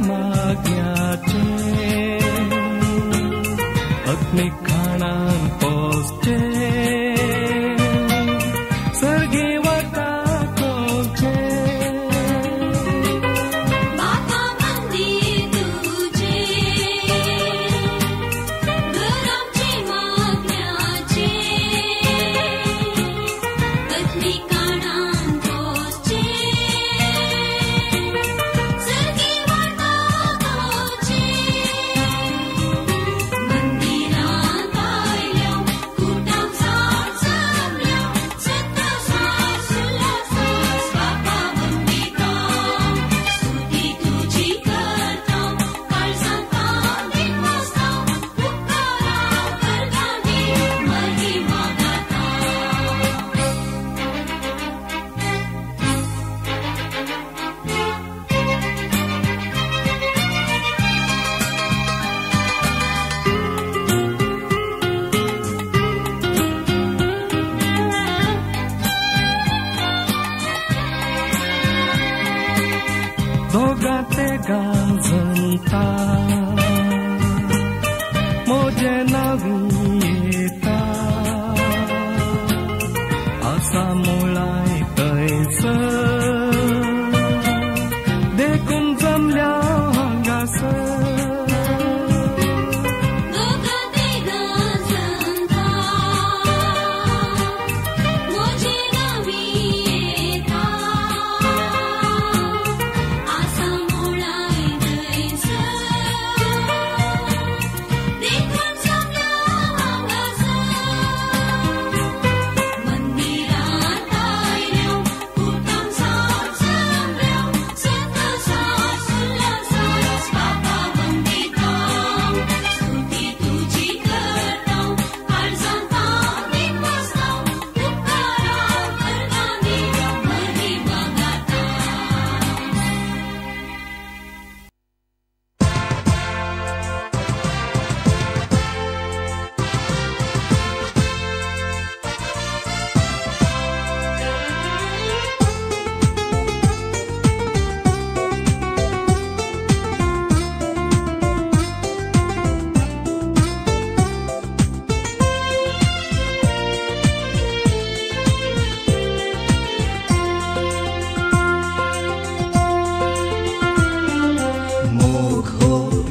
मागण्याचे एकमेकांना पोचचे सर्गे वाटाकोचे बापा मंदी तुझे घरांचे मागण्याचे एकमेकांना पोचचे सर्गे वाटाकोचे मंदिरात आयल्या कुटाम साथ जमल्या सत्ता सुलास बापा वंदिता स्तुती तुझी करता काळजांता दिवसा उपकारा करतानी महिमा गाता दोघा तेगा जनता मोजे नावी येता असा मुळाय तैसर देखून जमल्या हांगासर दोघा तिघा जनता मोजे नावी येता आसा मुळाय तैसर देखून जमल्या हांगासर मंदिरात आयल्या कुटाम साथ जमल्या सत्ता सुलास बापा वंदिता स्तुती तुझी करता काळजांता दिवसा उपकारा करतानी महिमा गाता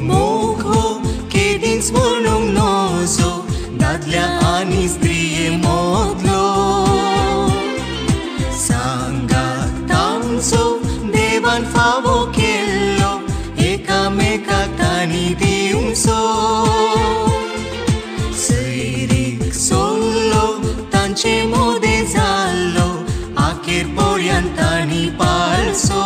मोघो केदींच म्हणूंक नजो दादल्या आनी स्त्रिये मोदलो सांगात तांचो देवान फावो केल्लो एकामेकाक तांणी दिवचो सैरीक सोडलो तांचे मोदे जाल्लो आखेर पोळ्यान तांणी पाळचो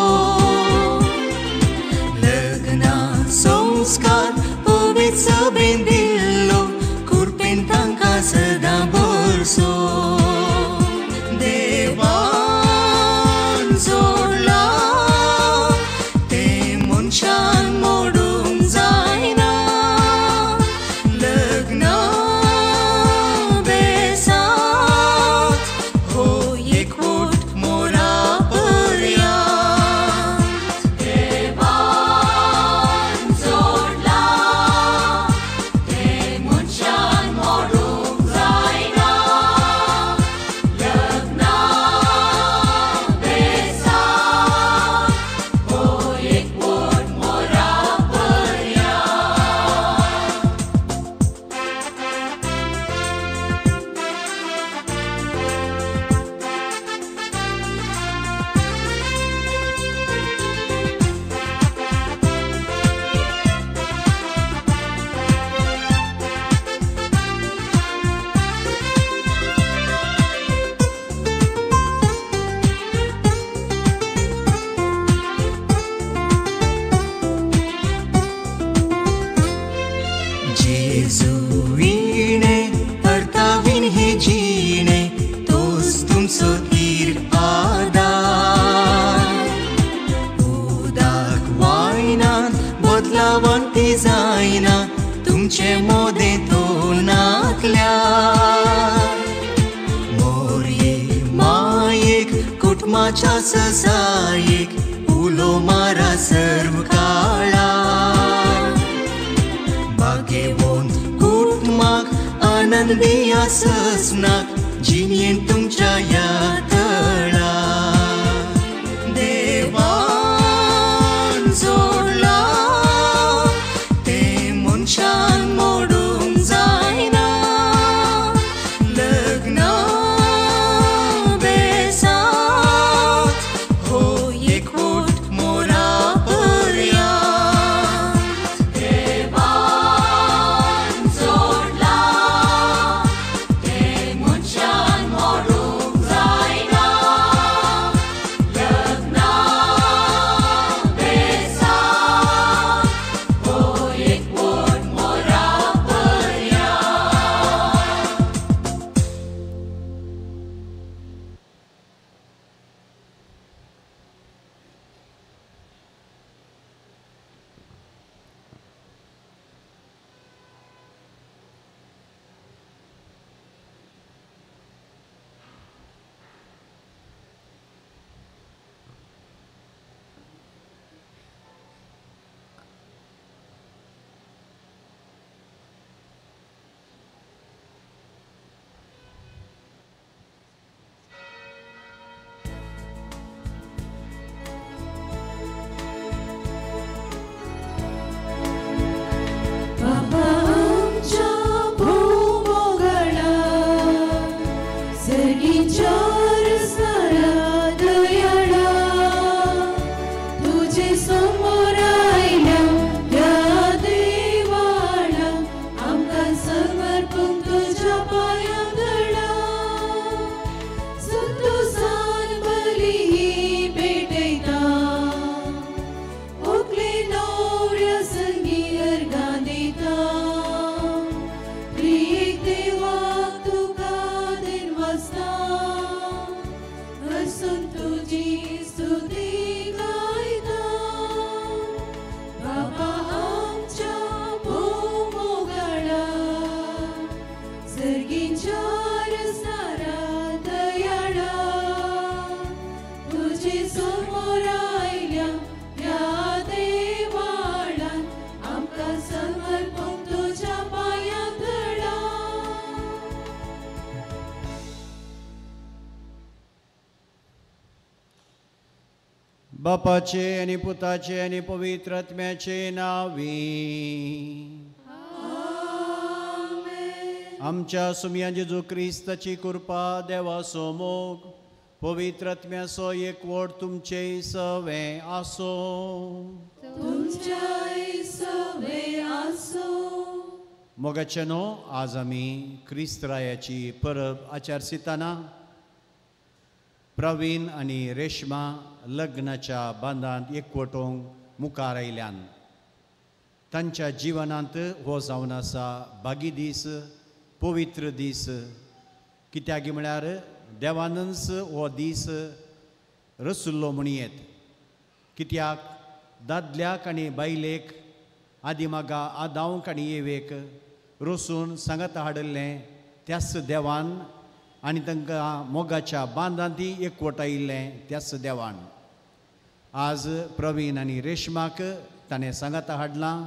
लग्ना संस्कार पवित्र सभेन दिल्लो कुरपेन तांकां सदां भरसो देवान जोडला ते मनशान मोडूंक जायना लग्ना बेसांत हो एकवट मोरा पर्यंत जोडला ते मनशान मोडूंक जायना लग्ना बेसांत हो एकवट मोरा पर्यंत जेजुईने अर्ताविन हे जीणे तोच तुमचो तीर आदार उदाक वायनान बदलावंती जायना तुमचे मोदे तो नाकल्या मोरये मायेक कुटुंबाच्या ससायेक उलो मारा सर्व काळा आनंदी आसनाक जिणेन तुमच्या या तळा देवान जोडला ते मनशान मोडूंक जायना लग्न बेसात हो एकवट मोरा बापाचे आणि पुताचे आणि पवित्र आत्म्याचे नावी आमच्या सुमया जेजू क्रिस्ताची कृपा देवा सोमोग पवित्र आत्म्याचो एकवट तुमचे सवे आसो मोगाचेनो आज आमी क्रिस्तरायाची परब आचारसिताना प्रवीण आणि रेशमा लग्नाच्या बांदांत एकवटोंक मुखार आयल्यान तांच्या जिवनांत हो जावन आसा बागी दीस पवित्र दीस कित्याक म्हळ्यार देवानच हो दीस रचुल्लो म्हणयेत कित्याक दादल्याक आनी बायलेक आदिमागा आदांक आनी येवेक रचून सांगात हाडल्लें त्याच देवान आनी तांकां मोगाच्या बांदांती एकवट आयिल्लें त्याच देवान आज प्रवीण आनी रेशमाक ताणें सांगात हाडलां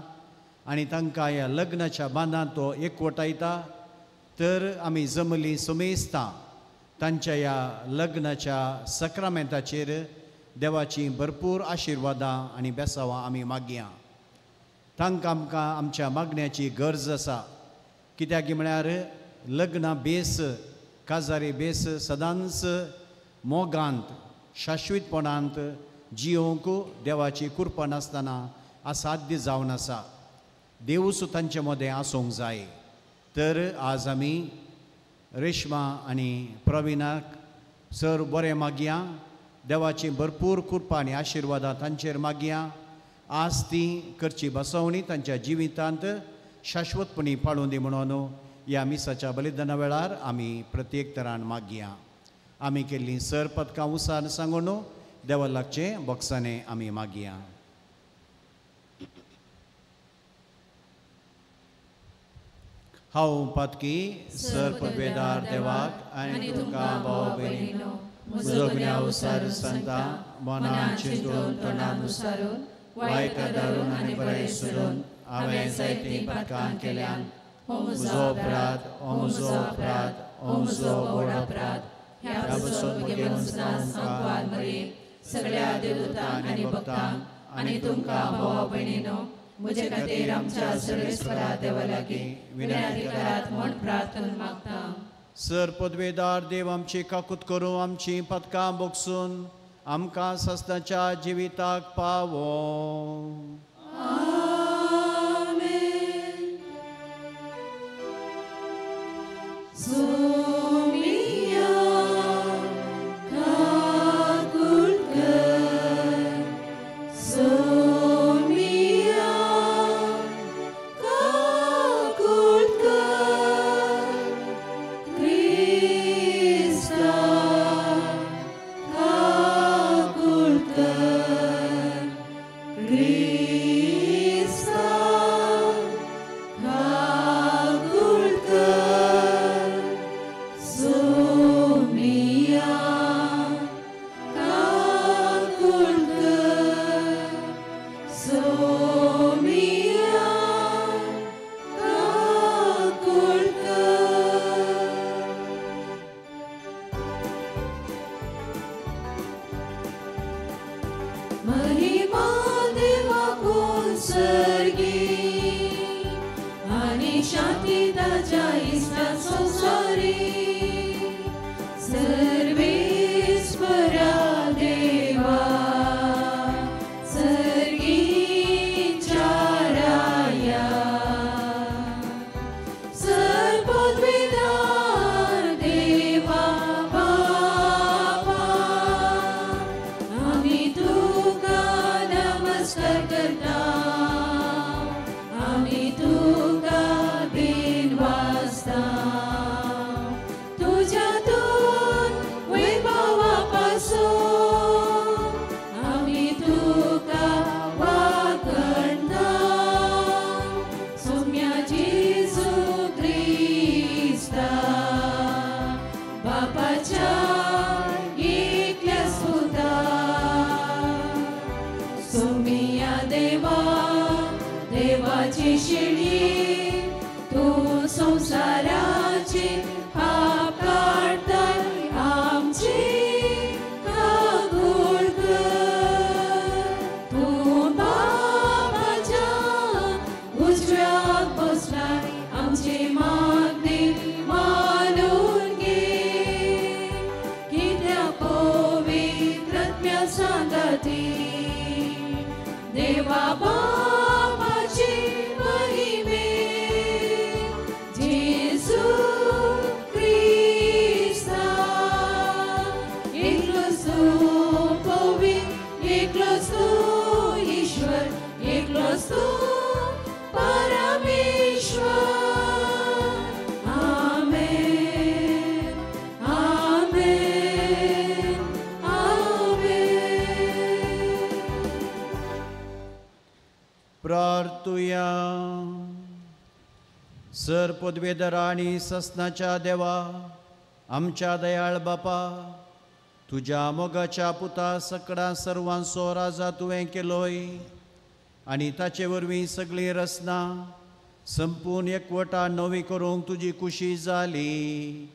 आनी तांकां ह्या लग्नाच्या बांदांत तो एकवट आयता तर आमी जमलीं सुमेस्तां तांच्या ह्या लग्नाच्या सक्रामेंताचेर देवाची भरपूर आशिर्वादां आनी बेसांवां आमी मागया तांकां आमकां आमच्या मागण्याची गरज आसा कित्याक म्हळ्यार लग्ना बेस काजारी बेस सदांच मोगांत शाश्वीतपणांत जियोंक देवाची कृपा नासतना असाध्य जावन आसा देवूच तांचे मदें आसूंक जाय तर आज आमी रेशमा आनी प्रवीणाक सर बरें मागया देवाची भरपूर कृपा आनी आशिर्वादां तांचेर मागया आज ती करची बसवणी तांच्या जिवितांत शाश्वतपणी पाळून दी म्हणून ह्या मिसाच्या बलिदाना वेळार आमी प्रत्येक तरान मागया आमी केल्लीं सर पदकां उसान सांगून देवा लागचें बॉक्साने आमी मागया हांव पातकी सर पदवेदार देवाक आनी तुका भाव भयणीनो म्हजो गुन्यांव सार सांगता मनान चिंतून तोंडान उसारून वायट धरून आनी बरें सोडून हांवें जायतीं पदकां केल्यान म्हजो अपराध हो म्हजो अपराध हो म्हजो व्हड अपराध ह्या बसून म्हगे वंशनान सांगवाद मरे सगळ्या देवदूतांक आनी भक्तांक आनी तुमकां भावा भयणीनो म्हजे खातीर आमच्या सर्वेस्परा देवा लागीं विनंती करात म्हूण प्रार्थना मागता. सर पदवेदार देव आमची काकूत करूं आमची पदकां बोगसून आमकां सस्ताच्या जिविताक पावो. प्रार्थुया. सर पदवेदरा आनी सस्नाच्या देवा आमच्या दयाळ बापा तुज्या मोगाच्या पुता सकडा सर्वांचो राजा तुवें केलोय आनी ताचे वरवीं सगळीं रचना संपूर्ण एकवटा नवी करूंक तुजी खुशी जाली.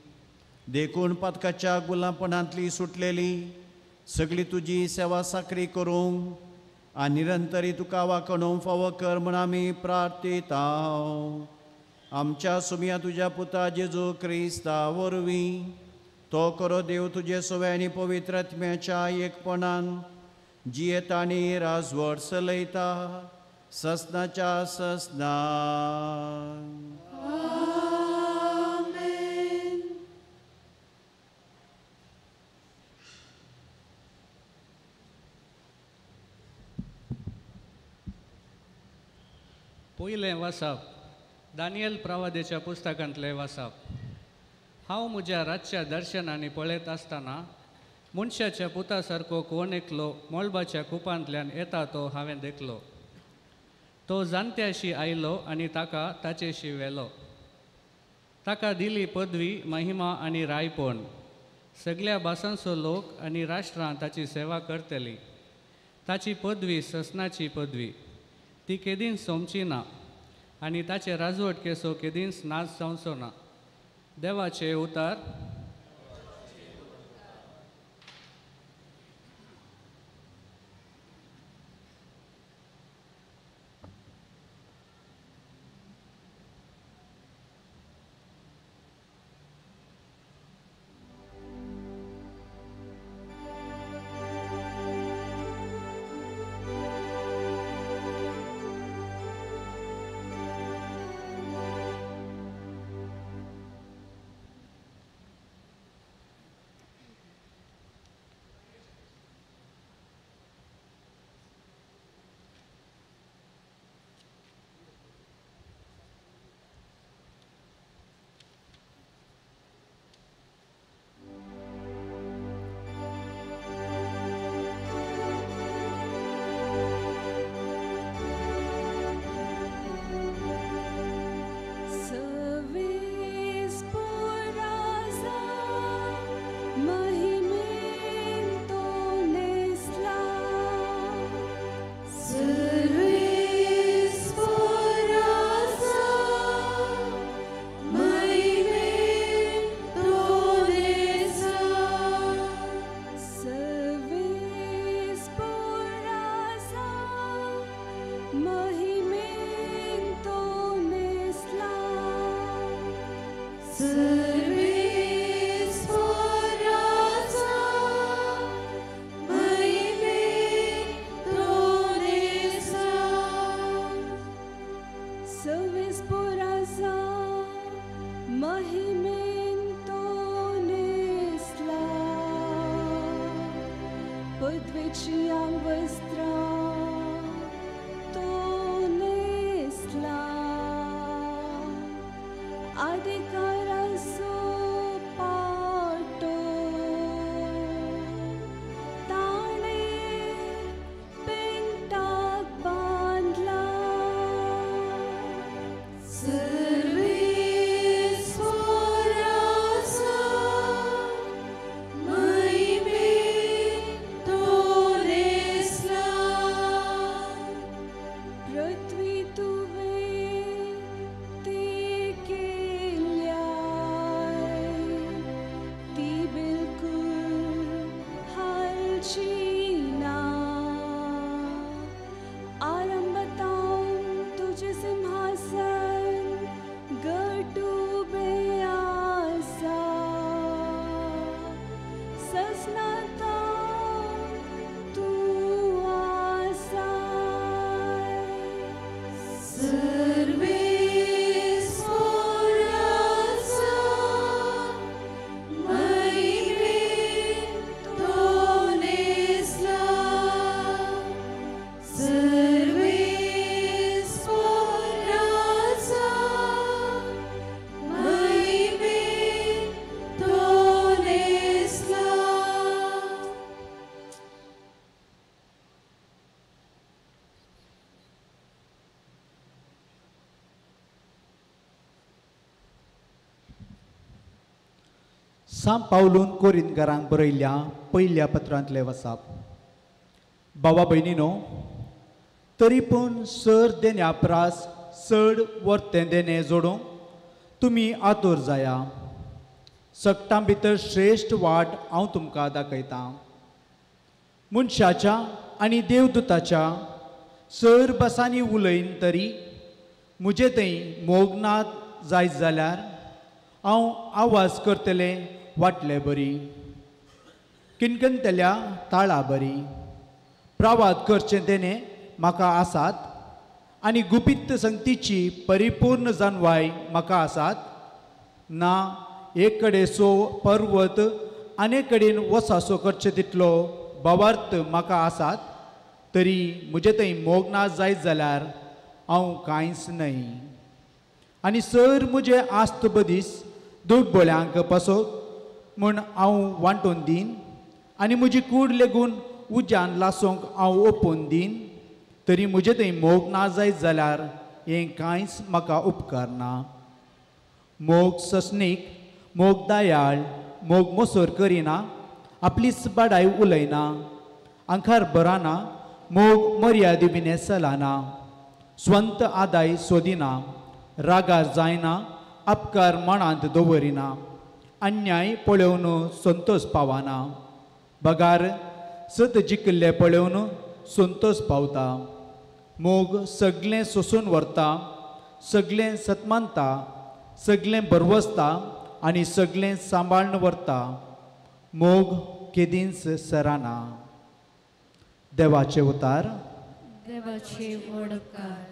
देखून पदकाच्या गुलामपणांतली सुटलेली सगळी तुजी सेवा साखरी करूंक आनी निरंतरी तुका वाकणूंक फावो कर म्हूण आमी प्रार्थिता. आमच्या सुमया तुज्या पुता जेजू क्रिस्ता वरवीं तो करो देव तुजे सवे आनी पवित्र आत्म्याच्या एकपणान जियेता आनी राजवट चलयता सस्नाच्या सस्नान. पयलें वाचप दानियल प्रवादेच्या पुस्तकांतलें वाचप. हांव म्हज्या रातच्या दर्शनांनी पळयत आसतना मनशाच्या पुता सारको कोण एकलो मोळबाच्या कुपांतल्यान येता तो हांवें देखलो. तो जाणट्याशी आयलो आनी ताका ताचेशी व्हेलो. ताका दिली पदवी महिमा आनी रायपण. सगळ्या भासांचो लोक आनी राष्ट्रां ताची सेवा करतली. ताची पदवी ससनाची पदवी ती केदीन सोमची ना. आनी ताचे राजवट केसो केदींच नाच जावचो ना. देवाचे उतार. साम पावलून कोरिंतकारांक बरयल्ल्या पयल्या पत्रांतले वसाप. भावा भयणीनो, तरी पूण सर देण्या प्रास चड वर्तें देणे जोडूंक तुमी आतूर जाया. सक्तां भितर श्रेश्ठ वाट हांव तुमकां दाखयतां. मनशाच्या आनी देवदूताच्या सर बसांनी उलयन तरी म्हजे थंय मोगनाद जायत जाल्यार हांव आवाज करतलें वाटले बरी, किणकिणतल्या ताळा बरी. प्रवाद करचें देणे म्हाका आसात आनी गुपित संगतीची परिपूर्ण जाणवाय म्हाका आसात. ना एक कडेचो पर्वत आनी कडेन वसासो करचे तितलो भावार्थ म्हाका आसात, तरी म्हजे थंय मोगनाद जायत जाल्यार हांव कांयच न्हय. आनी सर म्हजे आस्त बदीस दूख बोळ्यांक पासोत म्हूण हांव वांटून दीन आनी म्हजी कूड लेगून उज्यान लासूंक हांव ओपून दीन, तरी म्हजे थंय मोग ना जायत जाल्यार हें कांयच म्हाका उपकार ना. मोग ससनीक, मोग दयाळ, मोग मोसोर करिना, आपलीच बाडाय उलयना, आंखार बराना, मोग मर्यादी बिने चलाना. स्वंत आदाय सोदिना, रागार जायना, अपकार मनांत दवरिना, अन्याय पळोवन संतोष पावाना, बगार सत जिकल्ले पळोवन संतोष पावता, मोग सगळें सोसून व्हरता, सगळें सतमानता, सगळें बरवसता आनी सगळें सांबाळून व्हरता, मोग केदींच सराना. देवाचे उतार. देवाचे वडकार.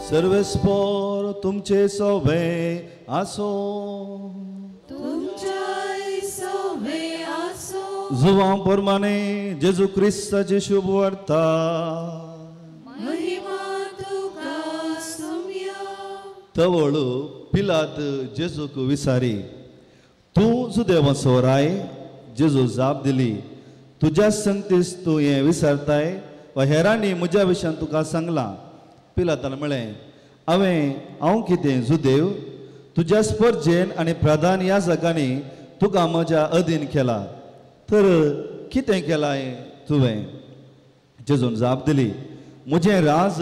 सर्वेस्पर तुमचे सोवे आसो. जुवा प्रमाणे जेजू क्रिस्ताची शुभ वार्ता. तवळू पिलात जेजूक विसारी, तूं सुदेव सोराय. जेजू जाप दिली, तुज्या संगतीस तूं हें विसारताय वा हेरांनी म्हज्या विशयान तुका सांगलां. पिलातान म्हळें, हांव कितें जुदेव? तुज्या स्पर्जेन आनी प्रधान ह्या जागांनी तुका म्हज्या अधीन केला, तर कितें केलां तुवें? जेजून जाप दिली, म्हजें राज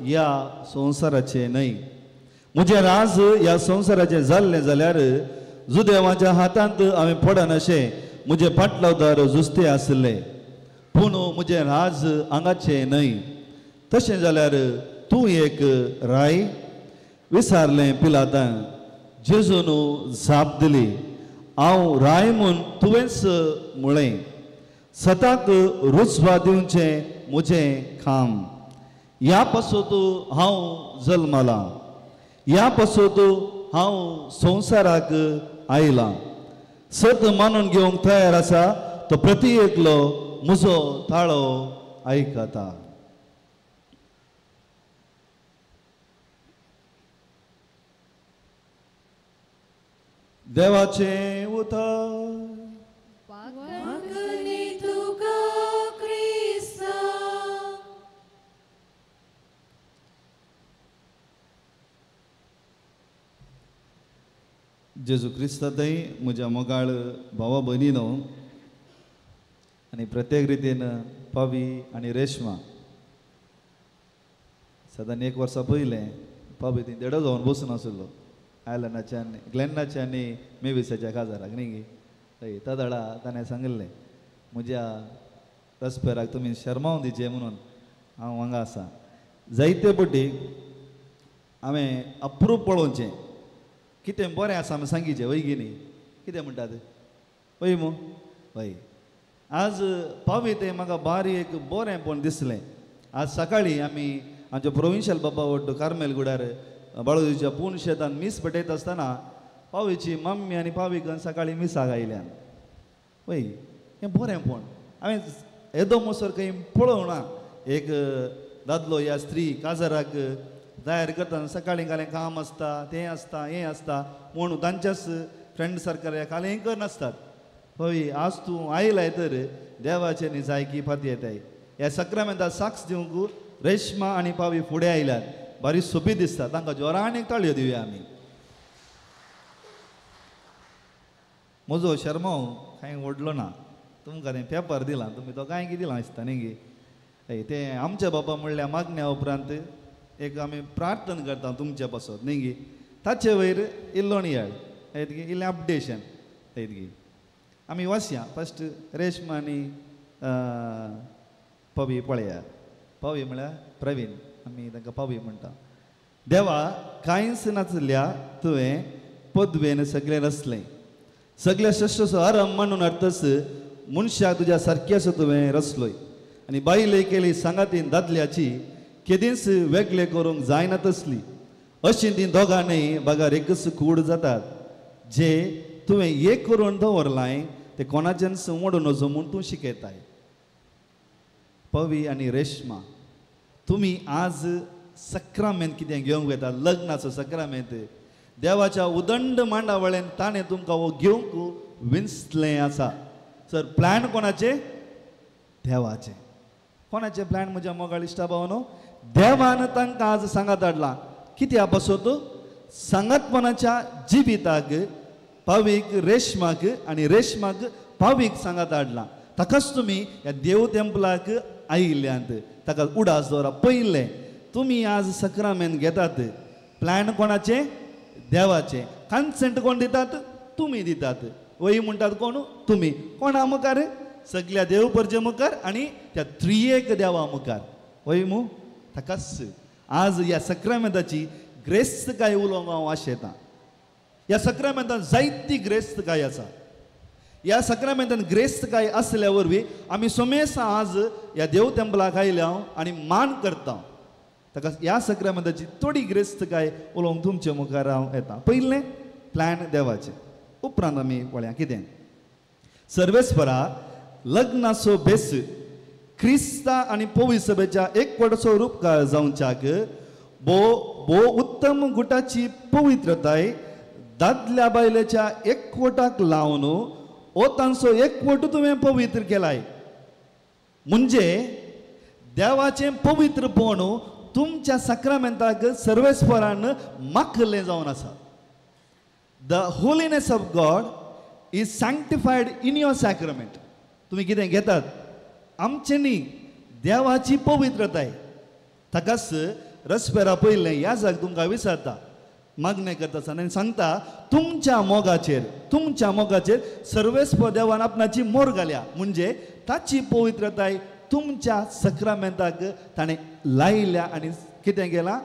ह्या संवसाराचें न्हय. म्हजें राज ह्या संवसाराचें जाल्लें जाल्यार जुदेवाच्या हातांत हांवें पडन अशें म्हजे पाटलावदार जुस्ते आसले, पूण म्हजें राज हांगाचें न्हय. तशें जाल्यार तूं एक राय. विसारलें पिलातान. जेजून जाप दिली, हांव राय म्हूण तुवेंच म्हळें. सताक रुचवा दिवचें म्हजें काम. ह्या पासून हांव जल्मलां, ह्या पासून हांव संवसाराक आयलां. सत मानून घेवंक तयार आसा तो प्रती एकलो म्हजो ताळो आयकता. देवाचे उतार. जेजू क्रिस्तातय म्हज्या मोगाळ भावा भयणीनो आनी प्रत्येक रितीन पावी आनी रेशमा. सदां 1 वर्सा पयलें पावी थंय देडो जावन बसून आसलो आयलंडाच्यान ग्लेनाच्या आनी मेविसाच्या काजाराक न्ही. थंय त्या दडा ताणें सांगलें, म्हज्या रस्पेराक तुमी शर्मावन दिचे म्हणून हांव हांगा आसा. जायते पटी हांवें अप्रूप पळोवचें, कितें बरें आसा म्हण सांगिचें. वय गी न्ही, कितें म्हणटात वय मू वय. आज पावी ते म्हाका बारीक बरेंपण दिसलें. आज सकाळीं आमी आमच्या प्रोविन्शियल बाबा वट कार्मेलगुडार बाळोजीच्या पूण शेतान मीस पेटयत आसतना पावीची मम्मी आनी पावीक सकाळीं मिसाक आयल्यान. वय हें बरेंपण हांवें येदो मोसर खंय पळोवं ना. एक दादलो ह्या स्त्री काजाराक तयार करतना सकाळीं कालें काम आसता, तें आसता, हें आसता म्हूण तांच्याच फ्रेंड सर्कल कालें करनासतात. हय आज तूं आयलाय तर देवाचें न्ही जायकी फाती येताय. ह्या सक्रामेंताक साक्ष दिवंक रेशमा आनी पावी फुडें आयल्यात. बारी सोबीत दिसता. तांकां जोरान एक ताळयो दिवया आमी. म्हजो शर्माव कांय व्हडलो ना. तुमकां तें पेपर दिलां, तुमी तो कांय कितें दिलां दिसता न्ही गे. हय तें आमच्या बाबा म्हणल्या मागण्या उपरांत एक आमी प्रार्थना करता तुमच्या पासत न्ही गे. ताचे वयर इल्लो नियाळ इल्लें अपडेशन गे. आमी वाचया फस्ट रेशमा आनी पवी पळया. पवी म्हळ्यार प्रवीण, आमी तांकां पवी म्हणटा. देवा कांयच नाचल्या तुवें पदवेन सगळें रचलें, सगळ्या श्रेष्ठ आरंभ म्हणून अर्थस मनशाक तुज्या सारक्याचो तुवें रचलोय. आनी बायल केली सांगातीन दादल्याची केदींच वेगळे करूंक जायना तसली. अशीं तीं दोगांनी बागार एकच कूड जातात. जे तुवें एक करून दवरलाय ते कोणाच्यान मोडून वचो म्हूण तूं शिकयताय. पवी आनी रेशमा, तुमी आज सक्रामेंत कितें घेवंक येता, लग्नाचो सक्रामेंत. देवाच्या उदंड मांडावळेन ताणें तुमकां हो घेवंक विंचलें आसा. सर प्लॅन कोणाचे? देवाचे. कोणाचे प्लॅन म्हज्या मोगाळ इश्टा भावनो? देवान तांकां आज सांगात हाडला. कित्या पासत? सांगातपणाच्या जिविताक पवीक रेशमाक आनी रेशमाक पवीक सांगात हाडला. ताकाच तुमी ह्या देव टेंपलाक आयिल्ल्यांत ताका उडास दवरा. पयलें तुमी आज सक्रामेंत घेतात, प्लॅन कोणाचे? देवाचे. कन्सेंट कोण दितात? तुमी दितात. वही म्हणटात कोण? तुमी. कोणा मुखार? सगळ्या देव परजे मुखार आनी त्या त्रियेक देवा मुखार. वही मू ताकाच आज ह्या सक्रामेंताची ग्रेस्तकाय उलोवंक हांव आशेतां. ह्या सक्रामेंतान जायती ग्रेस्तकाय आसा. ह्या सक्रामेंतान ग्रेस्तकाय आसल्या वरवीं आमी सोमेसा आज ह्या देव टेंपलाक आयल्या आनी मान करता. ताका ह्या सक्रामेंताची थोडी ग्रेस्तकाय उलोवंक तुमचे मुखार हांव येता. पयलें प्लॅन देवाचें. उपरांत आमी पळया कितें. सर्वेस्परा लग्नाचो बेस क्रिस्ता आनी पवित्र सभेच्या एकवटाचो रूपकार जावच्याक भोव उत्तम गुटाची पवित्रताय दादल्या बायलेच्या एकवटाक लावन हो तांचो एकवट तुवें पवित्र केलाय. म्हणजे देवाचें पवित्रपण तुमच्या सक्रामेंताक सर्वेस्परान माखलें जावन आसा. The holiness of God is sanctified in your sacrament. तुमी कितें घेतात? आमचे न्ही, देवाची पवित्रताय. ताकाच रस्पेरा पयलें ह्या जाग तुमकां विचारता, मागणें करता आनी सांगता तुमच्या मोगाचेर सर्वेस्पर देवान आपणाची मोर घाल्या. म्हणजे ताची पवित्रताय तुमच्या सक्रामेंताक ताणें लायल्या आनी कितें केलां?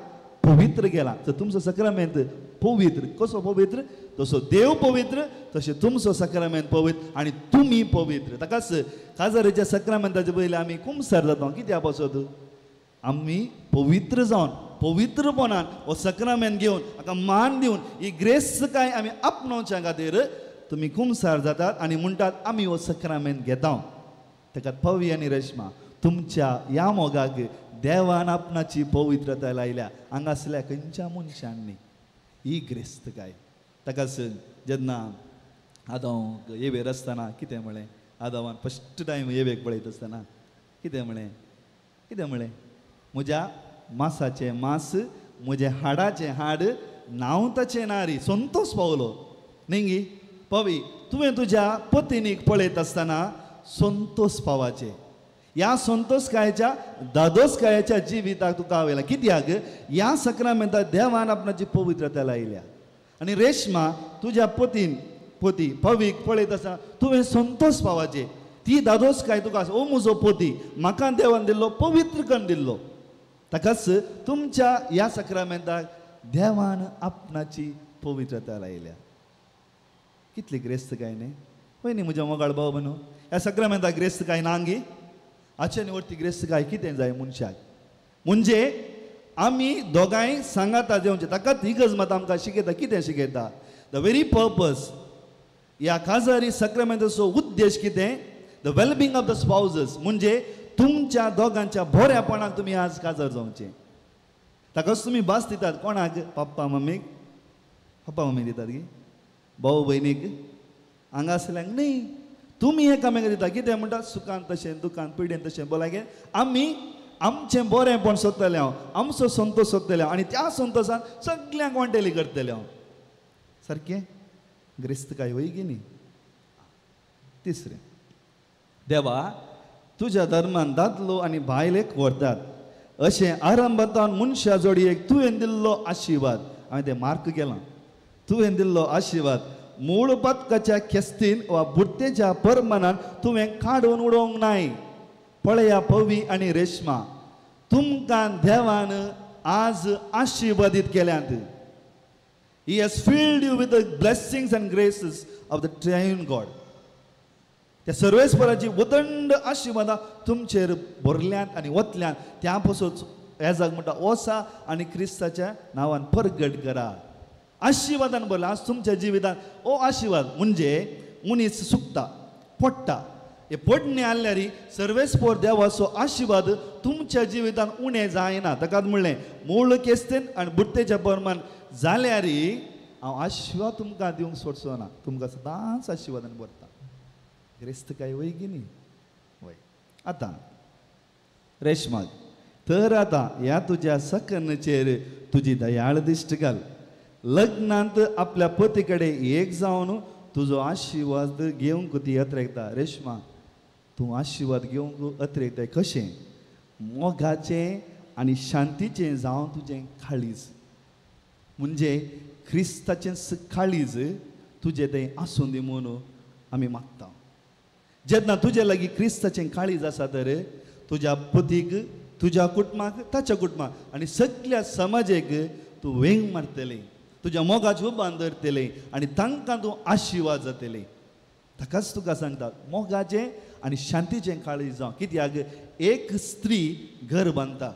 पवित्र केलां. तर तुमचो सक्रामेंत पवित्र. कसो पवित्र? तसो देव पवित्र, तशें तुमचो सक्रामेंत पवित्र आनी तुमी पवित्र. ताकाच काजारेच्या सक्रामेंताचे पयलीं आमी कुमसार जाता. कित्याक पासत? आमी पवित्र जावन पवित्रपणान हो सक्रामेंत घेवन हाका मान दिवन ही ग्रेस्तकाय आमी आपणावच्या खातीर तुमी कुमसार जातात आनी म्हणटात आमी हो सक्रामेंत घेता. ताका पवी आनी रेशमा, तुमच्या ह्या मोगाक देवान आपणाची पवित्रताय लायल्या. हांगासल्या खंयच्या मनशांनी ही ग्रेस्तकाय. ताकाच जेन्ना आदव येवेर आसतना कितें म्हळें? आदवान फस्ट टायम येवेक पळयत आसतना कितें म्हळें? म्हज्या मांसाचें मांस, म्हज्या हाडाचें हाड, नांव ताचें नारी. संतोष पावलो न्ही पवी. तुवें तुज्या पत्नीक पळयत आसतना संतोष पावाचें. ह्या संतोषकायेच्या दादोसकायेच्या जिविताक तुका वयला. कित्याक? ह्या सक्रामेंताक देवान आपणाची पवित्रता लायल्या. आनी रेशमा तुज्या पती पवीक पळयत आसतना तुवें संतोष पावाचें. ती दादोसकाय तुका ओ म्हजो पती म्हाका देवान दिल्लो पवित्र करून दिल्लो. ताकाच तुमच्या ह्या सक्रामेंताक देवान आपणाची पवित्रता लायल्या. कितली ग्रेस्तकाय न्ही? पळय न्ही म्हज्या मोगाळ भाव भयणो, ह्या सक्रामेंताक ग्रेस्तकाय नांगी. हाचे निवडती ग्रेस्तकाय कितें जाय मनशाक? म्हणजे आमी दोगांय सांगाता जेवचे. ताकाच ही गजमत आमकां शिकयता. कितें शिकयता? The very purpose. ह्या काजारी सक्रामेंताचो उद्देश कितें? The wellbeing of the spouses. म्हणजे तुमच्या दोगांच्या बऱ्यापणाक तुमी आज काजार जावचें. ताकाच तुमी भास दितात. कोणाक? पप्पा मम्मीक दितात गी, भाऊ भयणीक, हांगा आसल्यांक न्ही. तुमी एकामेकाक दिता. कितें म्हणटा? सुखान तशें, दुखान, पिडेन तशें. बोलागे आमी आमचें बरेंपण सोदतले हांव, आमचो संतोष सोदतले हांव आनी त्या संतोशान सगळ्यांक वांटेली करतले हांव. सारकें? ग्रेस्तकाय वय गी न्ही. तिसरें, देवा तुज्या धर्मान दादलो आनी बायलेक व्हरतात अशें आरंभांतान मनशा जोडयेक तुवें दिल्लो आशिर्वाद. हांवें तें मार्क केलां. तुवें दिल्लो आशिर्वाद मूळ पदकाच्या खेस्तीन वा बुट्टेच्या परमानान तुवें काडून उडोवंक नाय. पळया पवी आनी रेशमा, तुमकां देवान आज आशिर्वादीत केल्यात. He has filled you with the blessings and graces of the triune God. त्या सर्वेस्पराची उदंड आशिर्वादां तुमचेर भरल्यात आनी वतल्यात. त्या पासून ह्या जाग म्हणटा ओसा आनी क्रिस्ताच्या नांवान परगट करा. आशिर्वादान भरला. आज तुमच्या जिवितान ओ आशिर्वाद म्हणजे मनीस सुकता, पडटा. हे पडणे आल्यार सर्वेस्पर देवाचो आशिर्वाद तुमच्या जिवितान उणें जायना. ताकाच म्हणलें मूळ केस्तेन आनी बुट्टेच्या परमान जाल्यार हांव आशिर्वाद तुमकां दिवंक सोडचो ना. तुमकां सदांच आशिर्वादान भरता. ग्रेस्त काय वय की न्ही? वय. आतां रेशमाक तर आतां ह्या तुज्या सकनचेर तुजी दयाळ दिश्ट घाल. लग्नांत आपल्या पती कडेन एक जावन तुजो आशिर्वाद घेवंक ती अत्रेकता. रेशमा, तूं आशिर्वाद घेवंक अत्रेकताय कशें? मोगाचें आनी शांतीचें जावन तुजें काळीज. म्हणजे क्रिस्ताचें काळीज तुजें तें आसूं दी म्हणून आमी मागता. जेन्ना तुजे लागीं क्रिस्ताचें काळीज आसा तर तुज्या पतीक, तुज्या कुटुंबाक, ताच्या कुटुंबाक आनी सगळ्या समाजेक तूं वेंग मारतलें. तुज्या मोगाचें उबान धरतलें आनी तांकां तूं आशिर्वाद जातलें. ताकाच तुका सांगता मोगाचें आनी शांतीचें काळीज जावं. कित्याक एक स्त्री घर बांदता,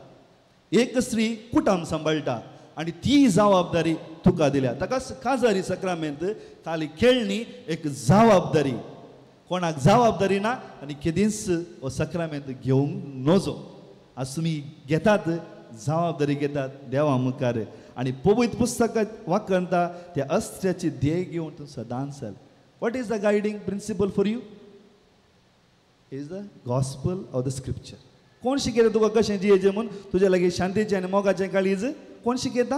एक स्त्री कुटुंब सांबाळटा आनी ती जबाबदारी तुका दिल्या. ताकाच काजारी सक्रामेंत खाली खेळणी एक जबाबदारी. कोणाक जबाबदारी ना आनी केदींच हो सक्रामेंत घेवंक नजो. आज तुमी घेतात, जबाबदारी घेतात देवा मुखार. आनी पवित्र पुस्तकांत वाकणता त्या अस्त्र्याची ध्येय घेवन तूं सदांच चल. What is the guiding principle for you? Is the gospel of the scripture. कोण शिकयता तुका कशें जियेचें म्हूण? तुज्या लागीं शांतीचें आनी मोगाचें काळीज कोण शिकयता?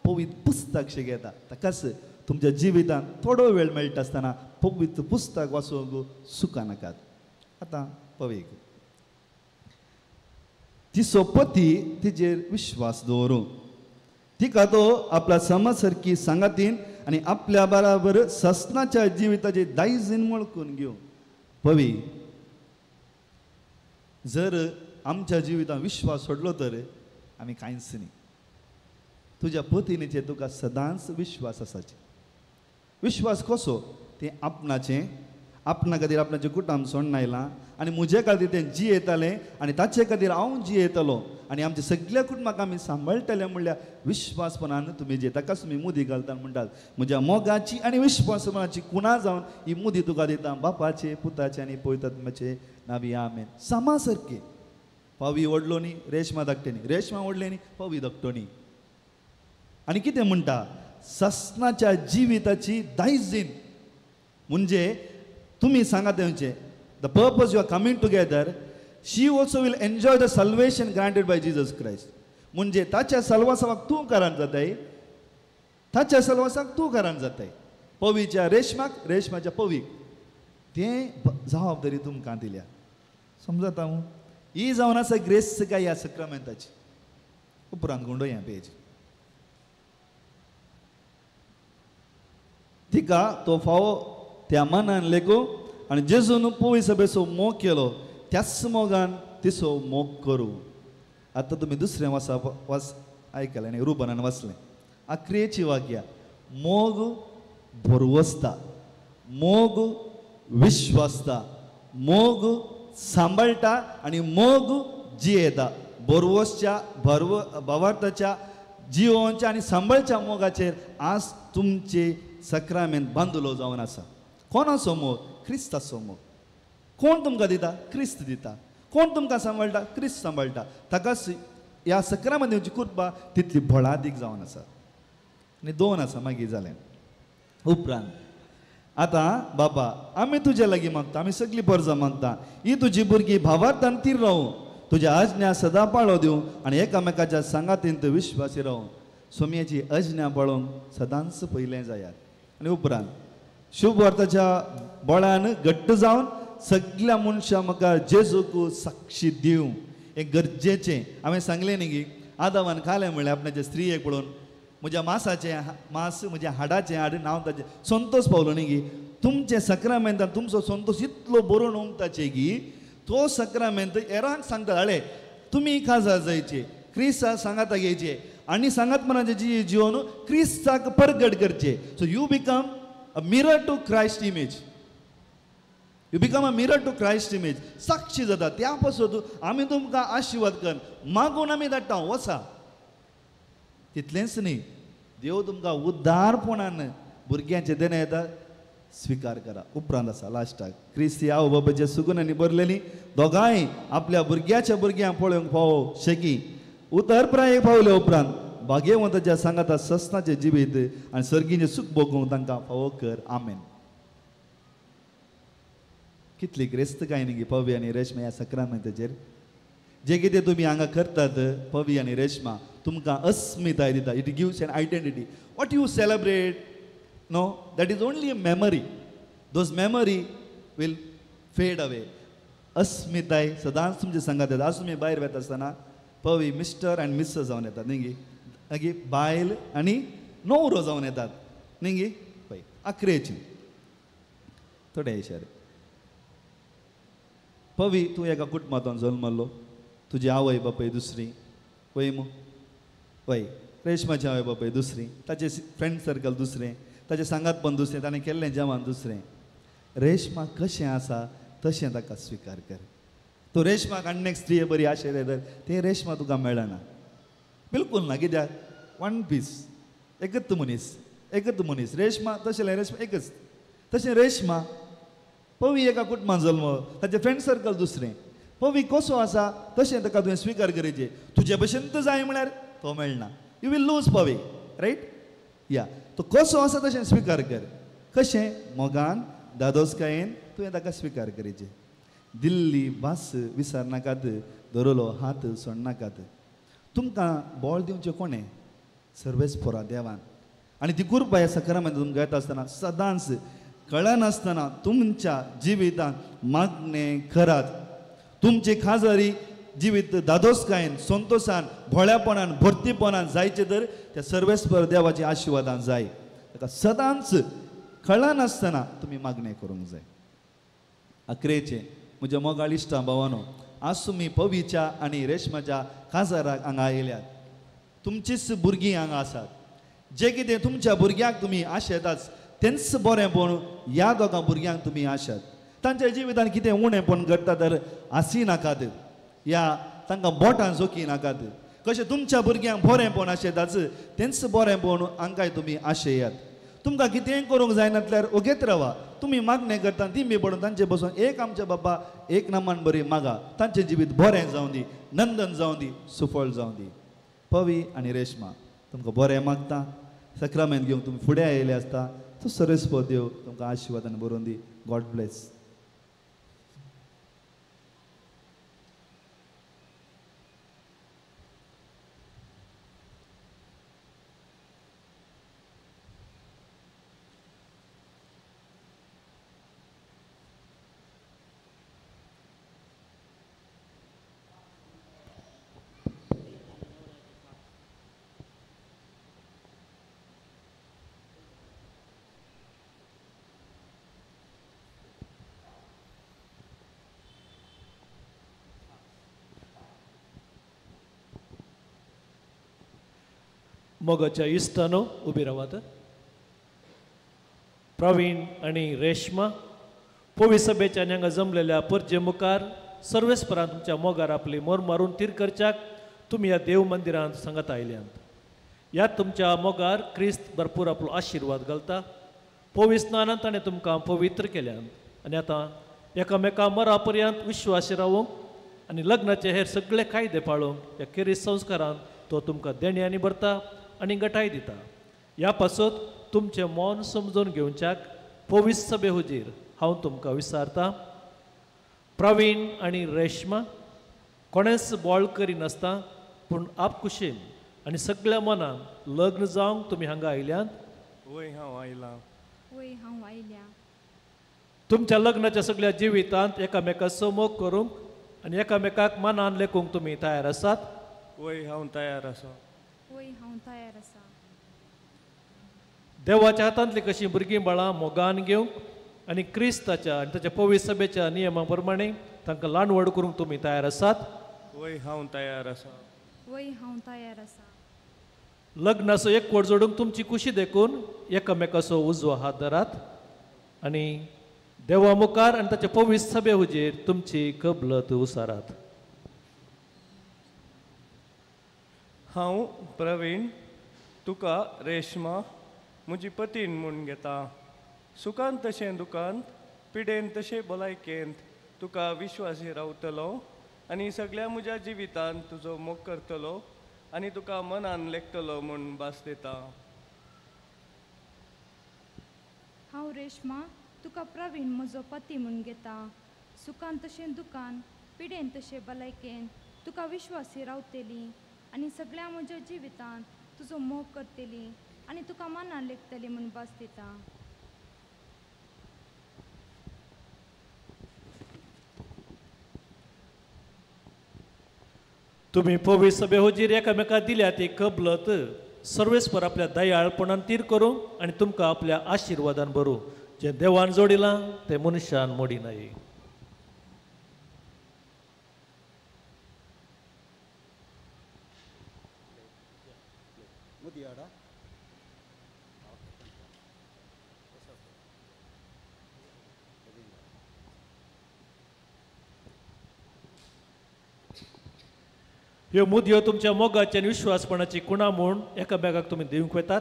पवित्र पुस्तक शिकयता. ताकाच तुमच्या जिवितांत थोडो वेळ मेळटा आसतना पवित्र पुस्तक वाचूंक सुका नाकात. आतां पळय, तिचो पती तिचेर विश्वास दवरूं. तिका तो आपल्या समाज सारकी सांगातीन आनी आपल्या बराबर ससनाच्या जिविताची दायजीन वळखून घेवं. पवी, जर आमच्या जिवितांत विश्वास सोडलो तर आमी कांयच न्ही. तुज्या पत्नीचेर तुका सदांच विश्वास आसाचे. विश्वास कसो? तें आपणाचें, आपणा खातीर आपणाचें कुटुंब सोडून आयलां आनी म्हजे खातीर तें जियेतालें आनी ताचे खातीर हांव जियेतलो आनी आमच्या सगळ्या कुटुंबाक आमी सांबाळटले म्हणल्यार विश्वासपणान तुमी जे ताकाच तुमी मुदी घालता म्हणटात. म्हज्या मोगाची आनी विश्वासपणाची कुणा जावन ही मुदी तुका दिता. बापाचे, पुताचे आनी पवित्रात्म्याचे नांवी आमेन. सामा सारके. पवी ओडलो न्ही, रेशमा धाकटे न्ही, रेशमा ओडले न्ही, पवी धाकटो न्ही. आनी कितें म्हणटा? ससनाच्या जिविताची दायजीन. म्हणजे तुम्ही सांगा तेंचे the purpose you are coming together, she also will enjoy the salvation granted by Jesus Christ. म्हणजे ताच्या सल्वासाक तूं कारण जाताय, ताच्या सल्वासाक तूं कारण जाताय. पवीच्या रेशमाक, रेशमाच्या पवीक तें जबाबदारी तुमकां दिल्या. समजता न्हू? ही जावन आसा ग्रेस काय ह्या सक्रामेंताची. उपरांत गुंडो ह्या पेज. तिका तो फावो त्या मनान लेखो आनी जेजून पवी सभेचो मोग केलो त्याच मोगान तिचो मोग करूं. आतां तुमी दुसरें वास आयकलें आनी रुबनान वाचलें. अक्रियेची वाक्या. मोग भरवसता, मोग विश्वासता, मोग सांबाळटा आनी मोग जियेता. भरवसच्या भावार्थाच्या जिवोवच्या आनी सांबाळच्या मोगाचेर आज तुमचे सक्रामेंत बांदलो जावन आसा. कोणाचो मोग? क्रिस्ताचो मोग. कोण तुमकां दिता? क्रिस्त दिता. कोण तुमकां सांबाळटा? क्रिस्त सांबाळटा. ताकाच ह्या सक्रामेंताची कृपा तितली भोळादीक जावन आसा. आनी दोन आसा मागीर जालें. उपरांत आतां बाबा आमी तुजे लागीं मागता, आमी सगळीं परजां मागता. ही तुजी भुरगीं भावार्थान तीर रावूं, तुज्या आज्ञा सदां पाळो दिवं आनी एकामेकाच्या सांगातींत विश्वासी रावूं. सोम्याची आज्ञा पाळोवंक सदांच पयलें जायात. आनी उपरांत शुभ वार्ताच्या बळान घट्ट जावन सगळ्या मनशां म्हाका जेजूक साक्षी दिवं. हें गरजेचें. हांवें सांगलें न्ही की आदामान खालें म्हणलें आपणाच्या स्त्रियेक पळोवन म्हज्या मास म्हज्या हाडाचें हाड नांव ताचें संतोष पावलो न्ही गी तुमचे सक्रामेंतान तुमचो संतोष इतलो बरोवन उमताचे की तो सक्रामेंत एरांक सांगता हाडे तुमी काजार जायचे क्रिस्ताक सांगाता घेवचे आनी सांगातपणाचे जी जिवन क्रिस्ताक परगट करचे so you become a mirror to Christ image you become a mirror to Christ image साक्षी जाता त्या पासून आमी तुमकां आशिर्वाद कर मागून आमी धाडटा वसा तितलेंच न्ही देव तुमकां उदारपणान भुरग्यांचे देणे येता स्विकार करा उपरांत आसा लास्टाक क्रिस्त ह्या बाबाच्या सुगुणांनी बरलेली दोगांय आपल्या भुरग्याच्या भुरग्यांक पळोवंक फावो शेकी उतरप्रायेक पावले उपरांत भाग्यवंताच्या सांगाता सस्ताचे जिवीत आनी सर्गीचें सुख भोगूंक तांकां फावो कर आमेन. कितली क्रिस्त काय न्ही पवी आनी रेशमा ह्या सक्रामेंताचेर जे कितें तुमी हांगा करतात पवी आनी रेशमा तुमकां अस्मिताय दिता it gives an identity what you celebrate no that is only a memory those memory will fade away अस्मिताय सदांच तुमचे सांगात येता आज तुमी भायर वेता आसतना पवी मिस्टर अँड मिस्टर जावन येतात न्ही गी बायल आनी न्हवरो जावन येतात न्ही गी पळय अकरेची थोडे इशारे पवी तूं एका कुटुंबांत जल्मल्लो तुजी आवय बापूय दुसरी पळय मू पळय रेशमाची आवय बापूय दुसरी ताचें फ्रेंड सर्कल दुसरें ताचें सांगातपण दुसरें ताणें केल्लें जेवण दुसरें रेशमा कशें आसा तशें ताका स्विकार कर तूं रेशमाक आनी एक स्त्री बरी आशिल्ली तर तें रेशमा तुका मेळना बिलकूल ना कित्याक वन पीस एकच मनीस रेशमा तशें रेशमा एकच तशें रेशमा पवी एका कुटुंबांत जल्म ताचें फ्रेंड सर्कल दुसरें पवी कसो आसा तशें ताका तुवें स्विकार करचें तुजे भशेन तो जाय म्हळ्यार तो मेळना यू वील लूज पवी रायट या तो कसो आसा तशें स्विकार कर कशें मोगान दादोसकायेन तुवें ताका स्विकार करचें दिल्ली भास विसरनाकात धरलो हात सोडनाकात तुमकां बोळ दिवचें कोणें सर्वेस्परा देवान आनी ती कृपा ह्या सक्रामेंत तुमकां येता आसतना सदांच कळनासतना तुमच्या जिवितांत मागणें करात तुमची खाजरी जिवीत दादोसकायेन संतोषान भोळ्यापणान भरतीपणान जायचे तर त्या सर्वेस्पर देवाची आशिर्वादान जाय ताका सदांच कळनासतना तुमी मागणें करूंक जाय. अकरेचे म्हज्या मोगाळ इश्टां भावानो आज तुमी पवीच्या आनी रेशमाच्या काजाराक हांगा आयल्यात तुमचीच भुरगीं हांगा आसात जे कितें तुमच्या भुरग्यांक तुमी आशेतात तेंच बरेंपण ह्या दोगां भुरग्यांक तुमी आशात तांच्या जिवितांत कितें उणेंपण घडटा तर आसी नाकात या तांकां बोटां जोकी नाकात कशें तुमच्या भुरग्यांक बरेंपण आशेताच तेंच बरेंपण हांकांय तुमी आशेयात तुमकां कितेंय करूंक जायनातल्यार ओगेत रावा तुमी मागणें करता ती मी पडून तांचे बसून एक आमचे बाबा एक नामान बरी मागा तांचें जिवीत बरें जावं दी नंदन जावं दी सुफळ जावं दी. पवी आनी रेशमा तुमकां बरें मागता सक्रामेंत घेवंक तुमी फुडें आयिल्ले आसता तो सर्वेस्पर देव तुमकां आशिर्वादान बरोवन दी. God bless. मोगाच्या इश्टानो उबी रावात. प्रवीण आणि रेशमा पवी सभेच्या हांगा जमलेल्या परजे मुखार सर्वेस्परान तुमच्या मोगार आपली मोर मारून तीर करच्याक तुमी ह्या देव मंदिरांत सांगत आयल्यांत. ह्या तुमच्या मोगार क्रिस्त भरपूर आपलो आशिर्वाद घालता. पवी स्नानांत ताणें तुमकां पवित्र केल्यांत आनी आतां एकामेका मरा पर्यंत विश्वास रावूंक आनी लग्नाचे हेर सगळे कायदे पाळूंक ह्या खेरीज संस्कारांत तो तुमकां देणयांनी भरता आनी गटाय दिता. ह्या पासून तुमचें मन समजून घेवच्याक पवित्र सभे हुजीर हांव तुमकां विचारता. प्रवीण आनी रेशमा कोणेच बोळ करिनासता पूण आपकुशीन आनी सगळ्या मनान लग्न जावंक तुमी हांगा आयल्यांत. वय हांव आयलां. वय हांव आयल्या. तुमच्या लग्नाच्या सगळ्या जिवितांत एकामेका समोग करूंक आनी एकामेकाक मनान लेखूंक तुमी तयार आसात. वय हांव तयार आसा. वय हांव तयार आसा. देवाच्या हातांतली कशी भुरगीं बाळां मोगान घेवंक आनी क्रिस्ताच्या आनी ताच्या पवित्र सभेच्या नियमा प्रमाणे तांकां ल्हानवड करूंक तुमी तयार आसात? वय हांव तयार आसा. वय हांव तयार आसा. लग्नाचो एकवट जोडूंक तुमची कुशी देखून एकामेकाचो उजवो हात धरात आनी देवा मुखार आनी ताच्या पवित्र सभे हुजेर तुमची कबलत उसारात. हांव प्रवीण तुका रेशमा म्हजी पतीन म्हूण घेता. सुखांत तशें दुखांत, पिडेन तशें भलायकेंत तुका विश्वासी रावतलो आनी सगळ्या म्हज्या जिवितांत तुजो मोग करतलो आनी तुका मनान लेखतलो म्हूण भास दिता. हांव रेशमा तुका प्रवीण म्हजो पती म्हूण घेता. सुखान तशें दुखान, पिडेन तशें भलायकेन तुका विश्वासी रावतली आनी सगळ्या म्हज्या जिवितांत तुजो मोग करतली आनी तुका मनान लेखतली म्हूण भास दिता. तुम्ही पवित्र सभे हुजीर एकामेकाक दिल्या ती कबलत सर्वेस्पर आपल्या दयाळपणान तीर करूं आनी तुमकां आपल्या आशिर्वादान भरूं. जे देवान जोडिलां ते मनशान मोडिनाय. ह्यो मुदयो तुमच्या मोगाची आनी विश्वासपणाची खुणा म्हूण एकामेकाक तुमी दिवंक वेतात.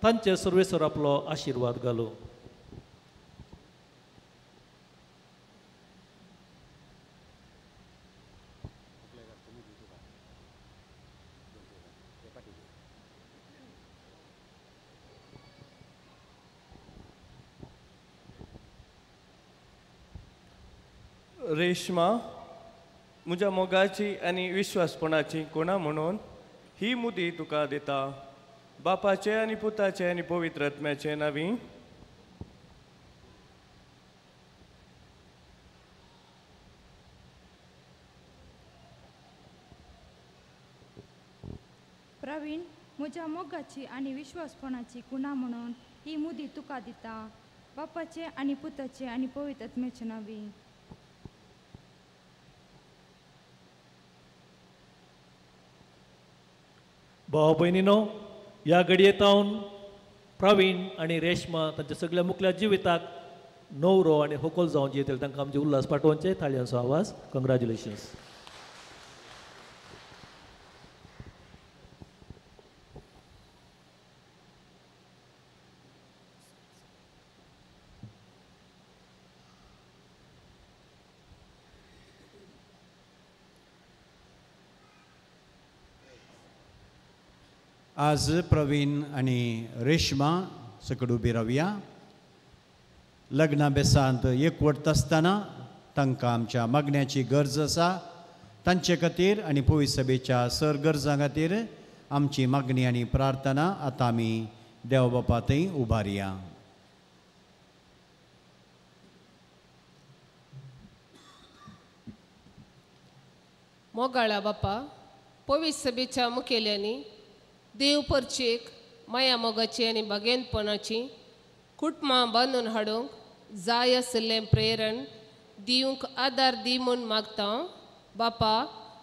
तांचे सर्वेसर आपलो आशिर्वाद घालूं. रेशमा म्हज्या मोगाची आनी विश्वासपणाची कोणा म्हणून ही मुदी तुका दिता. बापाचे आनी पुताचे आनी पवित्र आत्म्याचे नांवी. प्रवीण म्हज्या मोगाची आनी विश्वासपणाची खुणा म्हणून ही मुदी तुका दिता. बापाचे आनी पुताचे आनी पवित्र आत्म्याचे नांवी. भाव भयणीनो, ह्या घडयेतावन प्रवीण आनी रेशमा तांच्या सगळ्या मुखल्या जिविताक नवरो आनी होकोल जावन येतले तांकां आमचे उल्हास पाठोवचे. थाळयांचो आवाज. कंग्रॅच्युलेशन्स. आज प्रवीण आनी रेशमा सकड उबी रावया. लग्ना बेसांत एकवट आसतना तांकां आमच्या मागण्याची गरज आसा. तांचे खातीर आनी पवित्र सभेच्या सर गरजां खातीर आमची मागणी आनी प्रार्थना आतां आमी देव बापा थंय उबारया. मोगाळा बापा, पवित्र सभेच्या मुखेल्यांनी देव परचेक माया मोगाची आनी बागेनपणाची कुटुंबां बांदून हाडूंक जाय आशिल्लें प्रेरण दिवंक आदार दी म्हूण मागता. बापा,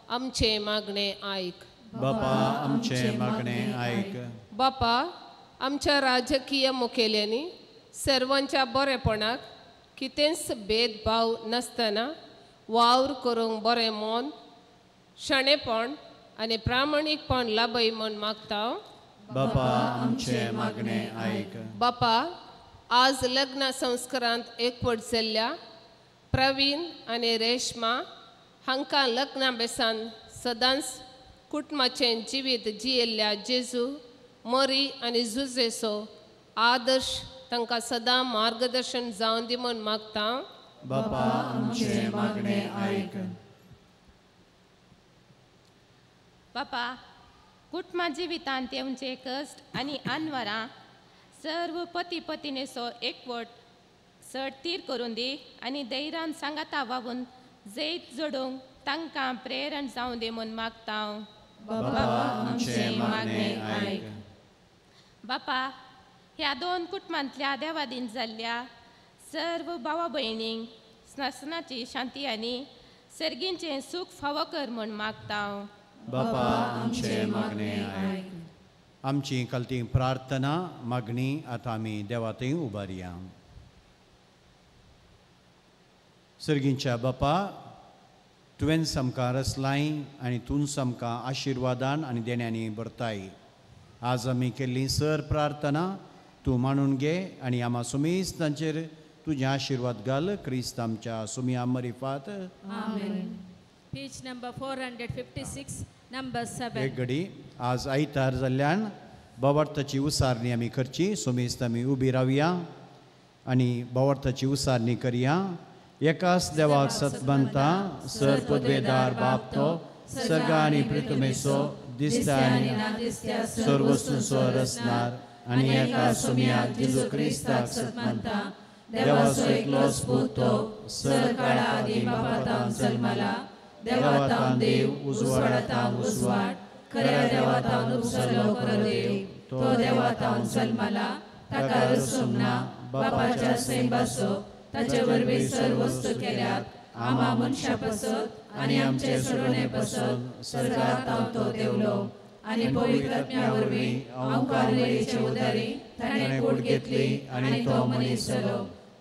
आमचे मागणे आयक. बापा, आमचे मागणे आयक. बापा, आमच्या राजकीय मुखेल्यांनी सर्वांच्या बरेपणाक कितेंच भेदभाव नासतना वावर करूंक बरें मन, शाणेपण आनी प्रामाणीकपण लाभय म्हूण मागता. बापा, आमचे मागणे आयक. बापा, आज लग्न संस्कारांत एकवट जाल्ल्या प्रवीण आनी रेशमा हांकां लग्ना बेसान सदांच कुटुंबाचें जिवीत जियेल्ल्या जेजू मरी आनी जुजेचो आदर्श तांकां सदां मार्गदर्शन जावन दी म्हूण मागता. बापा, आमचे मागणे आयक. बापा, कुटुंबा जिवितांत येवचे कश्ट आनी आनवरां सर्व पती पत्नीचो एकवट चड तीर करून दी आनी धैर्यान सांगाता वावून जैत जोडूंक तांकां प्रेरण जावं दी म्हूण मागता. बापा, आमचे मागणे आयक. बापा, ह्या दोन कुटुंबांतल्या देवादीन जाल्ल्या सर्व भावा भयणींक स्नासनाची शांती आनी सर्गींचें सूख फावो कर म्हूण मागता बापा आमचे मागणे आयक. आमची कलती प्रार्थना मागणी आतां आमी देवा थंय उबारया. सर्गींच्या बापा तुवें समका रचलाय आनी तूं समका आशिर्वादान आनी देण्यांनी भरताय. आज आमी केल्ली सर प्रार्थना तूं मानून घे आनी आमा सुमीस तांचेर तुजें आशिर्वाद घाल. क्रिस्त आमच्या सुमिया मरिफात. Page number 456, number 7. एक घडी आज आयतार जाल्ल्यान बावर्ताची उसारणी आमी करची. सुमेस्त आमी उबी रावया आनी बावर्ताची उसारणी करया. एकाच देवाक सतबंता सर पदवेदार बाप तो सर्ग आनी पृथ्वीचो दिसता आनी नादिसत्या सर्व वस्तूंचो रचणार आनी एका सुमयाक जेजू क्रिस्ताक सतबंता देवाचो एकलोच पूत तो सर काळा आदी बापातां जल्मला. देवातां देव उजवाडातां उजवाड खऱ्या देवातां उपसरलो खरो देव. तो देवातां जल्मला ताका रसूम ना बापाच्या सैबासो ताचे वरवीं सर्व वस्तू केल्यात. आमा मनशां पसत आनी आमचे सोडणे पसत सर्गांत तो देवलो आनी पवित्र आत्म्या वरवीं ओंकार लेचे उदारी ताणें कूड घेतली आनी तो मनीस जालो.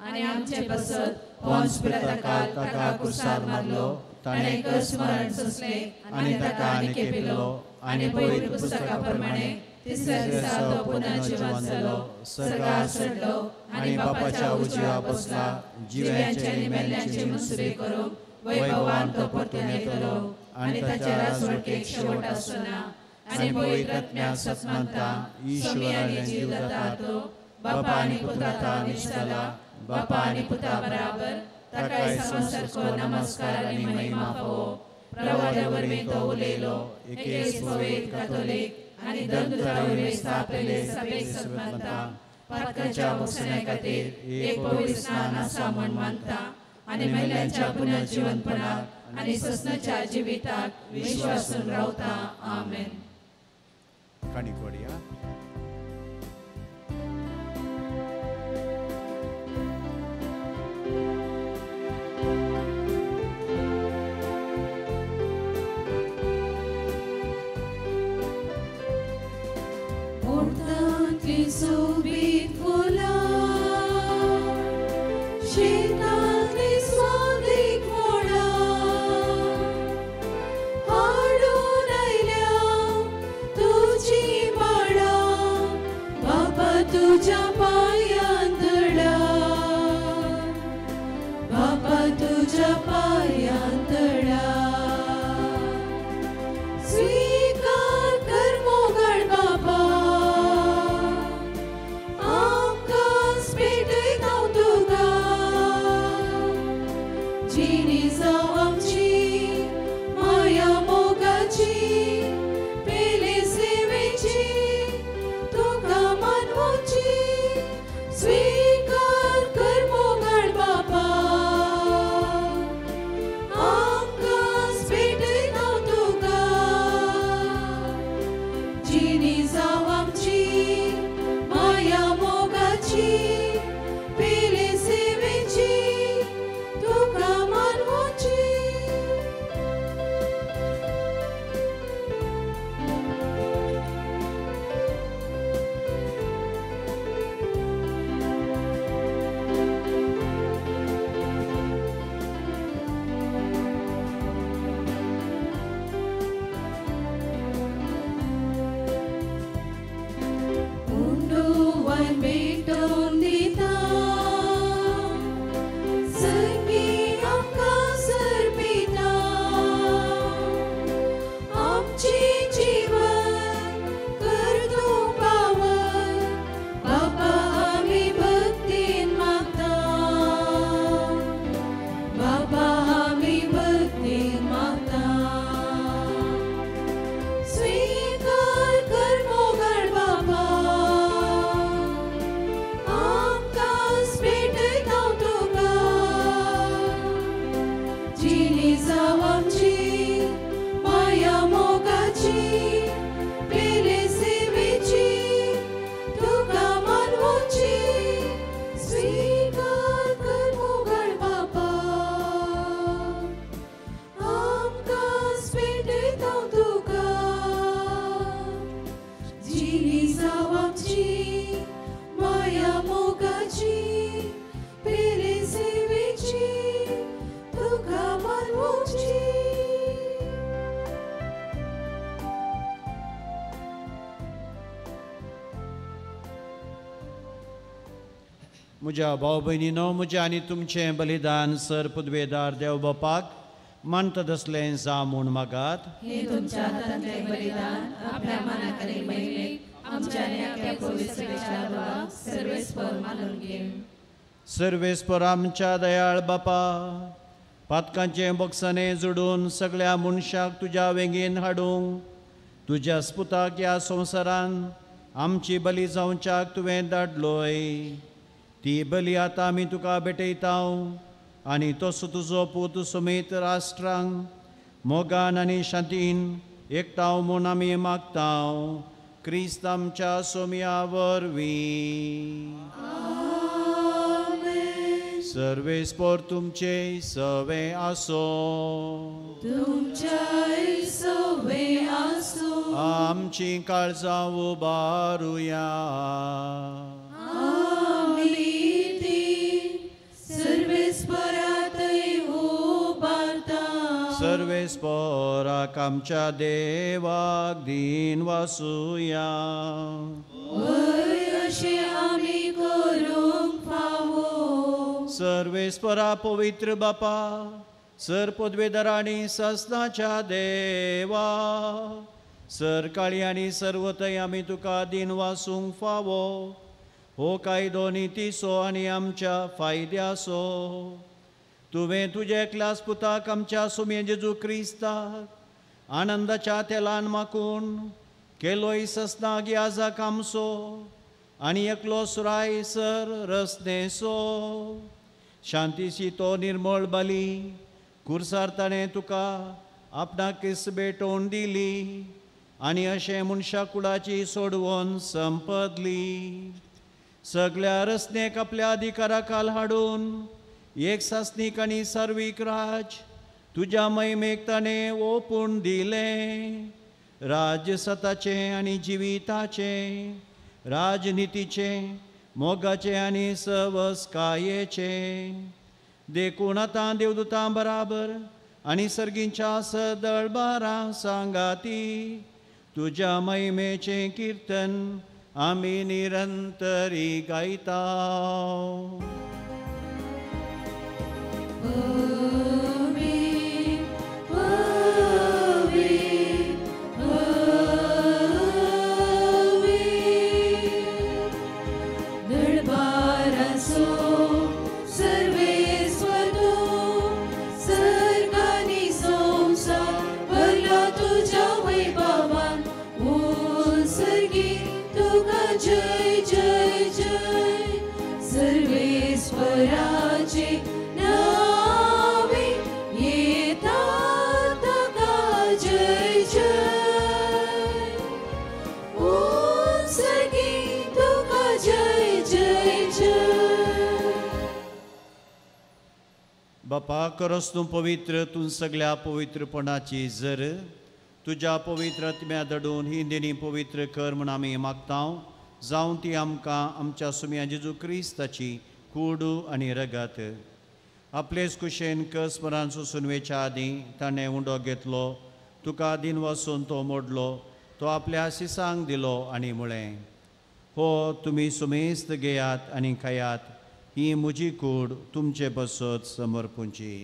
आनी आमचे पसत पोंच पिलाताकाल ताका कुर्सार मारलो. ताणें कसमरण सोंसले आनी ताका आनी केपिलो आनी पवित्र पुस्तका प्रमाणे तिसऱ्या दिसा तो पुन्हा जिवंत जालो. सर्गार चडलो आनी बापाच्या उजव्या बसला. जिव्यांचे आनी मेल्ल्यांचे मुसरे करूंक वैभवान तो परतून येतलो आनी ताच्या राजवटीक शेवट आसना. आनी पवित्र आत्म्या सतमंता ईश्वरान जीव जाता तो बापा आनी पुत्राता निश्चला. बापा आनी पुता बराबर ताकाय सारको नमस्कार आनी महिमा फावो. प्रवाद्या वरवीं तो उलयलो एकेच पवित्र कातोलीक आनी दंतुतावरवीं स्थापिल्ले सभेक सतमंता पातकाच्या मुक्सणे खातीर एक पवित्र स्नान आसा म्हूण मानता. आनी मेल्ल्यांच्या पुनर्जीवनपणाक आनी ससनाच्या जिविताक विश्वासून रावता. आमेन. काणीक वडया. सोबीत फुला शेतांतली स्वादीक व्हडा हाडून आयल्या तुजी माडा. बापा तुज्या पांयां धडा. बापा तुज्या पांयां धडा. स्वीकार कर मोगळ बापा. म्हज्या भाव भयणीनो, म्हजें आनी तुमचें बलिदान सर पदवेदार देव बापाक मानता दसलें जा म्हूण मागात. हे तुमच्या हातांतलें बलिदान आपल्या मनाकडे महिमेक आमच्या आनी आख्या पवित्र सभेच्या देवाक सर्वेस्पर मानून घे. सर्वेस्पर आमच्या दयाळ बापा, पातकांचे बक्षाने जोडून सगळ्या मनशाक तुज्या वेगीन हाडूंक तुज्या स्पुताक ह्या संवसारान आमची बली जावच्याक तुवें धाडलोय. ती बली आतां आमी तुका भेटयता आनी तसो तुजो पूत समेत राष्ट्रांक मोगान आनी शांतीन एकठांव म्हूण आमी मागता. क्रिस्त आमच्या सोम्या वरवीं. सर्वेस्पर तुमचे सवे आसो. तुमच्या सवे आसो. आमची काळजां उबारुया. सर्वेस्पराक आमच्या देवाक दिन वासुया. अशें आमी करूंक फावो. सर्वेस्परा पवित्र बापा, सर पदवेदारांनी ससनाच्या देवा, सर काळी आनी सर्वतय आमी तुका दिन वासूंक फावो. हो कायदो नितीसो आनी आमच्या फायद्याचो. तुवें तुजे एकल्याच पुताक आमच्या सुमे जेजू क्रिस्ताक आनंदाच्या तेलान माकून केलोय ससनाक याजाक आमचो आनी एकलो सुराय सर रसनेसो. शांतीची तो निर्मळ बली कुर्सार ताणें तुका आपणाक भेटोवन दिली आनी अशें मनशा कुळाची सोडवण संपदली. सगळ्या रसनेक आपल्या अधिकारा खाल हाडून एक सासनीक आनी सार्वीक राज तुज्या महिमेक ताणें ओपून दिलें. राज्य सताचें आनी जिविताचें, राजनितीचें, मोगाचें आनी सवस्कायेचें. देखून आतां देवदूतां बराबर आनी सर्गींच्या सदळबारां सांगाती तुज्या महिमेचें किर्तन आमी निरंतरी गायता. जय जय जय सर्वेश्वराचे नावे येतात का जय जय. ओ सगळी तुका जय जय जय. बापा, करस तूं पवित्र, तूं सगळ्या पवित्रपणाची जर तुज्या पवित्र आत्म्या दडून ही देणी पवित्र कर म्हूण आमी मागता. जावं ती आमकां आमच्या सुम्या जेजू क्रिस्ताची कूडू आनी रगत. आपलेच कुशेन कसपरान सुनवेच्या आदीं ताणें उंडो घेतलो, तुका दिन वचून तो मोडलो, तो आपल्या सिसांक दिलो आनी म्हळें, हो तुमी सुमेस्त घेयात आनी खायात, ही म्हजी कूड तुमचे बसत समर्पूंची.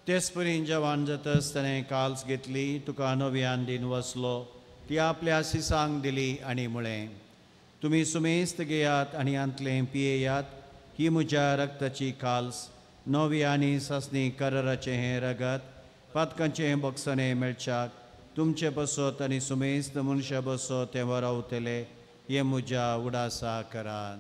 तेच परीन जवान जातस ताणें काल्स घेतली, तुका नव्यान दिन वसलो, ती आपल्या सिसांक दिली आनी म्हळें, तुमी सुमेस्त घेयात आनी आंतलें पियेयात, ही म्हज्या रक्ताची काल्स, नवी आनी सासणी कराराचें हें रगत, पातकांचें बक्षाने मेळच्याक तुमचे बसत आनी सुमेस्त मनशा बसत तें वरावतले, हे म्हज्या उडासा करान.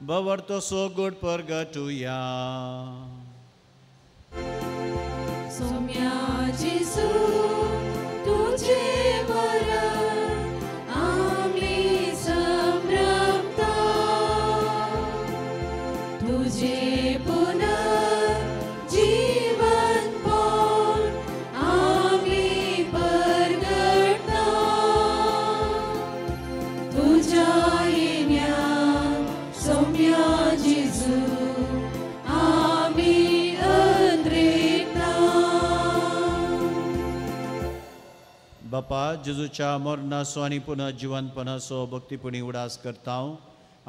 Bavarto good purgatuya. सोम्या जेसू तुझे वरण आमली संभ्रमता, तुझे पुनर्जीवन पोट आमली परगटता. बापा जेजूच्या मरणाचो आनी पुनः जिवंतपणाचो भक्तीपणी उडास करता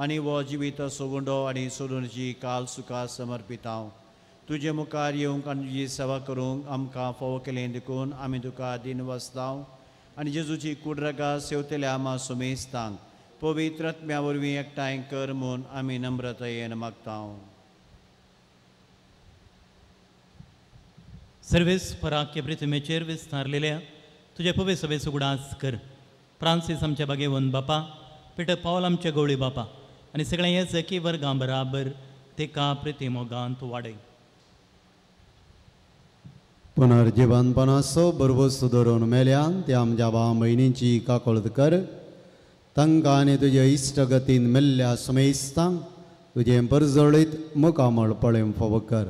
आनी वो जिवीत सोगुंडो आनी सोडूनची काल सुखा समर्पिता तुजे मुखार येवंक आनी तुजी सेवा करूंक आमकां फोव केलें देखून आमी तुका दिन वसता आनी जेजूची कुडरगा सेवतेल्या आमा सुमेस्तांक पवित्र आत्म्या वरवीं एकठांय कर म्हूण आमी नम्रतायेन मागता सर्वेस पराक्य प्रितमेचेर विस्तारलेल्या तुझे पवे सभेस उगडास कर फ्रांसीस आमच्या बागेवन बापा पिटर पावल आमच्या गवळी बापा आनी सगळें हे जकी वर्गां बराबर तेका प्रितीमोगांत वाडय पुनर्जीवनपणाचो बरोबर सुदारून मेल्यान त्या आमच्या भाव भयणींची काकोळट कर तांकां आनी तुज्या इश्टगतीन मेल्ल्या समेस्तांक तुजें परजळीत मुखामळ पळोवन फोव कर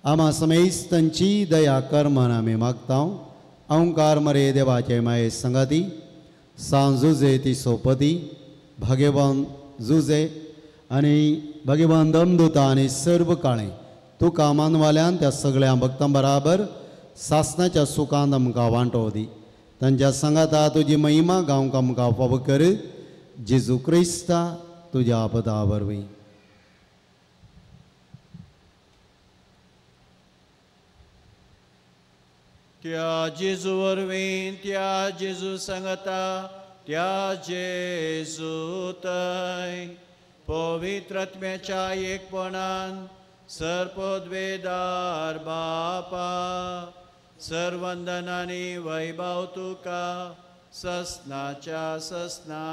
आमा समेस्तांची दया कर म्हण आमी मागता अवंकार मरे देवाचे माये संगाती सांजुजे ती सोपती भगवान जुजे आनी भगवान दमदूता आनी सर्व काळें तुका मानवाल्यान त्या सगळ्या भक्तां बराबर सासणाच्या सुखांत आमकां वांटो दी तांच्या सांगाता तुजी महिमा गावंक आमकां फाव कर जेजू क्रिस्ता तुज्या पदा वरवीं त्या जेजू वरवीं त्या जेजू सांगता त्या जेजू थंय पवित्र आत्म्याच्या एकपणान सर्पोद्वेदार बापा सर्वंदनानी वैभव तुका ससनाच्या ससना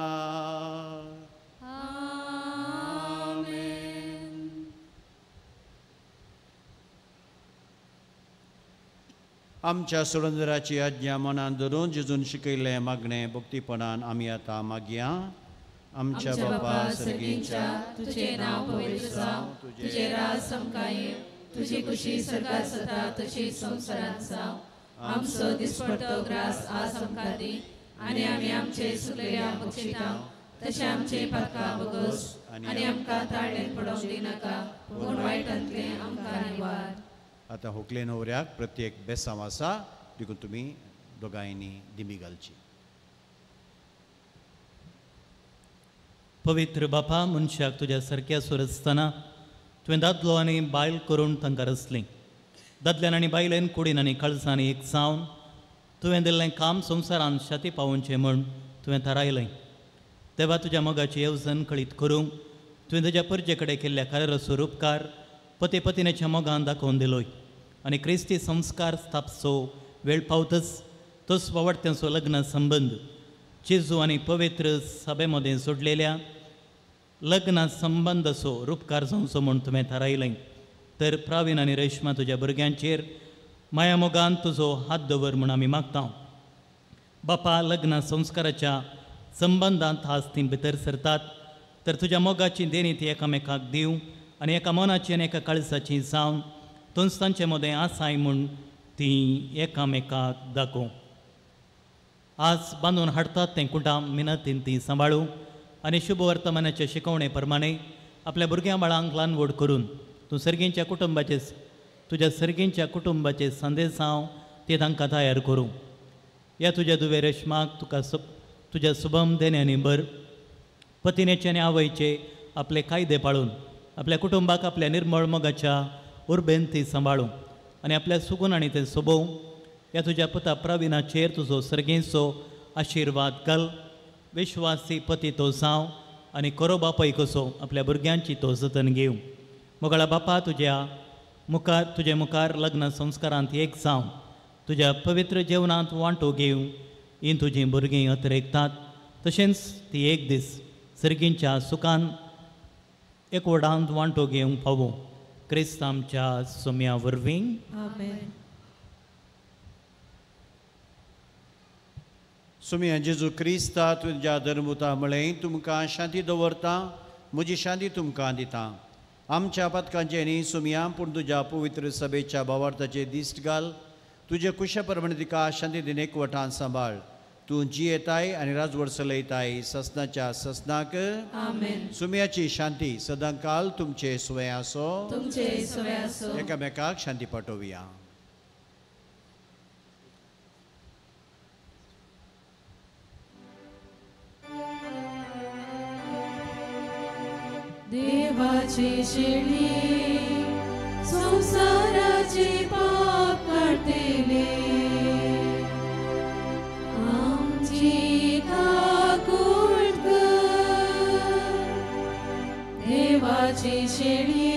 आमच्या सुरंदराची आज्ञा मनान धरून जेजून शिकयलें मागणें भक्तीपणान आमी आतां मागया आमच्या बापा सर्गीच्या तुझे नाव पवित्र जावं तुझे राज समकाये तुझी खुशी सरकार सता तशी संसारात जावं आमचो दिसपडतो ग्रास आज आमकां दी आनी आमी आमचे सुकलेल्या बक्षिता तशें आमचे पातकां बगोस आनी आमकां ताळेन पडोवंक दिनाका पूण वायटांतले आमकां निवार आतां होकले न्हवऱ्याक प्रत्येक बेसांव आसा देखून तुमी दोगांयनी दिमी घालची पवित्र बापा मनशाक तुज्या सारक्या सुर आसतना तुवें दादलो आनी बायल करून तांकां रचलीं दादल्यान आनी बायलेन कुडीन आनी कळसांनी एक जावन तुवें दिल्लें काम संवसारांत शाती पावोवचें म्हूण तुवें थारायलें देवा तुज्या मोगाची येवजण कळीत करूंक तुवें तुज्या परजे कडेन केल्ल्या कार्यरसो उपकार पती पत्नीच्या मोगान दाखोवन दिलोय आनी क्रिस्ती संस्कार स्थापचो वेळ पावतच तोच वावडत्यांचो लग्न संबंद जेजू आनी पवित्र सभे मदें जोडलेल्या लग्न संबंदाचो रूपकार जावचो म्हूण तुवें थारायलें तर प्रावीण आनी रेश्मा तुज्या भुरग्यांचेर माया मोगान तुजो हात दवर म्हूण आमी मागता बापा लग्न संस्काराच्या संबंदांत आज तीं भितर सरतात तर तुज्या मोगाची देणी ती एकामेकाक दिवं आनी एका मनाची आनी एका काळजाची जावन तोच तांचे मदें आसाय म्हूण तीं एकामेकाक दाखोवं आज बांदून हाडटात तें कुटाम मिनतीन ती सांबाळूं आनी शुभ वर्तमानाच्या शिकवणे प्रमाणे आपल्या भुरग्यां बाळांक ल्हान व्हड करून तूं सर्गींच्या कुटुंबाचे तुज्या सर्गींच्या कुटुंबाचे संदेशांव ते तांकां तयार करूं ह्या तुज्या दुवे रेश्माक तुका तुज्या शुभम देण्यांनी भर पत्नीचे आनी आवयचे आपले कायदे पाळून आपल्या कुटुंबाक आपल्या निर्मळ मोगाच्या उर्बेन ती सांबाळूं आनी आपल्या सुगून आनी ते सोबोवं ह्या तुज्या पुता प्रविणाचेर तुजो सर्गेचो आशिर्वाद घाल विश्वासी पती तो जावं आनी करो बापाय कसो आपल्या भुरग्यांची तो जतन घेवं मोगळा बापा तुजे मुखार लग्न संस्कारांत एक जावं तुज्या पवित्र जेवणांत वांटो घेवं ही तुजीं भुरगीं अतिरेकतात तशेंच ती एक दीस सर्गींच्या सुखान एकवटांत वांटो घेवंक फावो क्रिस्त आमच्या सोम्या वरवीं आमेन सुम्या जेजू क्रिस्ता तुज्या धर्मुता म्हळें तुमकां शांती दवरता म्हजी शांती तुमकां दिता आमच्या पथकांचे न्ही सुम्या पूण तुज्या पवित्र सभेच्या भावार्थाचे दिश्ट घाल तुजे कुशा प्रमाणे तिका शांती दिन एकवटान सांबाळ तूं जियेताय आनी राजवट चलयताय ससनाच्या ससनाक आमेन सुम्याची शांती सदांकाल तुमचे सुवे आसो तुमचे सुवे आसो एकामेकाक शांती पाठोवया देवाचे शेळी संसाराचे पाप काढतेले आमची काकूट देवाचे शेळी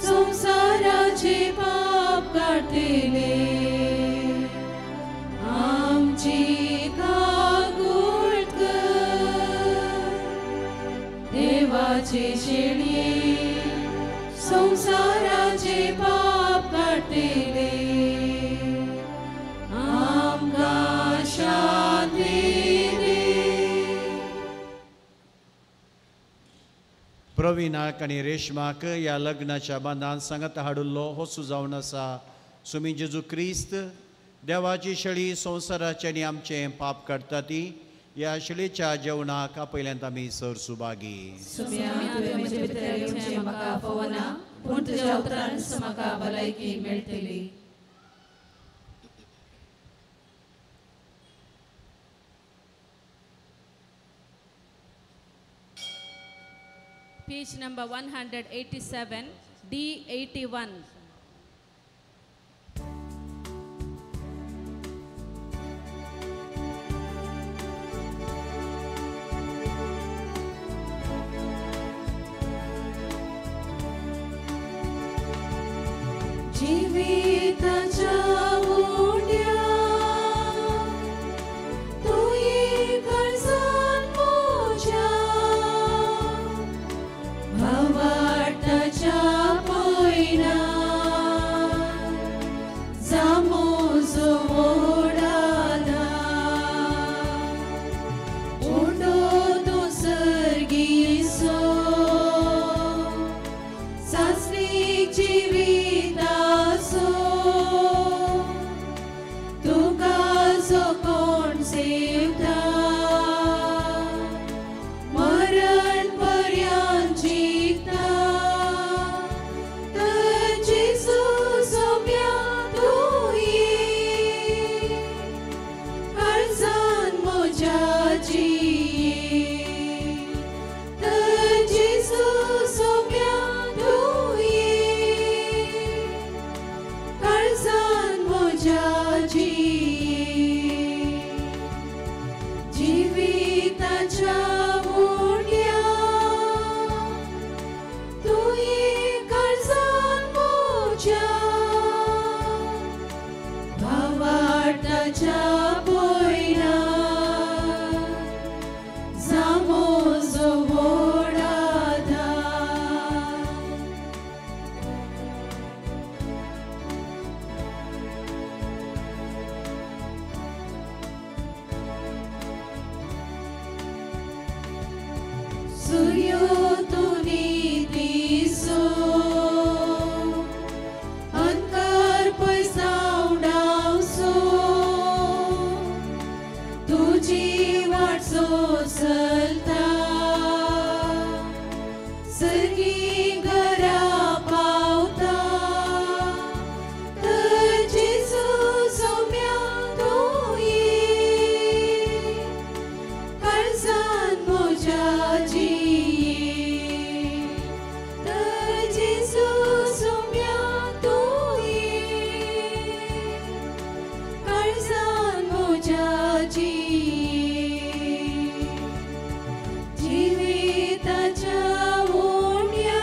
संसाराचे पाप काढतेले आमची काकूट देवाचे शेळी संसाराचे पाप काढतेले आमकां शांती दे. प्रवीणाक आनी रेशमाक ह्या लग्नाच्या बांदान सांगत हाडुल्लो हो सुजावन आसा सुमी जेजू क्रिस्त देवाची शेळी संवसाराचे आनी आमचे पाप काडटा ती ह्या शेळीच्या जेवणाक आपयल्यांत आमी सर सुभागी. म्हाका पवना पूण तुज्या उतरान म्हाका भलायकी मेळटली. Page number 187, D81. जीविताच्या उंड्या तुये काळजान मोज्या भावार्थाच्या पयना जामोजो ओडाला उंडो तो सर्गीसो सासरीक जिवितासो तुका जो कोण सेवता मरण पर्यंत जिखता तर जेजू सोम्या तूं ये काळजान म्हज्या जिये तर जेजू सोम्या तूं ये काळजान म्हज्या जिये जिविताच्या मुंड्या तुये काळजान म्हज्या भावार्थाच्या पयना जामोजो व्हड आधार. सूर्यो तू नीतीसो अंकार पैसावडावसो तुजी वाट सोसलता सर्गी घरा पावता तर जेजू सोम्या तूं ये काळजान म्हज्या जिये तर जेजू सोम्या तूं ये काळजान म्हज्या जिये जिविताच्या उंड्या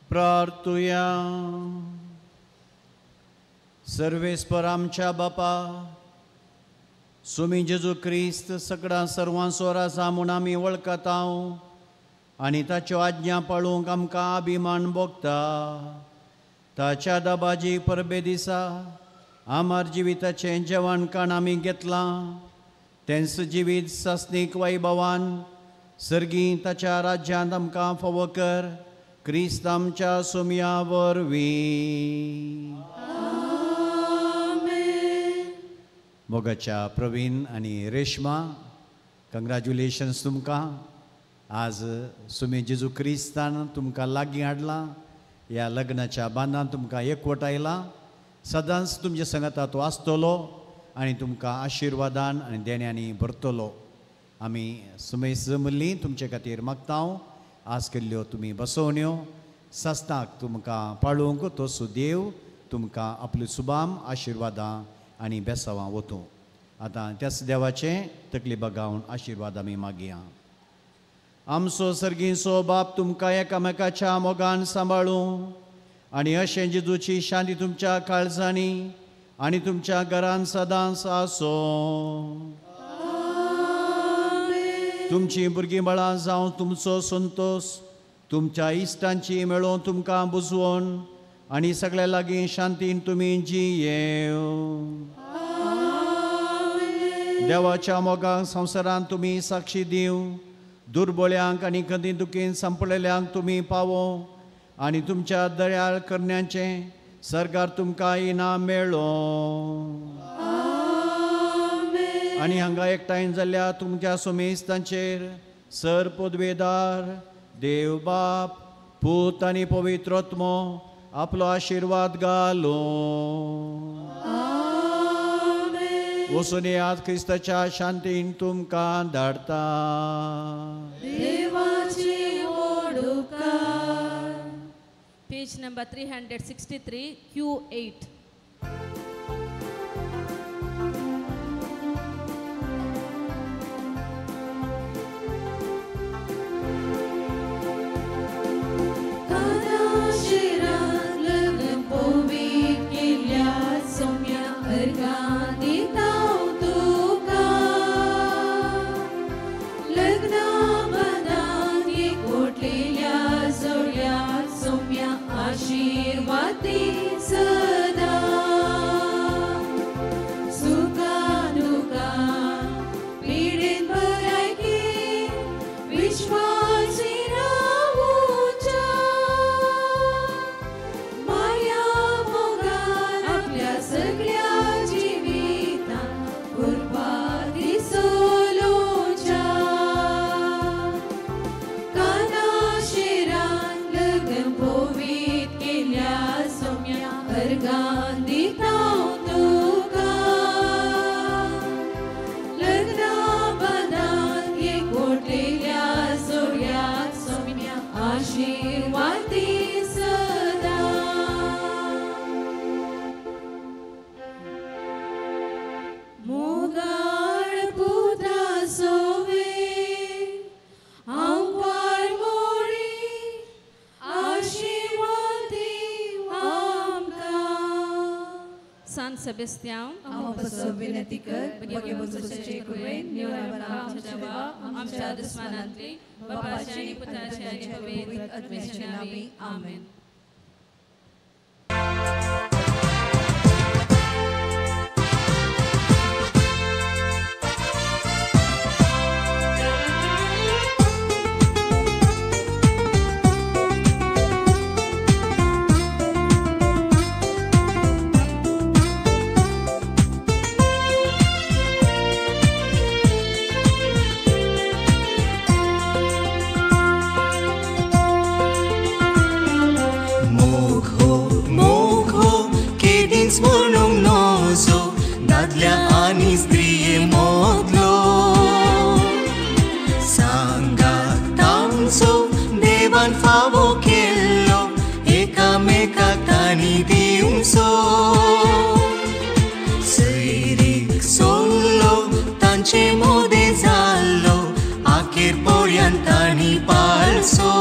प्रार्थुया. सर्वेस्पर आमच्या बापा, सुमी जेजू क्रिस्त सगळ्या सर्वांचो आसा म्हूण आमी वळखता आनी ताच्यो आज्ञा पाळूंक आमकां अभिमान भोगता. ताच्या दाबाजी परबे दिसा आमार जिविताचें जेवण खाण आमी घेतलां. तेंच जिवीत सासनीक वैभवान सर्गी ताच्या राज्यांत आमकां फावो कर. क्रिस्त आमच्या सुमया वरवीं. मोगाच्या प्रवीण आनी रेश्मा, कंग्रॅच्युलेशन्स तुमकां. आज सुमे जेजू क्रिस्तान तुमकां लागीं हाडलां. ह्या लग्नाच्या बांदान तुमकां एकवट आयला. सदांच तुमचे संगता तो आसतलो आनी तुमकां आशिर्वादान आनी देण्यांनी भरतलो. आमी सुमेस जमल्ली तुमचे खातीर मागता. आज केल्ल्यो तुमी बसोवण्यो सासणाक तुमकां पाळूंक तो सुदेव तुमकां आपली सुबाम आशिर्वादां आनी बेसांवां वतूं. आतां त्याच देवाचें तकली बगावन आशिर्वाद आमी मागया. आमचो सर्गीचो बाप तुमकां एकामेकाच्या मोगान सांबाळूं आनी अशें जेजूची शांती तुमच्या काळजांनी आनी तुमच्या घरान सदांच आसो. तुमची भुरगीं बाळां जावं तुमचो संतोष तुमच्या इश्टांची मेळोवन तुमकां बुजवून आनी सगळ्या लागीं शांतीन तुमी जियेव. देवाच्या मोगाक संवसारांत तुमी साक्षी दिव. दुर्बळ्यांक आनी कधी दुखीन संपलेल्यांक तुमी पावो आनी तुमच्या दयाळ करण्याचें सरकार तुमकां इनाम मेळो. आनी हांगा एकठांय जाल्ल्या तुमच्या सुमेस्तांचेर सर पदवेदार देव बाप, पूत आनी पवित्र आत्मो आपलो आशिर्वाद घालो. वचून याद क्रिस्ताच्या शांतीन तुमकां धाडटा. Page number 363, Q8. आशीर्वादी सदा सुखा दुखा पीडित भलायकी विश्वासी राहूच्या माया मोगान आपल्या सगळ्या जिवितांत कृपा दिसलोच्या. काना शिरान लग्न पोवीत केल्या सोम्या अर्गान दितां तुका. लग्ना बांदान एकवटलेल्या जोड्याक सोम्या आशिर्वादी सदा. मोगाळ पुता सोवे आंकार मोडी आशिर्वादी आमकां. San Sebastião, विनंती कर बगे वचूचे कुवेन निवळ आमच्या देवा आमच्या दुस्मानांतली बापाचे आनी पुताचे आनी पवित्र आत्म्याचे नामी आमेन. म्हणून नजो दादल्या आनी स्त्रिये मोगलो सांगात तांचो देवान फावो केल्लो एकामेकाक तांणी दिवचो. सैरीक सोडलो तांचे मोदे जाल्लो आखेर पर्यंत तांणी पाळचो.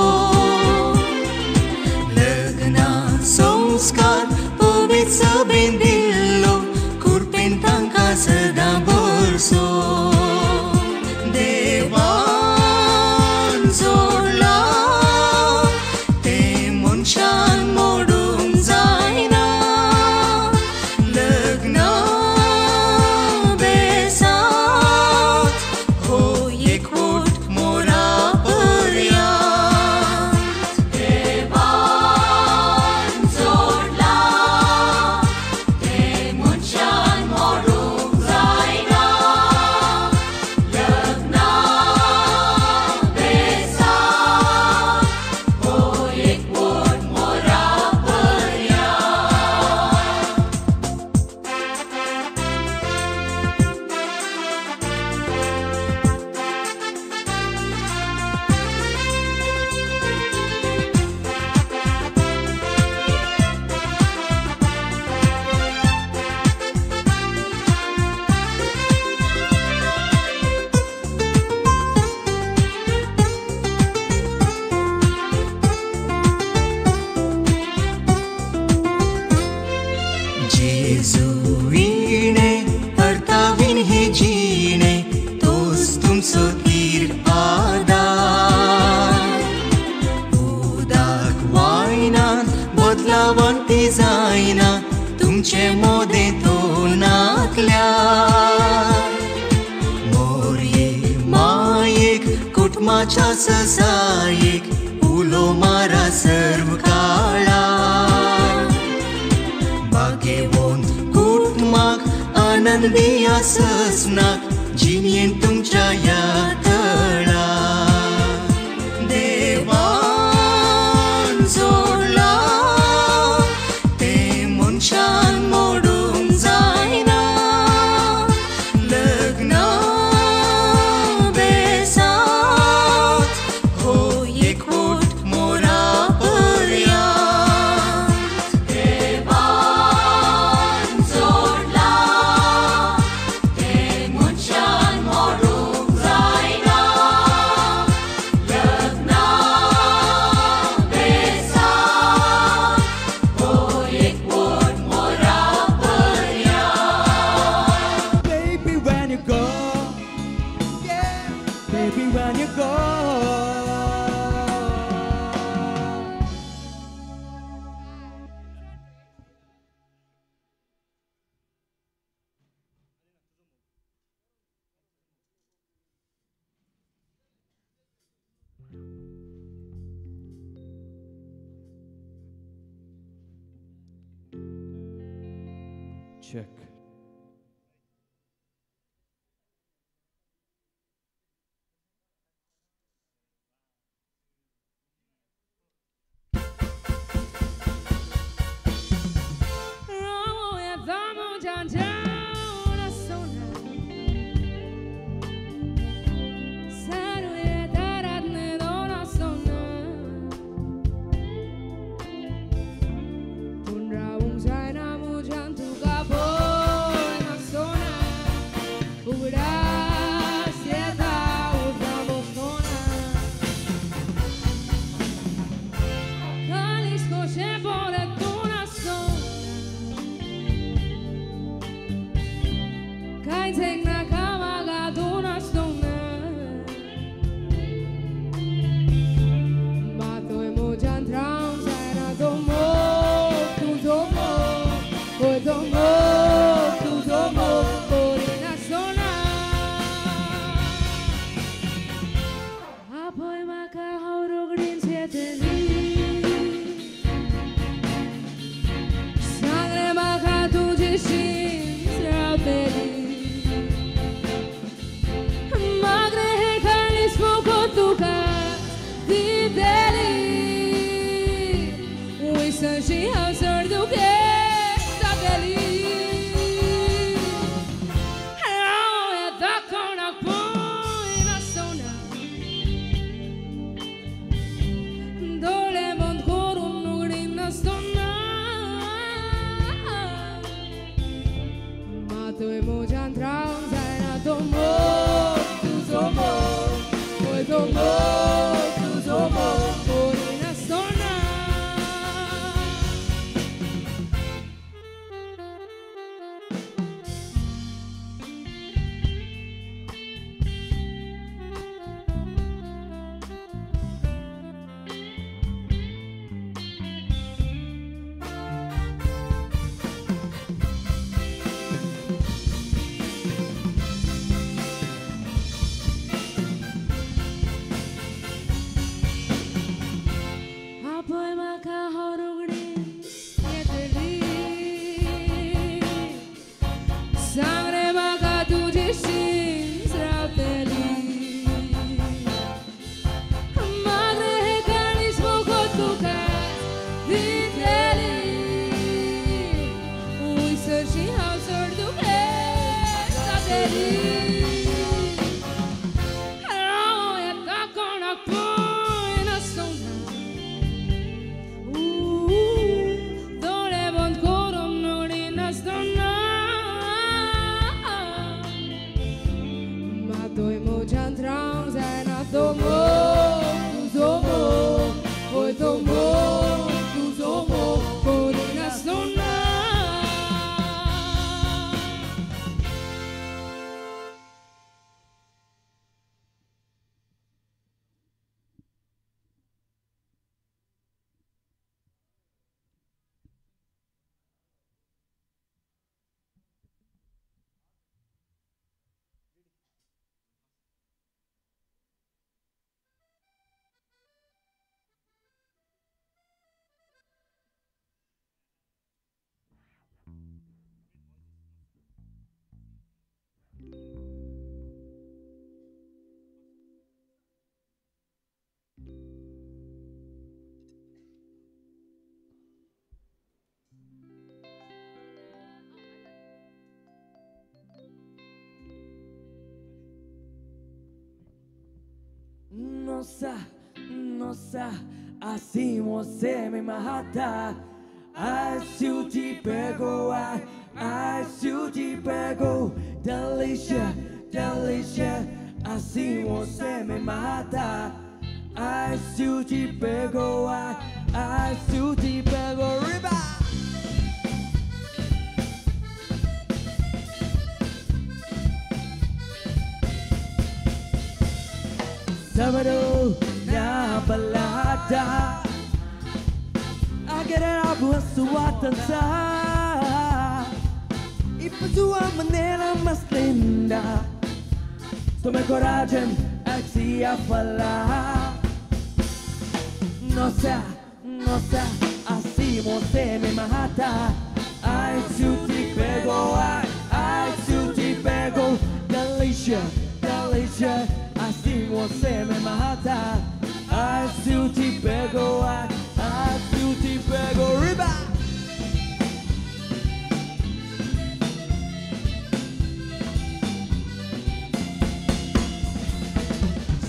तुमचे मोदेतोनातल्या मोरये मायेक कुटुंबाच्या ससायेक उलो मारा सर्व काळा बागेवोन कुटुंबाक आनंद बिया ससनाक जिणेन तुमच्या या तळा देवान जोडला ते मनशान मोडूंक जायना लग्ना बेसांत हो एकवट मोरा पर्यंत देवान जोडला ते मनशान मोडूंक जायना लग्ना बेसांत हो एकवट मोरा पर्यंत. Baby, when you go, yeah, baby, when you go. Check. nossa, assim você me mata. Ai, se eu te pego, ai, se eu te pego, delícia, delícia, assim você me mata. Ai, se eu te pego, ai, se eu te pego, riba. Sábado na balada, agarrar a sua dança e por sua maneira mais linda, tome coragem assim a falar. Nossa, nossa, assim você me mata. Ai, se eu te pego, ai, se eu te pego, delícia, delícia. Assim você me mata. Ai, se eu te pego, ai, se eu te pego, riba.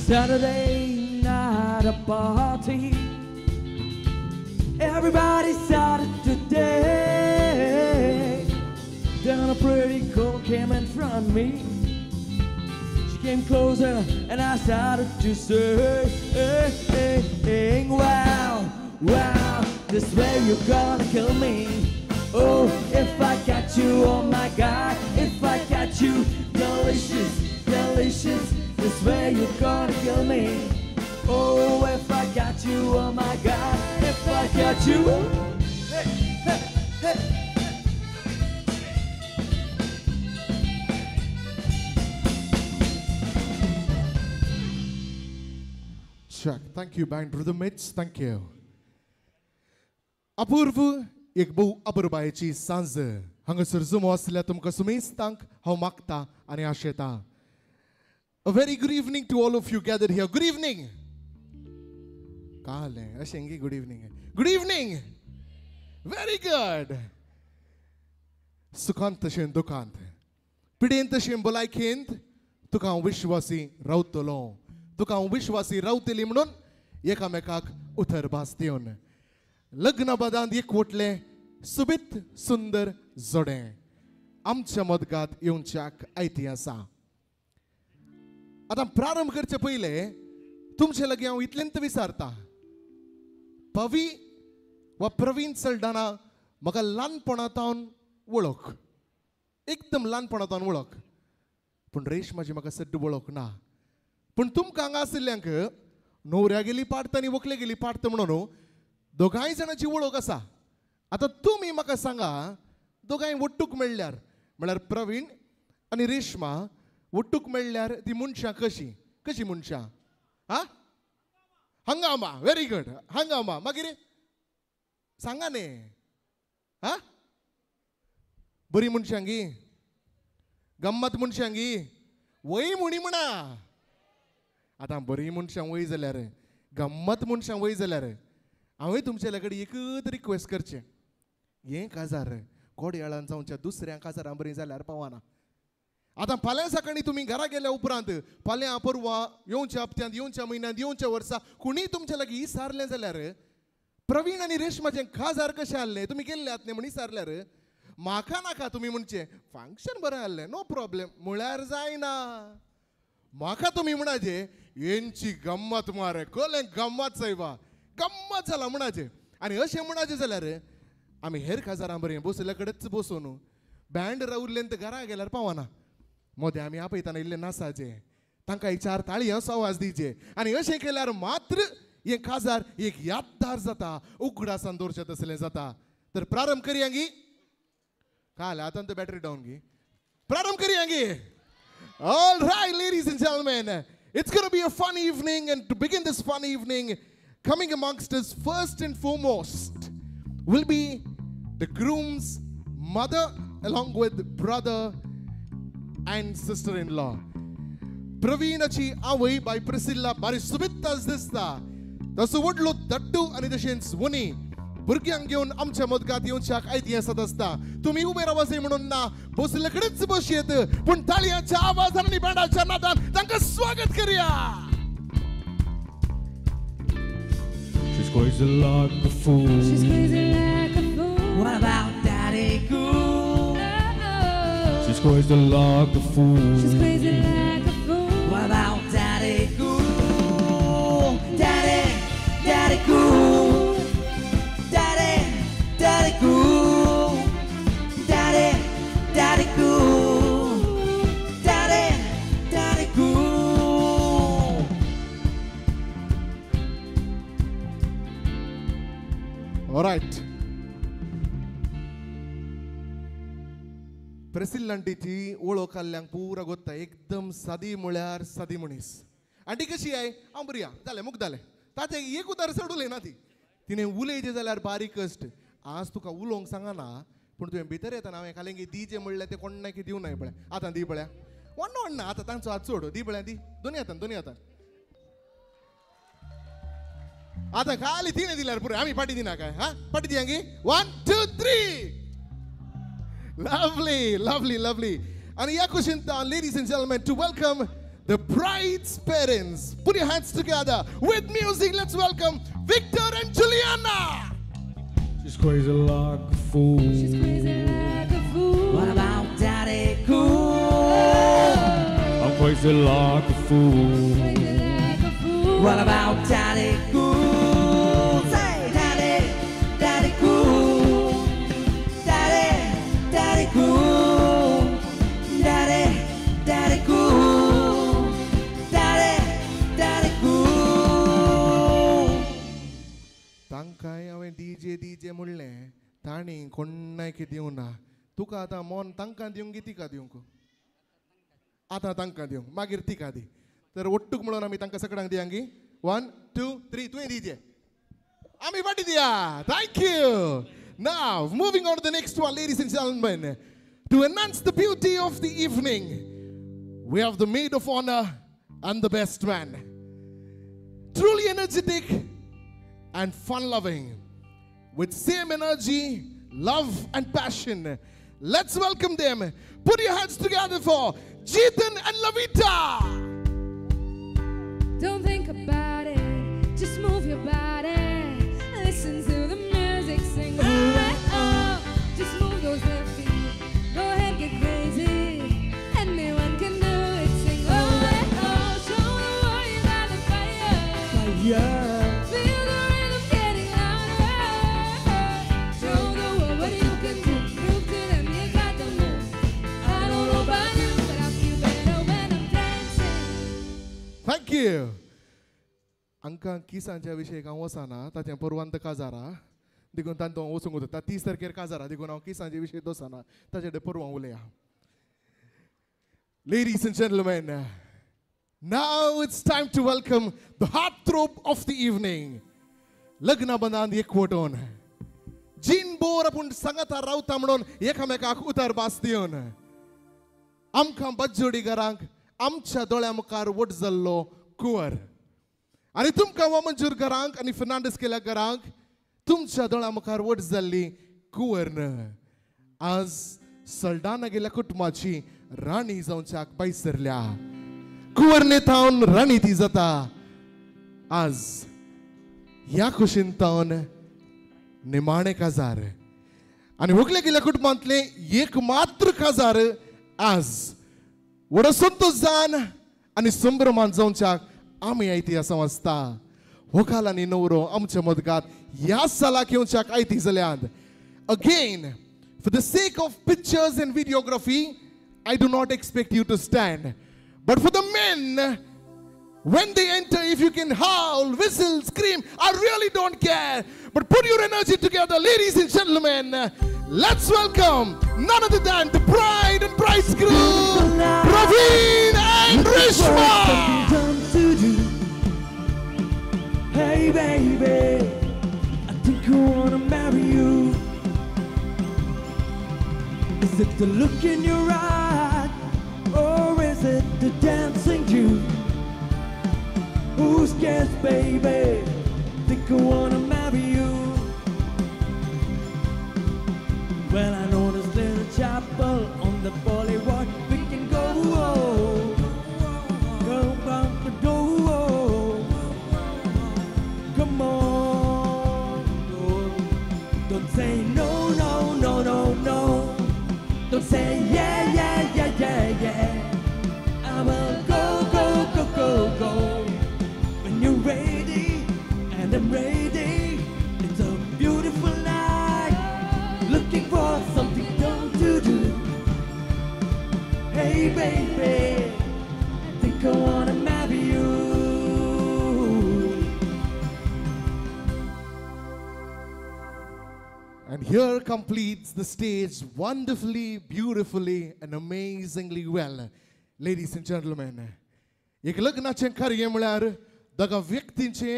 Saturday night a party, everybody started today. Then a pretty girl came in front of me. Came closer and I started to say, wow, wow, this way you're gonna kill me. Oh, if I catch you, oh my God, if I catch you, delicious, delicious, this way you're gonna kill me. Oh, if I catch you, oh my God, if I catch you, hey, hey, hey. Chuck, thank you, band Rhythm Mates, thank you. अपूर्व एक बहु अपूर्बायेची सांज हांगासर जुमो आसल्या तुमकां सुमेस्तांक हांव मागता आनी आशेता. A very good evening to all of you gathered here. Good evening. कालें अशें good evening. Good evening. Very good. सुखांत तशें दुखांत, पिडेंत तशें भलायकेंत तुका हांव विश्वासी रावतलो. तुका हांव विश्वासी रावतली म्हणून एकामेकाक उतरभास दिवन लग्न बदांत एकवटले सुबीत सुंदर जोडें आमच्या मदगांत येवच्याक आयती आसा. आतां प्रारंभ करचे पयले तुमचे लागीं हांव इतलेंत विचारता, पवी वा प्रवीण सल्डाना म्हाका ल्हानपणांतावन वळख, एकदम ल्हानपणांतावन वळख, पूण रेशमाची म्हाका सद्द वळख ना. पूण तुमकां हांगा आशिल्ल्यांक न्हवऱ्या गेली पाडत आनी व्हंकले गेली पाडत म्हणून दोगांय जाणांची वळख आसा. आतां तुमी म्हाका सांगा, दोगांय वट्टूक मेळ्ळ्यार म्हळ्यार प्रवीण आनी रेशमा वट्टूक मेळ्ळ्यार ती मनशां कशी कशी मनशां? हा, हंगामा. व्हेरी गुड, हंगामा. मागीर सांगा न्ही, हा, बरी मनशांगी, गम्मत मनशांगी, वय म्हणी म्हणा. आतां बरी मनशां वय जाल्यार, गम्मत मनशां वय जाल्यार हांवें तुमचे कडेन एकच रिक्वेस्ट करचें, हें काजार कोड्याळान जावच्या दुसऱ्या काजारां बरी जाल्यार पावना. आतां फाल्यां सकाळीं तुमी घरा गेल्या उपरांत फाल्यां परवां येवच्या हप्त्यांत येवच्या म्हयन्यांत येवच्या वर्सा कुणीय तुमचे लागीं इसारलें जाल्यार प्रवीण आनी रेशमाचें काजार कशें आहलें तुमी गेल्ले आसलें म्हण इसारल्यार म्हाका नाका तुमी म्हणचें फंक्शन बरें आहलें, नो प्रॉब्लेम म्हळ्यार जायना. म्हाका तुमी म्हणाचे हेंची गम्मत मारे, कोलें गम्मत सायबा, गम्मत जाला म्हणाचे. आनी अशें म्हणाचें जाल्यार आमी हेर काजारां बरें बसले कडेच बसून बँड रावुरलें तर घरा गेल्यार पावना. मोदें आमी आपयताना इल्लें नाचाचें, तांकां एक 4 ताळयो आवाज दिवचे. आनी अशें केल्यार मात्र हें काजार एक याददार जाता, उगडासान दवरचें तसलें जाता. तर प्रारंभ करया गी. काल आतां तो बॅटरी डावन गी. प्रारंभ करया गी. All right, ladies and gentlemen, it's going to be a fun evening, and to begin this fun evening, coming amongst us first and foremost will be the groom's mother along with brother and sister-in-law. Praveenachi आवय bye Priscilla bari सुबित्ताच दिसता. तसो व्हडलो दट्टू आनी तशेंच वनी भुरग्यांक घेवन आमच्या मदगांत येवच्याक आयती आसत आसता. तुमी उबे रावासे म्हणून ना, बसले कडेच बसयेत, पूण ताळयांच्या आवाजान आनी बँडाच्या नादान तांकां स्वागत करया. crazy like a fool. She's crazy like a fool. What about Daddy Cool? She's crazy like a fool. She's crazy like a fool. What about Daddy Cool? Daddy Cool. Daddy Cool. Daddy Cool. Daddy Cool. All right. प्रेसिल्लांटीची ओळख काल्ल्यांक पुरा गोत्ता एकदम सादी म्हळ्यार सादी मनीस. Aunty कशी आहे? हांव बरी हा. जालें मुक जालें. ताचें एक उतार सोडूलें ना ती. तिणें उलयचें जाल्यार बारीक कश्ट. आज तुका उलोवंक सांगना पूण तुवें भितर येतना हांवें खालें की दीचें म्हणलें तें कोणाक दिवं न्हय पळय. आतां दी पळया. वण्ण आतां तांचो हात सोड. दी पळया दी. दोनी हातान. आतां खाली तिणें दिल्यार पुरो आमी पाटी दिना काय? हा पाटी दिया गी. 1 2 3. Lovely. And Yakushinta, ladies and gentlemen, to welcome the bride's parents. Put your hands together with music. Let's welcome Victor and Juliana. She's crazy like a fool. She's crazy like a fool. What about Daddy Cool? I'm crazy like a fool. Crazy like a fool. What about Daddy Cool? Say Daddy Cool. Daddy Cool. Daddy Cool. Daddy Cool. तांकांय हांवें DJ म्हणलें तांणी कोणाक दिवं ना. तुका आतां मोन तांकां दिवंक गी तिका दिवंक? आतां तांकां दिवंक मागीर तिका दी. तर ओट्टूक म्हणून आमी तांकां सगळ्यांक दियांक गी. 1 2 3. तुवें डीजे आमी पाटी दिया. Thank you. Now, moving on to the next one, ladies and gentlemen. To enhance the beauty of the evening, we have the maid of honor and the best man. Truly energetic and fun-loving, with same energy, love and passion. Let's welcome them. Put your hands together for Jeetan and Lavita. Don't think about it, just move your body. Listen to the music, sing oh. Just move those left feet, go ahead, get crazy. Anyone can do it, sing oh. Show the world you got the fire. Feel the rhythm getting louder. Show the world what you can do. Prove to them you got the moves. I don't know about you, but I feel better when I'm dancing. Thank you. अंका किसांच्या विशयी हांव वचना ताचें परवांत काजारा देखून तांतो वचूंक वता 30 तारखेर काजारा देखून हांव किसांचे विशयी दोसना ताचे परवां उलया. Ladies and gentlemen, now it's time to welcome the heartthrob of the evening. लग्न बंदान एकवटून जीन बोर आपूण सांगाता रावता म्हणून एकामेकाक उतर बास दिवन आमकां बज्जोडीकारांक आमच्या दोळ्या मुखार वट जाल्लो कुंवर. आणि तुमकां वामनजूर घरांक आणि फर्नांडीस केल्या घरांक तुमच्या दोळ्या मुखार वट जाल्ली कुंवरन आज सल्डाना गेल्या कुटुंबाची राणी जावच्याक पायस सरल्या. कुंवरने थावन राणी ती जाता आज ह्या खुशीन थावन निमाणे काजार आणि व्हंकले गेल्या कुटुंबांतले एक मात्र काजार आज व्हडो संतोश जावन आणि संभ्रमान जावच्याक आमी आयती असं वाचता. व्हंकल आनी न्हवरो आमच्या मदगात ह्या सालाक येवच्याक आयती जाल्यात. Again, for the sake of pictures and videography, I do not expect you to stand. But for the men, when they enter, if you can howl, whistle, scream, I really don't care. But put your energy together, ladies and gentlemen. Let's welcome none other than the bride and bridegroom, Praveen and Rishma. Hey baby, I think I wanna marry you. Is it the look in your eye, or is it the dancing juice? Who's cares, baby? Think I wanna marry you. Well, I know this little chapel on the boulevard. We can go, go round the door. Come on. say no, no, no, no, no. Don't say yeah, yeah, yeah, yeah, yeah. I will go, go, go, go, go. When you're ready and I'm ready, it's a beautiful night. Looking for something new to do. Hey baby, I think I wanna marry you. And here completes the stage wonderfully, beautifully, and amazingly well. Ladies and gentlemen, एक लग्नाचे कार्य म्हळ्यार दोगा व्यक्तींचे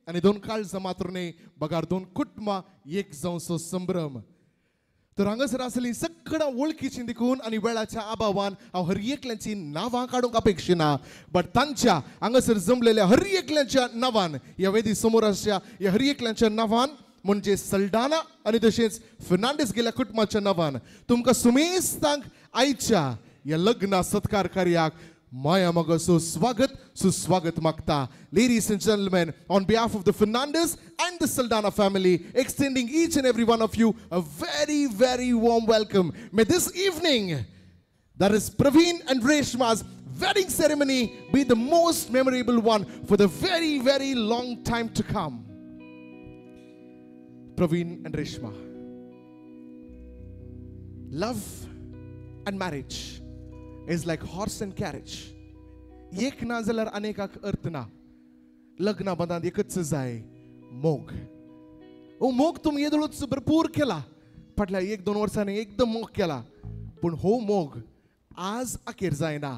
आनी दोन काळजां मात्र न्ही बगार दोन कुटुंबां एक जावचो संभ्रम. तर हांगासर आसली सगळ्यां वळखीचीं देखून आनी वेळाच्या अभावान हांव हर एकल्यांची नांवां काडूंक अपेक्षिना, बट तांच्या हांगासर जमलेल्या हर एकल्यांच्या नांवान ह्या वेदी समोर आसच्या ह्या हर एकल्यांच्या नांवान म्हणजे सल्डाना आणि तशेंच फर्नांडीस गेल्या कुटुंबाच्या नांवान तुमकां सुमेस्तांक आयच्या ह्या लग्न सत्कार कार्याक माया मोगो सुस्वागत मागता. Ladies and gentlemen, on behalf of the Fernandez and the Saldana family, extending each and every one of you a very, very warm welcome. May this evening, that is Praveen and Reshma's wedding ceremony, be the most memorable one for the very, very long time to come. Praveen and Reshma. Love and marriage is like horse and carriage. एक ना जाल्यार अनेकाक अर्थ ना. लग्ना बंदांत एकच जाय, मोग. हो मोग तुमी येदोळूच भरपूर केला. फाटल्या 1-2 वर्सांनी एकदम मोग केला. पण हो मोग आज अखेर जायना.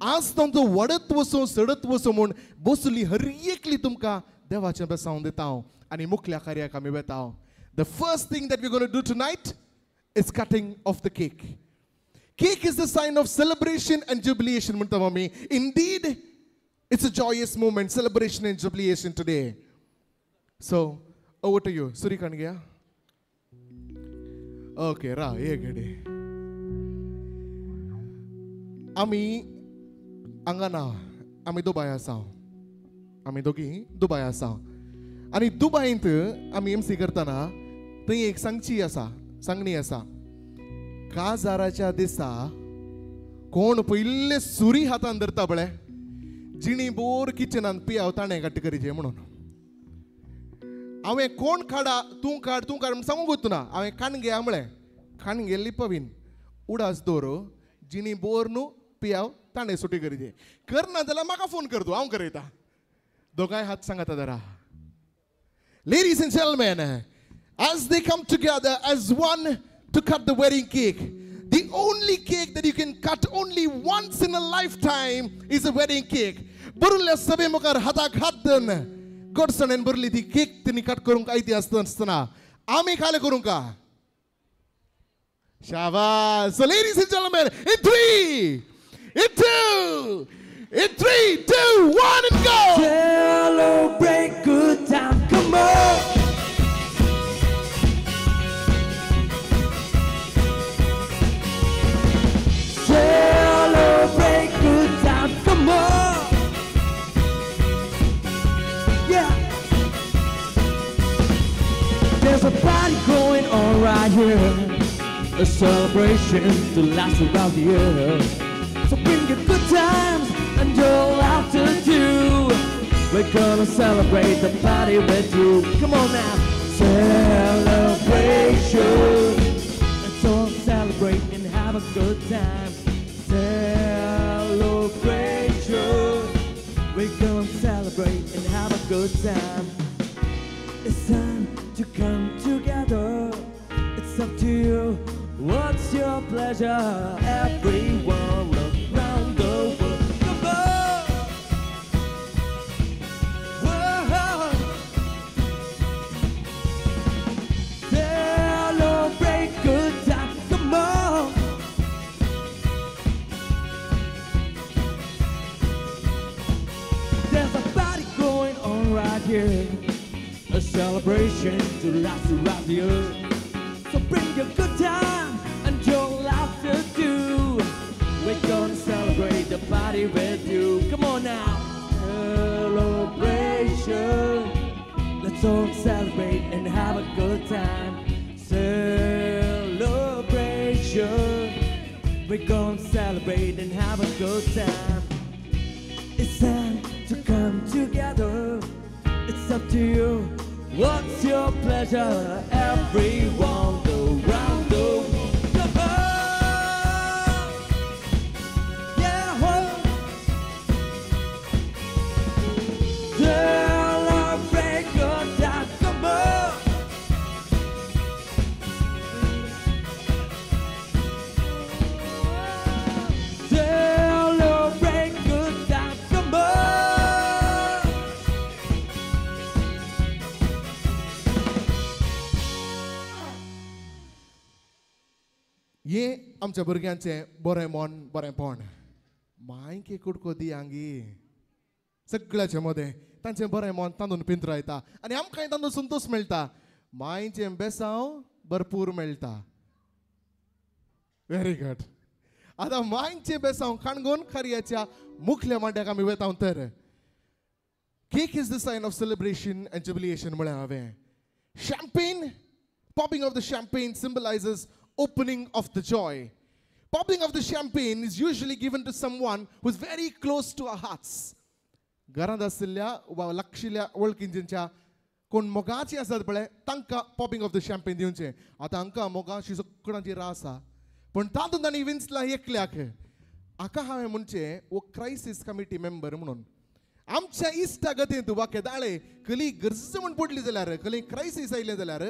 आज तुमचो वडत वचो सडत वचो म्हूण बसली हर एकली तुमकां देवाचें बेसांव दिता हांव आनी मुखल्या कार्याक आमी वेता हांव. The first thing that we're going to do tonight is cutting of the cake. Cake is the sign of celebration and jubilation. Indeed, it's a joyous moment, celebration and jubilation today. So, over to you. Suri Kanagya. Okay, Ra, ye gede. Ami angana, ami Dubai asaw. Ami dogi Dubai asaw. आणि दुबईंत आम्ही MC करताना थंय एक सांगणी आसा काजाराच्या दिसा कोण पयले सुरी हातान धरता बळे जिणी बोर किचनान पियाव ताणे घट्ट करीचे म्हणून हांवें कोण काडा तूं काड म्हणून सांगूंक वचना हांवें काणगे म्हळें काणगे लिपवीन उडास दवर जिणी बोर न्हू पियाव ताणे सुटी करीचे करना जाल्यार म्हाका फोन कर तूं हांव करयता दोगांय हात सांगाता जरा. Ladies and gentlemen, as they come together as one to cut the wedding cake, the only cake that you can cut only once in a lifetime is a wedding cake. Burle sabe mukar hatak hadden godson and burli di cake tini cut korunk aiti astan ami khale korunka. Shabash. So ladies and gentlemen, in 3, in 2, in 3, 2, 1 and go. Celebrate good time. Come on. Celebrate good time. Come on. Yeah. There's a party going on right here. A celebration to last around the year. So bring your good times and your laughter too. We're gonna celebrate the party with you. Come on now. Celebration. Let's all celebrate and have a good time. Celebration. We're gonna celebrate and have a good time. It's time to come together. It's up to you. What's your pleasure? Everyone around the world. Come on. Whoa. Celebrate good time. Come on. There's a party going on right here. A celebration to last around the earth. So bring your good time and your laughter too. We're gonna celebrate the party with you. Come on now. Celebration. Let's all celebrate and have a good time. We're gonna celebrate and have a good time. It's time to come together. It's up to you. What's your pleasure? Everyone go round the world. Come on! Yeah, celebrate good time. Come on! Celebrate good time. Come on! ये आमच्या भुरग्यांचे बरें मन बरेंपण मायके कुडको दी आंगी सगळ्याचे मदें तांचें बरें मन तांदून पिंतरायता आनी आमकांय तांदून संतोष मेळटा मायेचें बेसांव भरपूर मेळटा व्हेरी गुड आतां मायेचें बेसांव काणगोन खरयाच्या मुखल्या मांड्याक आमी वेता तर cake is the sign of celebration and jubilation म्हळें हांवें champagne popping of the champagne symbolizes opening of the joy. Popping of the champagne is usually given to someone who is very close to our hearts. घरांत आसलेल्या वा लागशिल्ल्या वळखींच्या कोण मोगाची आसात पळय तांकां पॉपिंग ऑफ द शॅम्पेन दिवचें आतां हांकां मोगाची सगळ्यांची रास आसा पण तातूंत आनी विन्सला एकल्याक हाका हांवें म्हणचें वो क्रायसीस कमिटी मेंबर म्हणून आमच्या इश्टागतींत वा केदाळे खली गरज म्हण पडली जाल्यार खली क्रायसीस आयलें जाल्यार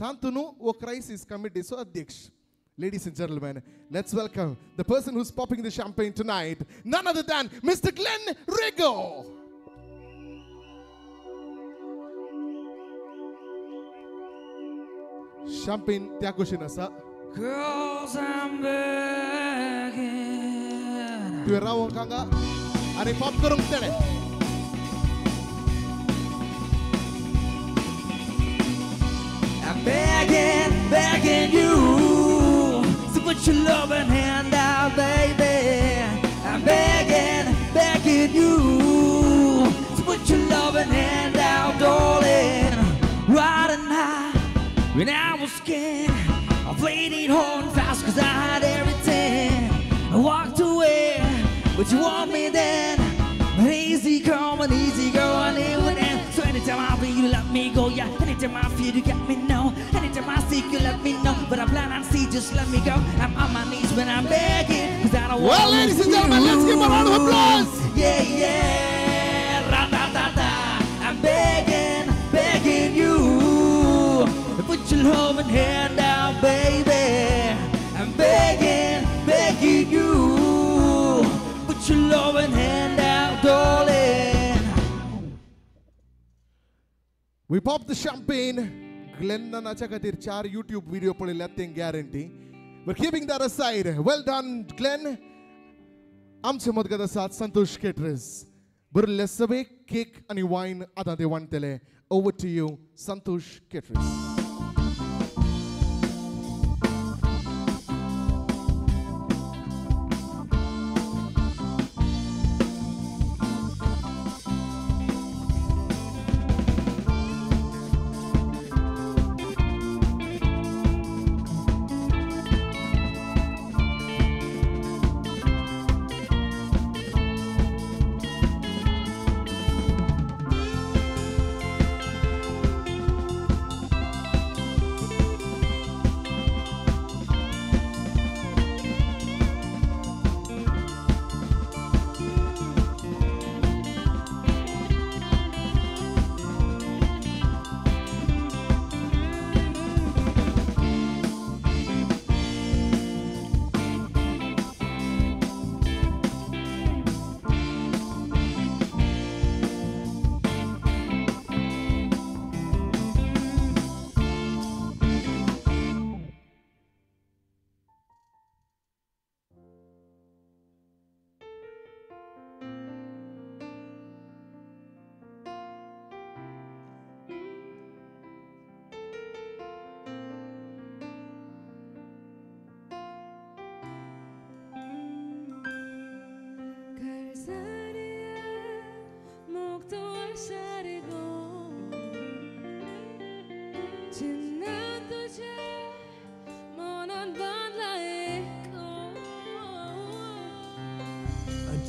तातूंत वो क्रायसीस कमिटीचो अध्यक्ष. Ladies and gentlemen, let's welcome the person who's popping the champagne tonight, none other than Mr. Glenn Rigo. Champagne त्या कुशीन आसा. Cause I'm begging. तुवें रावोंक हांगा आनी पॉप करूंक तेणें. I'm begging, begging you to put your loving hand out, baby. I'm begging, begging you to put your loving hand out, darling. Right now, when I was scared, I played it hard and fast 'cause I had everything. I walked away, but you want me then. But easy come and easy go, and it would end. So anytime I feel you let me go, yeah. Anytime I feel you got me know. Anytime I seek you let me know. But I'm blind and see, just let me go. I'm on my knees when I'm begging, 'cause I don't want. Well, ladies and gentlemen, let's give a round of applause. Yeah, yeah, ra da da da. I'm begging, begging you to put your loving hand out, baby. I'm begging, begging you put your loving hand out, darling. We pop the champagne. Glenn नाच्या खातीर 4 YouTube video पळयल्यात ते guarantee. We're keeping that aside. Well done, Glenn. आमचे मदगत आसात संतोष caterers. बरले सगळे cake आणि wine आतां ते वांटतले. Over to you, Santosh caterers.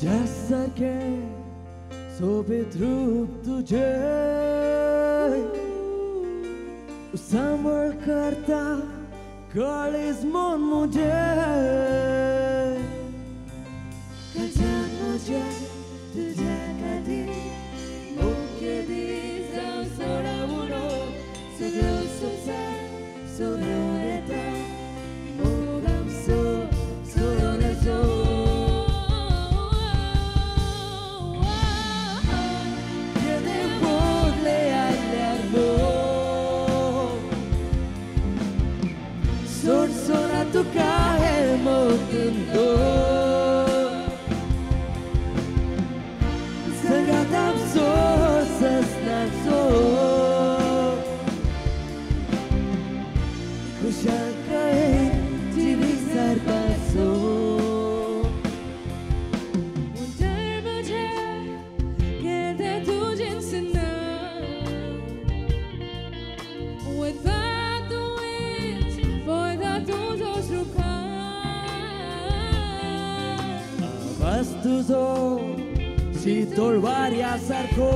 तुझ्यासारखे सोबत रूप तुझे सांभाळ करता काळीज मन मुझे 가장 먼저 तुझ्यासाठी मुख्य दिवसा सोडावून सगळं संसार सोडून येता मोगाम सोडून येतो Kiedy podle allarmo Sorsora tu cae motendo Zagadam sosas na so Kushal cae divisar paso Tuzo si tolvariasaarko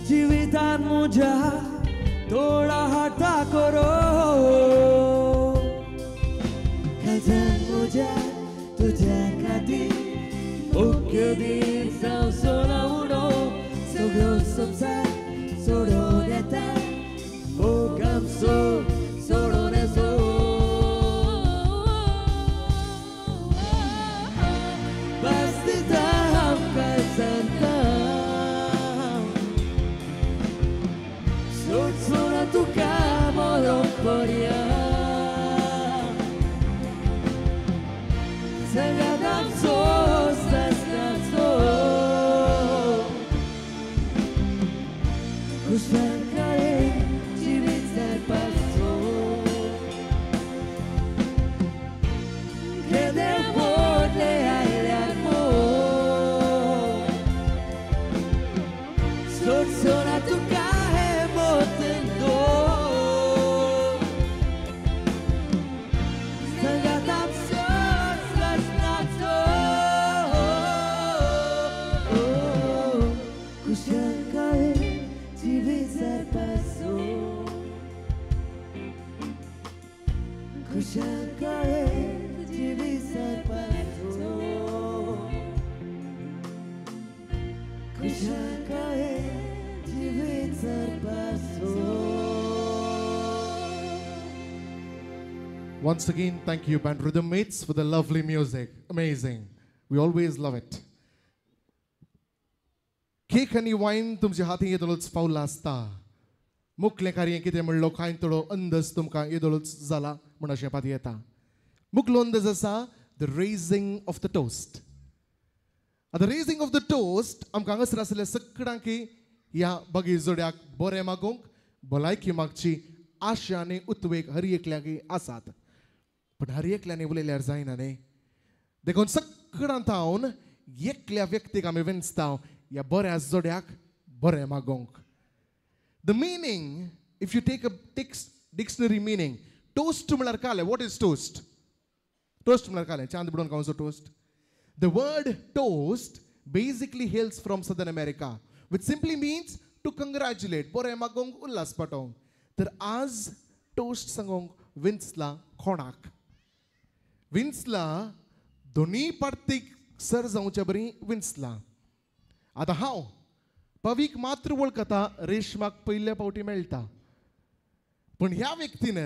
जीवितान मुझा थोडा हटा करो 가장 먼저 तुझ्यासाठी मुख्य दिवसा सोडावून सगळं संसार सोडून येता मोगाम सोडून येतो tu camo rompería Zagadam sosas nazo Kushal cae divisar paso Que de podle allarmo Sorsora tu cae motendo Zagadam sosas nazo Kushal cae divisar paso Kushal cae divisar paso Kushal cae divisar paso Once again, thank you, band Rhythm Mates, for the lovely music. Amazing. We always love it. Cake आनी वायन तुमच्या हाती येदलोच पावला आसता मुखलें कार्य कितें म्हणलो कांय थोडो अंदज तुमकां येदलोच जाला म्हण अशें पाती येता मुखलो अंदज आसा the raising of the toast the raising of the toast आमकां हांगासर आसलेल्या सगळ्यांक ह्या बागी जोड्याक बरें मागूंक भलायकी मागची आशा आनी उतवेक हर एकल्याक आसात पण हर एकल्यानी उलयल्यार जायना न्ही देखून सगळ्यांत हांव एकल्या व्यक्तीक आमी विंचता ह्या बऱ्या जोड्याक बरें मागोंक the meaning if you take a dictionary meaning toast म्हळ्यार काले वॉट इज टोस्ट टोस्ट म्हळ्यार काले चांद बुडोवन खावचो toast the word toast basically hails from southern America which simply means to congratulate बरें मागोंक उल्हास पाठोवंक तर आज टोस्ट सांगोंक विंचला कोणाक विंचला दोनी पार्टीक सर जावच्या बरी विंचला आतां हांव पवीक मात्र वळखता रेशमाक पयल्या फावटी मेळटा पण ह्या व्यक्तीन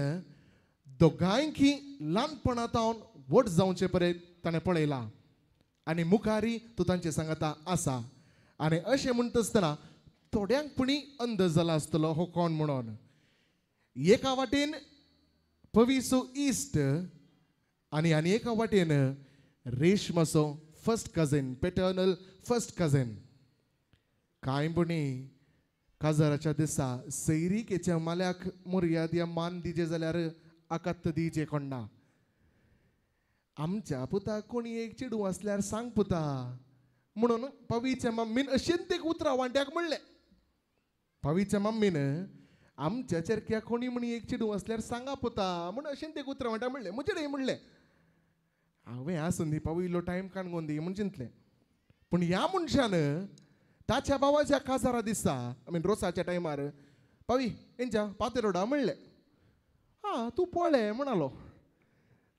दोगांयकी ल्हानपणांतावन व्हड जावचे परेन ताणें पळयला आनी मुखारी तूं तांचे सांगाता आसा आनी अशें म्हणटा आसतना थोड्यांक पुणी अंध जाला आसतलो हो कोण म्हणून एका वाटेन पवीचो इश्ट आनी एका वाटेन रेशमाचो first cousin paternal first cousin कांय म्हणी काजाराच्या दिसा सैरीकेच्या माल्याक मर्याद या मान दिजे जाल्यार आकात्त दिजे कोणा आमच्या पुताक कोणी एक चेडू आसल्यार सांग पुता म्हणून पवीच्या मम्मीन अशेंत एक उतरां वांट्याक म्हणलें पवीच्या मम्मीन आमच्या चेरक्याक कोणी म्हणी एक चेडू आसल्यार सांगा पुता म्हणून अशेंत एक उतरां वांट्याक म्हणलें म्हजेडे म्हणलें हांवें ह्या संदीपा वयलो टायम काणकोण दी म्हूण चिंतलें पूण ह्या मनशान ताच्या भावाच्या काजारा दिसता रोसाच्या टायमार पावी हेंच्या पाते रोडा म्हणलें तूं पळय म्हणालो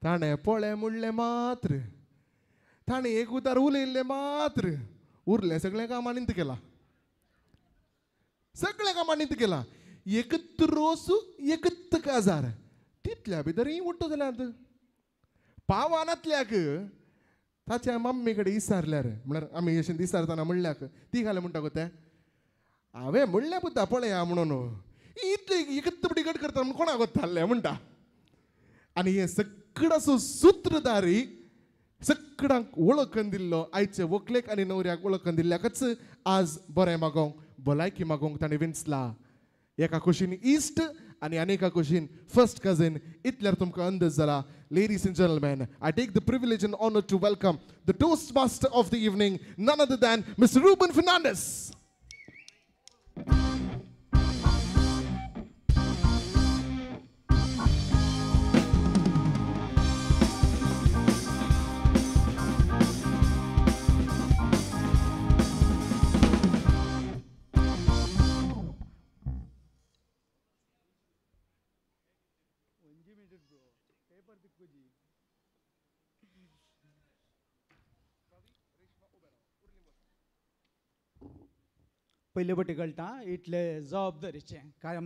ताणें पळय म्हणलें मात्र ताणें एक उतार उलयल्लें मात्र उरलें सगळें काम आनींत केलां सगळें काम आनींत केलां एकत रोस एकत काजार तितल्या भितर ही उठ्ठो जाल्यात पावानातल्याक ताच्या मम्मी कडेन विचारल्यार म्हळ्यार आमी अशें विचारतना म्हणल्याक ती घाले म्हणटा गो तें हांवें म्हणलें बुद्दा पळया म्हणून इतले एकत बिकट करता म्हूण कोणाक थारलें म्हणटा आनी हें सगळो सूत्रधारी सगळ्यांक वळखून दिल्लो आयचे व्हंकलेक आनी न्हवऱ्याक वळखून दिल्ल्याकच आज बरें मागोवंक भलायकी मागोवंक ताणें विंचला एका कुशीन इश्ट आनी आनेका कुशीन फर्स्ट कझन इतल्यार तुमकां अंदाज जाला Ladies and gentlemen, I take the privilege and honor to welcome the Toastmaster of the evening, none other than Mr. Ruben Fernandez. पयले बटी कळटा इतले जबाबदारीचे कारण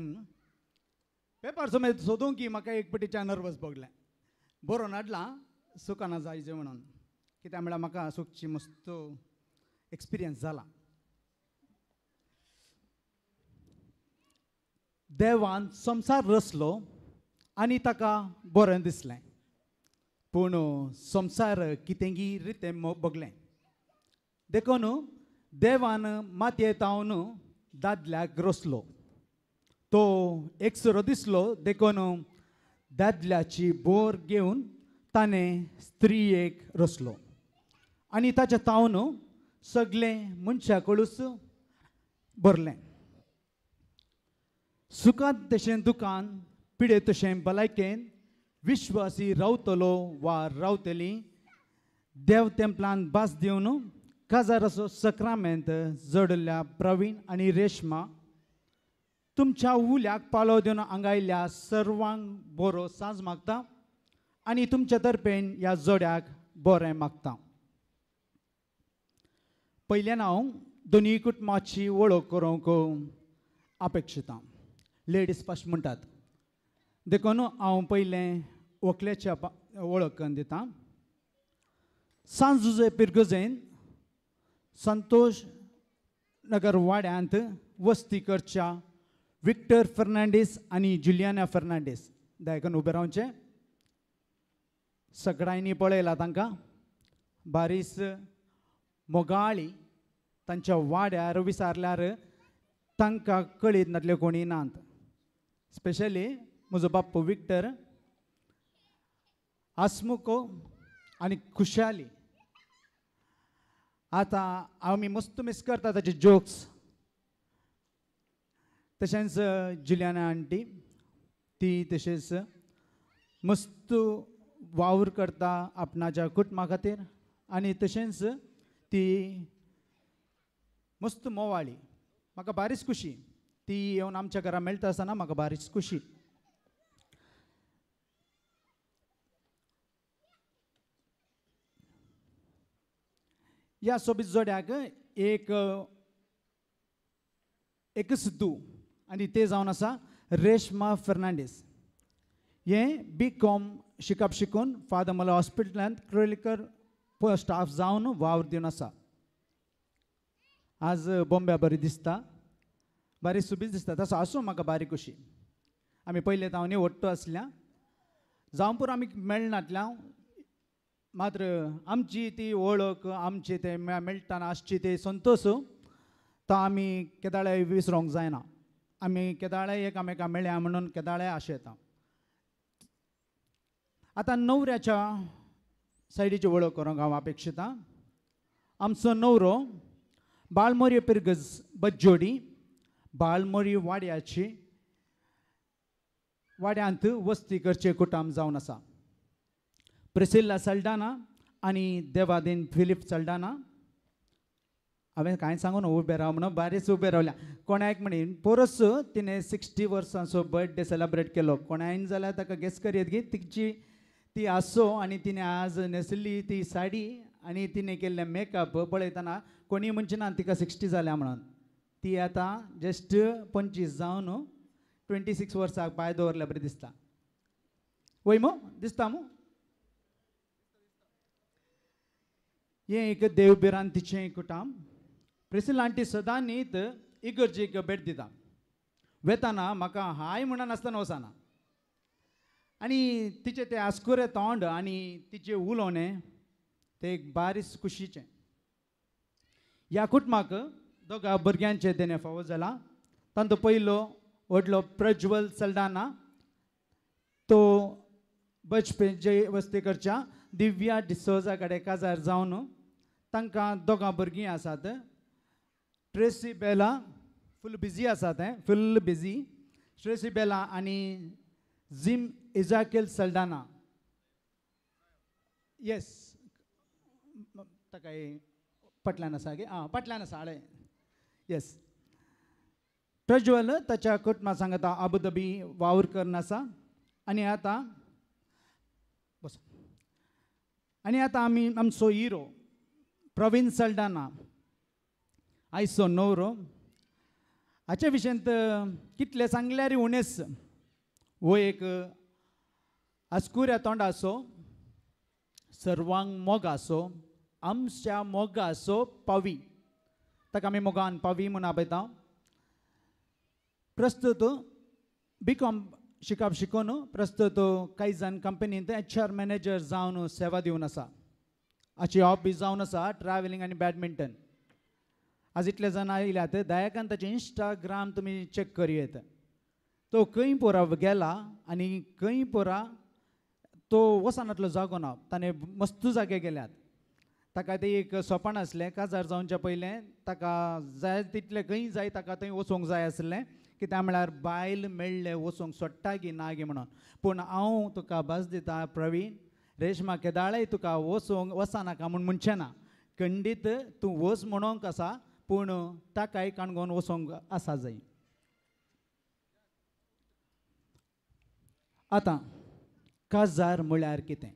पेपर समेत सोदूंक की म्हाका एक पटीच्या नर्वस भोगलें बरोवन हाडलां सुखाना जायचें म्हणून कित्याक म्हळ्यार म्हाका सुखची मस्त एक्सपिरियन्स जाला देवान संवसार रचलो आनी ताका बरें दिसलें पूण संवसार कितेंगी रिते भोगलें देखून देवान मातयेतावन दादल्याक रचलो तो एकसरो दिसलो देखून दादल्याची बोर घेवन ताणें स्त्रियेक रचलो आनी ताच्या तावन सगळें मनशा कडूच भरलें सुखांत तशें दुखान पिडे तशें भलायकेन विश्वासी रावतलो वा रावतली देव तेंपलान भास दिवन काजाराचो सक्रामेंत जडल्या प्रवीण आनी रेश्मा तुमच्या उल्याक पालो दिवन आंगायल्या सर्वांक बरो सांज मागता आनी तुमच्या तर्फेन ह्या जोड्याक बरें मागता पयल्यान हांव दोनी कुटुंबाची वळख करूंक अपेक्षिता लेडीज फर्स्ट म्हणटात देखून हांव पयलें व्हंकलेच्या वळख दितां सांज जुजे पिरगजेन संतोष नगर वाड्यांत वस्ती करच्या विक्टर फर्नांडीस आनी जुलियाना फर्नांडीस दायकन उबे रावचें सगळ्यांनी पळयला तांकां बारीस मोगाळी तांच्या वाड्यार विचारल्यार तांकां कळीत नातले कोणी नात स्पेशली म्हजो बाप्पू विक्टर आसमुको आनी खुशाली आतां आमी मस्त मिस करता ताचे जोक्स तशेंच जुलियाना आंटी ती तशेंच मस्त वावर करता आपणाच्या कुटुंबा खातीर आनी तशेंच ती मस्त मोवाळी म्हाका बारीच खुशी ती येवन आमच्या घरा मेळटा आसतना म्हाका बारीच खुशी ह्या सोबीत जोड्याक एक सिद्धू आनी ते जावन आसा रेश्मा फर्नांडीस हे B.Com शिकप शिकून फादर मला हॉस्पिटलांत क्रोलिकर स्टाफ जावन वावर दिवन आसा आज बॉम्बे बरी दिसता बारी सुबीज दिसता तसो आसूं म्हाका बारी खुशी आमी पयले तावनी ओट्टो आसल्या जावं पूण आमी मेळनातल्या मात्र आमची ती वळख आमचे ते मेळटाना आसची ते संतोश तो आमी केदाळे विसरोंक जायना आमी केदाळे एकामेका मेळया म्हणून केदाळे आशेता आतां न्हवऱ्याच्या सायडीची वळख करूंक हांव अपेक्षिता आमचो न्हवरो बाळमोरी पिरगज बज्जोडी बाळमोरी वाड्यांत वस्ती करचे कुटुंब जावन आसा प्रिसिल्ला सल्डाना आनी देवादीन फिलीप चलडाना हांवें कांय सांगू न्हू उबें राव म्हणून बारीच उबें रावल्या कोणाक म्हणीन परस तिणें 60 वर्सांचो बर्थडे सेलिब्रेट केलो कोणायन जाल्यार ताका गेस करीत गी तिची ती आसो आनी तिणें आज न्हेसली ती साडी आनी तिणें केल्लें मेकअप पळयतना कोणी म्हणचे ना तिका 60 जाल्या म्हणून ती आतां जस्ट 25 जावन 26 वर्साक पांय दवरल्या बरें दिसता वय मो दिसता मो हें एक देवबिरांतीचें कुटाम प्रिसिल आंटी सदां न्हीत इगर्जेक भेट दिता वेताना म्हाका हाय म्हणून आसतना वचना आनी तिचें तें आस्कुरें तोंड आनी तिचें उलोवणें तें एक बारीस खुशीचें ह्या कुटुंबाक दोगा भुरग्यांचें तेणें फावो जाला तांचो पयलो व्हडलो प्रज्वल सल्डाना तो बचपेजे वस्तेकरच्या दिव्या डिसोजा कडेन काजार जावन तांकां दोगां भुरगीं आसात ट्रेसी बेला फुल बिजी आसात फुल बिजी ट्रेसी बेला आनी जिम इजाकेल सल्डाना येस ताका पटल्यान आसा गे आं पटल्यान आसा हय येस प्रज्वल ताच्या कुटुंबा सांगता अबुधाबी वावर करन आसा आनी आतां बस आनी आतां आमी आमचो हिरो प्रवीण सल्डाना आयचो न्हवरो हाचे विशयांत कितले सांगल्यार उणेस वो एक आस्कुऱ्या तोंडाचो सर्वांक मोगाचो आमच्या मोगाचो पवी ताका आमी मोगान पवी म्हूण आपयता प्रस्तुत बीकॉम शिकप शिकून प्रस्तुत कांय जाण कंपनींत HR मॅनेजर जावन सेवा दिवन आसा हाची हॉबी जावन आसा ट्रॅव्हलिंग आनी बॅडमिंटन आज इतले जाण आयल्यात दयाकान ताचें इंस्टाग्राम तुमी चॅक करियेत तो खंय पोरा गेला आनी खंय पोरा तो वसनातलो जागो ना ताणें मस्त जागे गेल्यात ताका तें एक सोपण आसलें काजार जावच्या पयलें ताका जाय तितलें खंय जाय ताका थंय वचूंक जाय आसलें कित्याक म्हळ्यार बायल मेळ्ळें वचूंक सोडटा की ना गे म्हणून पूण हांव तुका भास दिता प्रवीण रेशमा केदाळय तुका वचूंक वचनाका म्हूण म्हणचें ना खंडीत तूं वच म्हणोंक आसा पूण ताकाय काणकोण वचोंक आसा जाय आतां काजार म्हळ्यार कितें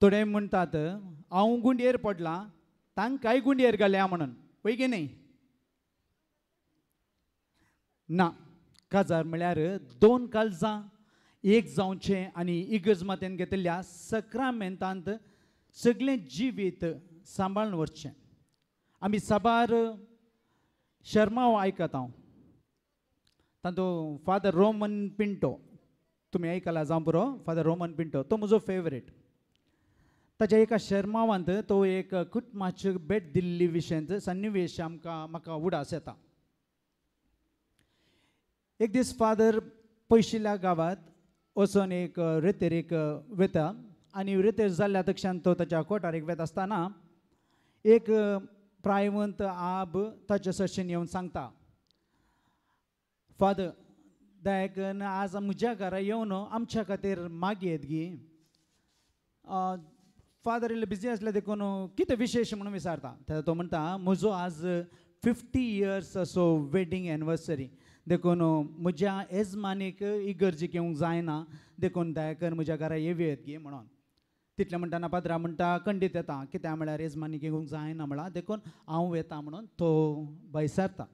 थोडे म्हणटात हांव गुंडयेर पडलां तांकांय गुंडयेर घाल्या म्हणून पळय गे न्ही ना काजार म्हळ्यार दोन काळजां एक जावचें आनी इगर्ज मातेन घेतिल्ल्या सक्रामेंतांत सगळें जिवीत सांबाळून व्हरचें आमी साबार शर्मा आयकत हांव तातूंत फादर रोमन पिंटो तुमी आयकला जावं पुरो फादर रोमन पिंटो तो म्हजो फेवरेट ताच्या एका शर्मावांत तो एक कुटुंबाची भेट दिल्ली विशयांत सन्निवेश म्हाका उडास येता एक दीस फादर पयशिल्ल्या गांवांत वचून एक रेतेरेक वता आनी रेतेर जाल्ल्या तक्षान तो ताच्या कोठारेक वता आसतना एक प्रायवंत आब ताच्या सशेन येवन सांगता फादर दयाकन आज म्हज्या घरा येवन आमच्या खातीर मागयेत गी फादर इल्ले बिजी आसले देखून कितें विशेश म्हणून विचारता तेन्ना तो म्हणटा म्हजो आज 50 इयर्स असो वेडिंग एनिवर्सरी देखून म्हज्या येजमानीक इगर्जेक येवंक जायना देखून दयाकन म्हज्या घरा येवयेत गे म्हणून तितलें म्हणटाना पाद्रा म्हणटा खंडीत येता कित्याक म्हळ्यार येजमानीक येवंक जायना म्हळ्यार देखून हांव येता म्हणून तो बैसारता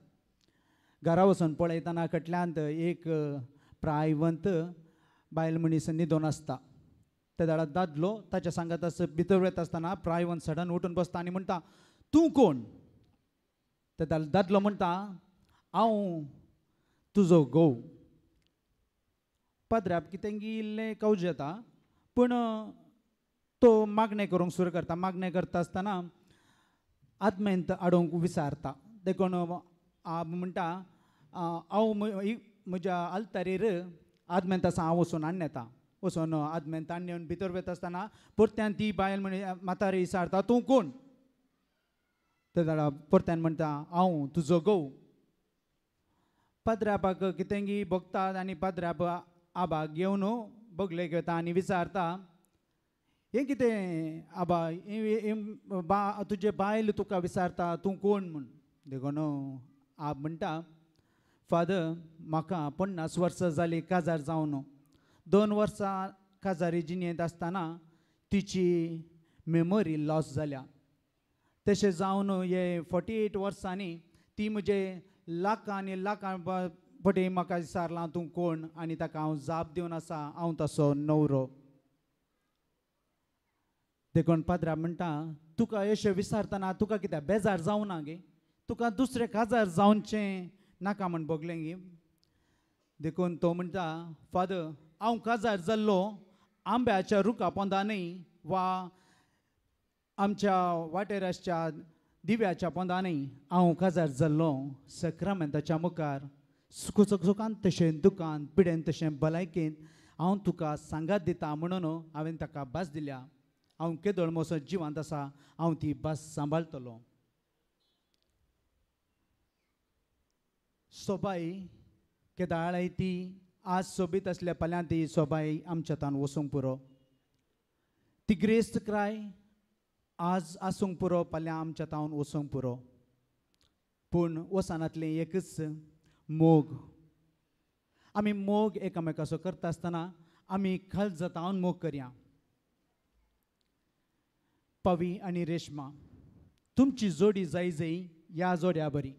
घरा वचून पळयतना कटल्यांत एक प्रायवंत बायल मनीस न्हिदोन आसता त्या दाडा दादलो ताच्या सांगात भितर वता आसतना प्रायवंत सडन उठून बसता आनी म्हणटा तूं कोण ते दादलो म्हणटा हांव तुजो घोव पाद्राप कितें इल्लें कवज येता पूण तो मागणें करूंक सुरू करता मागणें करता आसतना आत्मेंत आडोवंक विचारता देखून आब म्हणटा हांव म्हज्या आल्तारीर आदमेंत आसा हांव वचून आनी येता वचून आदमेंत आनी येवन भितर वता आसतना परत्यान ती बायल म्हातारी विचारता तूं कोण ते दाडा परत्यान म्हणटा हांव तुजो घोव पाद्रापाक कितेंगी बगतात आनी पाद्राप आबाक घेवन बगलेक वता आनी विचारता हें कितें आबा तुजे बायल तुका विचारता तूं कोण म्हूण देखून आब म्हणटा फादर म्हाका 50 वर्सां जालीं काजार जावन 2 वर्सां काजारी जिणेंत आसतना तिची मेमोरी लॉस जाल्या तशें जावन हे 48 वर्सांनी ती म्हजे लाखां आनी लाखां पटी म्हाका विचारलां तूं कोण आनी ताका हांव जाप दिवन आसा हांव तसो न्हवरो देखून पाद्रा म्हणटा तुका अशें विचारतना तुका कित्याक बेजार जावना गे तुका दुसरें काजार जावचें नाका म्हण बोगलें गे देखून तो म्हणटा फादर हांव काजार जाल्लो आंब्याच्या रुखा पोंदांनी वा आमच्या वाटेराच्या दिव्याच्या पोंदांनी हांव काजार जाल्लो सक्रामेंताच्या मुखार सुखान तशें दुखान पिडेन तशें भलायकेंत हांव तुका सांगात दिता म्हणून हांवें ताका भास दिल्या हांव केदळ मोसो जिवांत आसा हांव ती भास सांबाळटलो सोबाई केदाळाय ती आज सोबीत असल्या फाल्यां ती सोबाई आमच्या तान वसूंक पुरो ती ग्रेस्त क्राय आज आसूंक पुरो फाल्यां आमच्या तावन वसूंक पुरो पूण वसानांतलें एकच मोग आमी मोग एकामेकाचो करता आसतना आमी खाल जातावन मोग करया पवी आनी रेशमा तुमची जोडी जाय जाय ह्या जोड्या बरी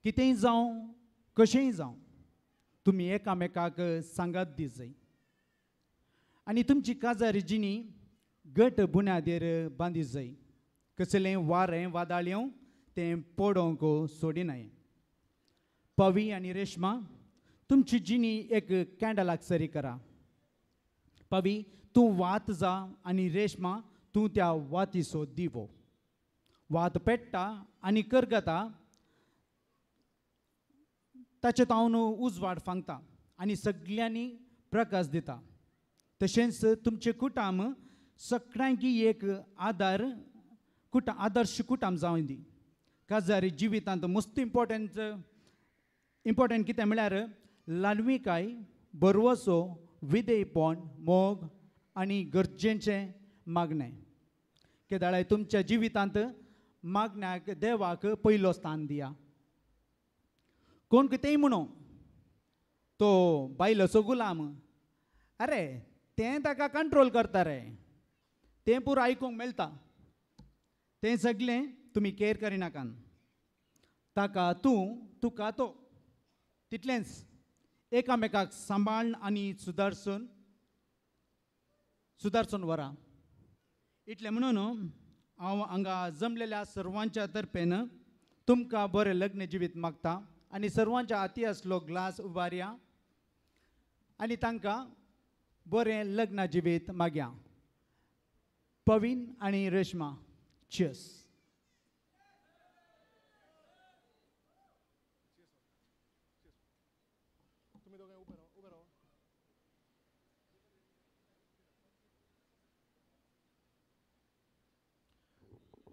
कितेंय जावं कशेंय जावं तुमी एकामेकाक सांगात दी जाय आनी तुमची काजारी जिणी घट बुन्यादेर बांदी जाय कसलें वारें वादळ्यो तें पडोवंक सोडिनाय पवी आनी रेशमा तुमची जिणी एक कॅन्डलाक सरी करा पवी तूं वात जा आनी रेशमा तूं त्या वातीचो दिवो वात पेट्टा आनी करगता ताचे तावन उजवाड फांगता आनी सगळ्यांनी प्रकाश दिता तशेंच तुमचे कुटाम सगळ्यांकी एक आदर्श कुटाम जावन दी काजारी जिवितांत मोस्ट इम्पॉर्टंट कितें म्हळ्यार ल्हानविकाय बरवसो विधेयपण मोग आनी गरजेचें मागणें केदाळाय तुमच्या जिवितांत मागण्याक देवाक पयलो स्थान दिया कोण कितेंय म्हणो तो बायलोचो गुलाम अरे तें ताका कंट्रोल करता रे तें पुरो आयकूंक मेळटा तें सगळें तुमी केअर करिनाकात ताका तुका तो तितलेंच एकामेकाक सांबाळून आनी सुदारसून व्हरा इतलें म्हणून हांव हांगा जमलेल्या सर्वांच्या तर्फेन तुमकां बरें लग्न जिवीत मागता आनी सर्वांच्या हाती आसलो ग्लास उबारया आनी तांकां बरें लग्न जिवीत मागया पवीन आनी रेशमा चियर्स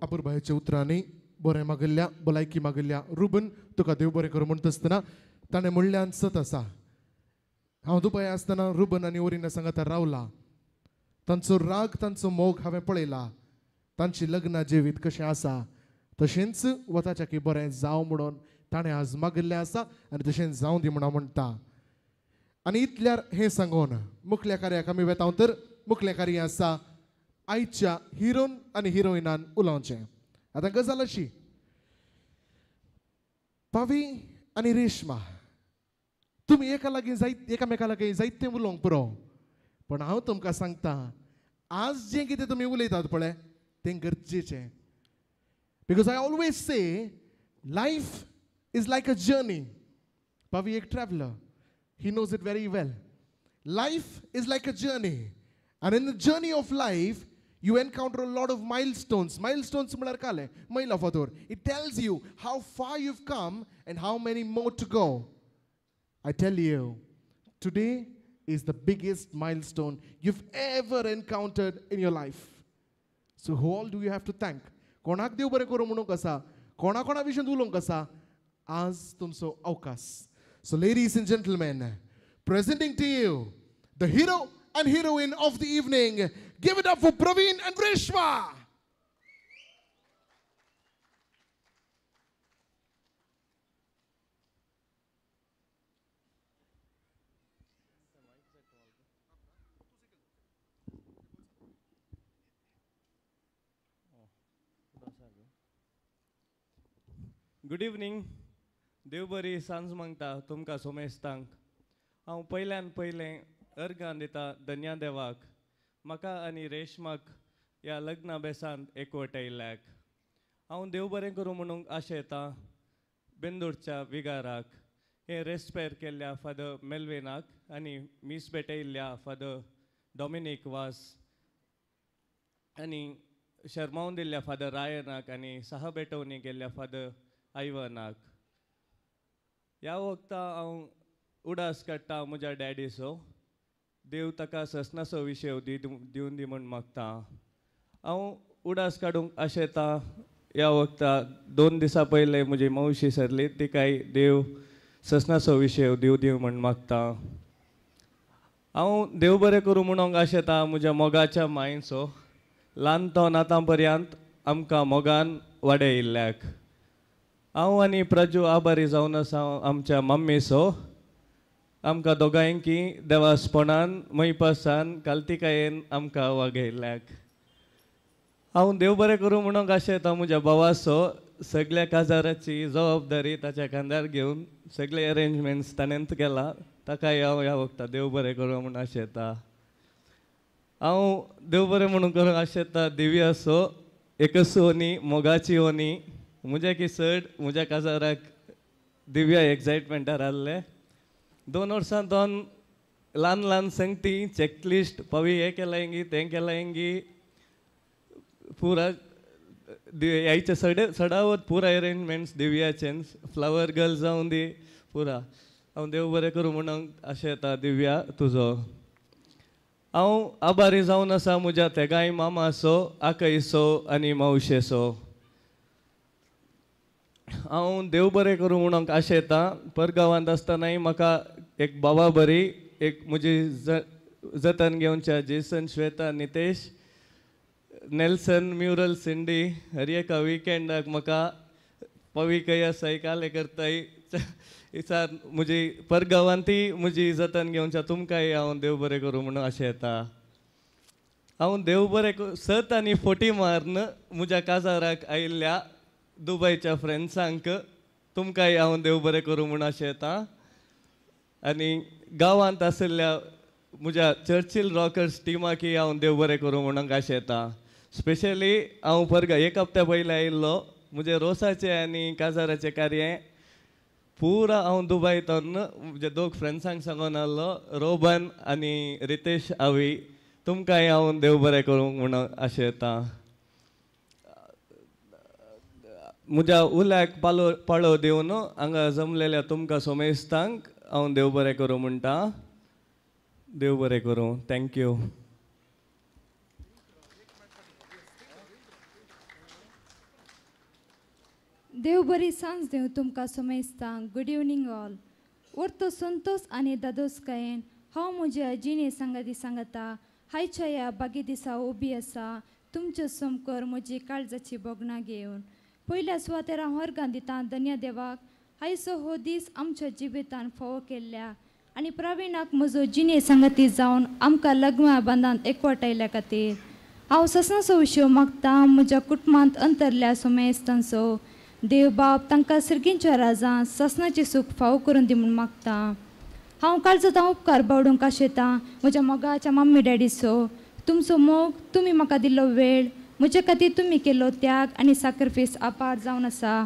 अपुरबायेच्या उतरांनी बरें मागल्ल्या भलायकी मागल्ल्या रुबन तुका देव बरें करूं म्हणटा आसतना ताणें म्हणल्यान सत आसा हांव दुबाय आसतना रुबन आनी ओरिना सांगात रावला तांचो राग तांचो मोग हांवें पळयला तांची लग्न जिवीत कशें आसा तशेंच वताच्या की बरें जावं म्हणून ताणें आज मागल्लें आसा आनी तशें जावं दी म्हणून म्हणटा आनी इतल्यार हें सांगून मुखल्या कार्याक आमी वेतांव तर मुखलें कार्य आसा आयच्या हिरोन आनी हिरोइनान उलोवचें आतां गजाल अशी पवी आनी रेशमा तुमी एकामेका लागीं जायतें उलोवंक पुरो पण हांव तुमकां सांगता आज जें कितें तुमी उलयतात पळय तें गरजेचें because I always say life is like a journey पवी एक traveller he knows it very well life is like a journey and in the journey of life you encounter a lot of milestones म्हळ्यार काले मैला फातोर it tells you how far you've come and how many more to go I tell you today is the biggest milestone you've ever encountered in your life so who all do you have to thank कोणाक देव बरें करूं म्हणूंक आसा कोणा विशीं उलोवंक आसा आज तुमचो अवकाश so ladies and gentlemen presenting to you the hero and heroine of the evening, Give it up for Praveen and Reshma. Good evening. देव बरी सांज मागता तुमकां सोमेस्तांक. हांव पयल्यान पयलें अर्गां दिता धन्या देवाक म्हाका आनी रेशमाक ह्या लग्ना बेसांत एकवट येयल्याक. हांव देव बरें करूं म्हणून आशेतां बेंदूरच्या विगाराक, हे रेस्पेर केल्ल्या फादर मेल्विनाक आनी मीस भेटयल्ल्या फादर डॉमिनीक वास आनी शर्मावन दिल्ल्या फादर रायनाक आनी साह भेटोवनी गेल्ल्या फादर आयवनाक. ह्या वक्ता हांव उडास काडटा म्हज्या डॅडीचो. देव ताका ससनाचो विशय दिवन दी म्हूण मागता. हांव उडास काडूंक आशेतां ह्या वक्ता 2 दिसां पयले म्हजी मावशी सरली, तिकाय देव ससनाचो विशय दिव म्हूण मागता. हांव देव बरें करूं म्हणून आशेतां म्हज्या मोगाच्या मायेचो. ल्हान तो आतां पर्यंत आमकां मोगान वाडयिल्ल्याक. हांव आनी प्रजू आभारी जावन आसा आमच्या मम्मीचो. आमकां दोगांयकी देवास्पणान मैपासान काल्तिकायेन आमकां वागयल्ल्याक. हांव देव बरें करूं म्हणून आशेतां म्हज्या भावाचो. सगळ्या काजाराची जबाबदारी ताच्या खांद्यार घेवन सगळे अरेंजमेंट्स ताणेंच केला. ताकाय हांव ह्या वक्ता देव बरें करूं म्हणून आशेतां. हांव देव बरें म्हणून करूंक आशेतां दिव्याचो. एकच ओनी मोगाची ओनी म्हज्या की चड म्हज्या काजाराक दिव्या एक्सायटमेंटार आहले. 2 वर्सां दोन ल्हान ल्हान संगती चॅकलिस्ट पवी हे केलायंगी तें केलायंगी पुरा ह्याचे सडावत पुरा अरेंजमेंट्स दिव्याचें फ्लावर गर्ल जावन दी पुरा. हांव देव बरें करूं म्हणून आशेतां दिव्या तुजो. हांव आभारी जावन आसा म्हज्या तेगाय मामाचो, आकयचो आनी मावशेचो. हांव देव बरें करूं म्हणून आशेतां परगांवांत आसतनाय म्हाका एक बाबा बरी एक म्हजी जतन घेवनच्या Jason, Shweta, Nitesh, Nelson, Muriel, Cindy हर एका विकेंडाक म्हाका पवी कया सायकाले करताय इसार म्हजी परगांवांती म्हजी जतन घेवनच्या तुमकांय हांव देव बरें करूं म्हणून आशेतां. हांव देव बरें 7 आनी 40 मार्न म्हज्या काजाराक आयिल्ल्या दुबयच्या फ्रेंड्सांक तुमकांय हांव देव बरें करूं म्हूण आशेतां. आनी गांवांत आशिल्ल्या म्हज्या चर्चिल रॉकर्स टिमाकी हांव देव बरें करूं म्हणून आशेतां. स्पेशली हांव परगा 1 हप्त्या पयलीं आयिल्लो. म्हजे रोसाचें आनी काजाराचें कार्य पुरा हांव दुबयतान म्हज्या 2 फ्रेंड्सांक सांगून आहलो, रोबन आनी रितेश आवी. तुमकांय हांव देव बरें करूं म्हणून आशेतां. म्हज्या उल्याक पाळो दिवन हांगा जमलेल्या तुमकां सोमेस्तांक हांव देव बरें करूं म्हणटा. देव बरें करूं. थँक्यू. देव बरी सांज देव तुमकां सोमेस्तांक. Good evening all. वर्तो संतोष आनी दादोसकायेन हांव म्हज्या जिणे सांगाती सांगता हायच्या ह्या बागी दिसा उबी आसा तुमचे समकर म्हजी काळजाची बोगणां घेवन. पयल्या सुवातेर हांव अर्गां दितां धन्य देवाक हायसो हो दीस आमच्या जिवितान फावो केल्ल्या आनी प्रवीणाक म्हजो जिणे सांगाती जावन आमकां लग्ना बांदांत एकवट आयल्या खातीर. हांव ससनाचो विशय मागतां म्हज्या कुटुंबांत अंतरल्या सोमेस्तांचो. देव बाब तांकां सर्गींच्या राजांत ससनाचें सूख फावो करून दी म्हूण मागतां. हांव काळजांत उपकार बावडूंक आशेतां म्हज्या मोगाच्या मम्मी डॅडीचो. तुमचो मोग तुमी म्हाका दिल्लो वेळ म्हजे खातीर तुमी केल्लो त्याग आनी सॅक्रिफायस आभार जावन आसा.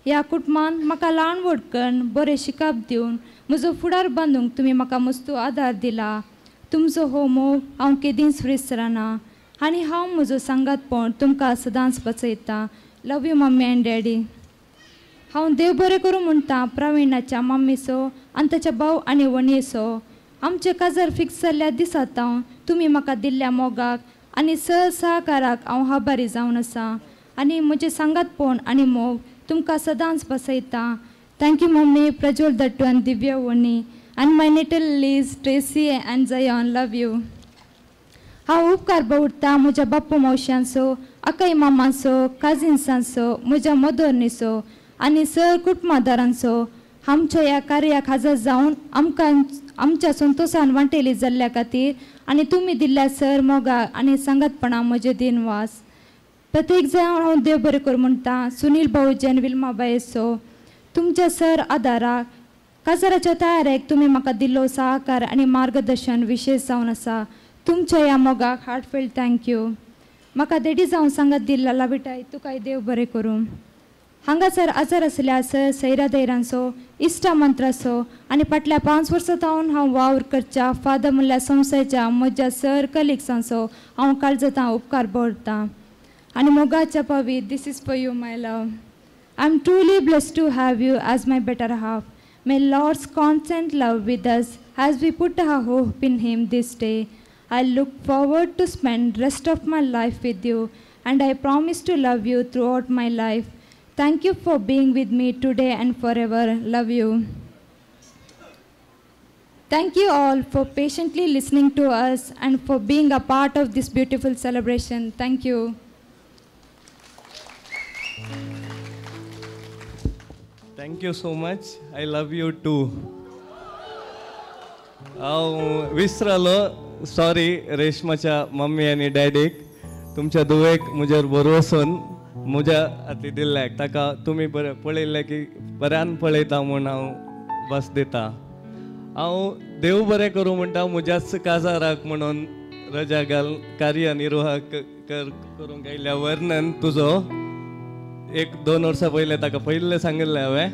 ह्या कुटुंबान म्हाका ल्हान व्हड करून बरें शिकप दिवन म्हजो फुडार बांदूंक तुमी म्हाका मस्तो आदार दिला. तुमचो हो मोग हांव केदींच विसरना आनी हांव म्हजो सांगातपण तुमकां सदांच बसयतां. Love you mummy and daddy. हांव देव बरें करूं म्हणटा प्रवीणाच्या मम्मीचो आनी ताच्या भाव आनी वणयेचो. आमचे काजार फिक्स जाल्ल्या दिसांत तुमी म्हाका दिल्ल्या मोगाक आनी सहकाराक हांव आभारी जावन आसा आनी म्हजें सांगातपण आनी मोग तुमकां सदांच बसयतां. थँक्यू मम्मी, प्रज्वल दट्टू आनी दिव्या वणी. And my little Liz, Tracy and Zion, love you. हांव उपकार बावडटा म्हज्या बाप्पा मावश्यांचो अकय मामांचो काजिन्सांचो म्हज्या मदरनीचो आनी सर कुटुंबादारांचो आमच्या ह्या कार्याक हजर जावन आमच्या संतोशान वांटेली जाल्ल्या खातीर आनी तुमी दिल्ल्या सर मोगा आनी सांगातपणां म्हजे दिनवास प्रत्येक जाण हांव देव बरें कर म्हणटा सुनील भाऊ विल्मा बायेचो तुमच्या सर आदाराक काजाराच्या तयारेक तुमी म्हाका दिल्लो सहकार आनी मार्गदर्शन विशेश जावन आसा तुमच्या ह्या मोगाक हार्टफेल्ट थँक्यू म्हाका देडी जावन सांगत दिल्ला लाविटाय तुकाय देव बरें करूं हांगासर आजार आसल्या सर सैरा दैरांचो इश्टा मंत्राचो आनी फाटल्या 5 वर्सां जावन हांव वावर करच्या फादर म्हणल्यार संस्थेच्या म्हज्या सर कलिग्सांचो हांव काळजांत उपकार भरतां आनी मोगाच्या पवी this is for you my love I am truly blessed to have you as my better half may Lord's constant love with us as we put our hope in him this day I look forward to spend rest of my life with you and I promise to love you throughout my life. Thank you for being with me today and forever. Love you. Thank you all for patiently listening to us and for being a part of this beautiful celebration. Thank you. Thank you so much. I love you too. विसरलो sorry रेशमाच्या mummy आणि डॅडीक तुमच्या दुवेक म्हजेर बरोवसून म्हज्या हाती दिल्ल्याक ताका तुमी बरें पळयल्लें की बऱ्यान पळयता म्हूण हांव बस दिता हांव देव बरें करूं म्हणटा म्हज्याच काजाराक म्हणून रजा घाल कार्यनिर्वाह करूंक आयिल्ल्या वर्णन तुजो 1-2 वर्सां पयलें ताका पयलें सांगिल्लें हांवें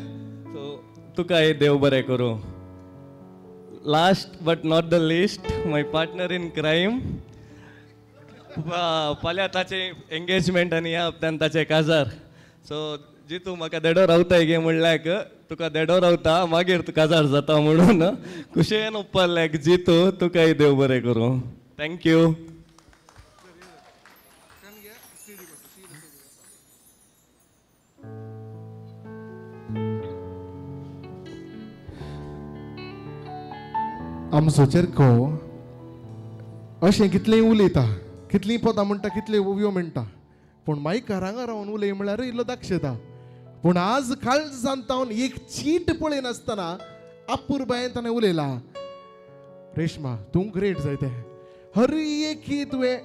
सो तुकाय देव बरें करूं Last but not the least, my partner in crime. फाल्यां ताचें एंगेजमेंट आनी ह्या हप्त्यान ताचें काजार सो जितू म्हाका देडो रावताय गे म्हणल्याक तुका देडो रावता मागीर काजार जाता म्हणून कुशेन उपरल्याक जितू तुकाय देव बरें करूं थँक्यू आमचो चेरको अशें कितलेंय उलयता कितलीं पदां म्हणटा कितले ओवियो म्हणटा पूण मागीर घरांगा रावन उलय म्हळ्यार इल्लो दाखयता पूण आज काळजांत तावन एक चीट पळयनासतना अपुरबायेन ताणें उलयला रेशमा तूं ग्रेट जाय तें हर एक तुवें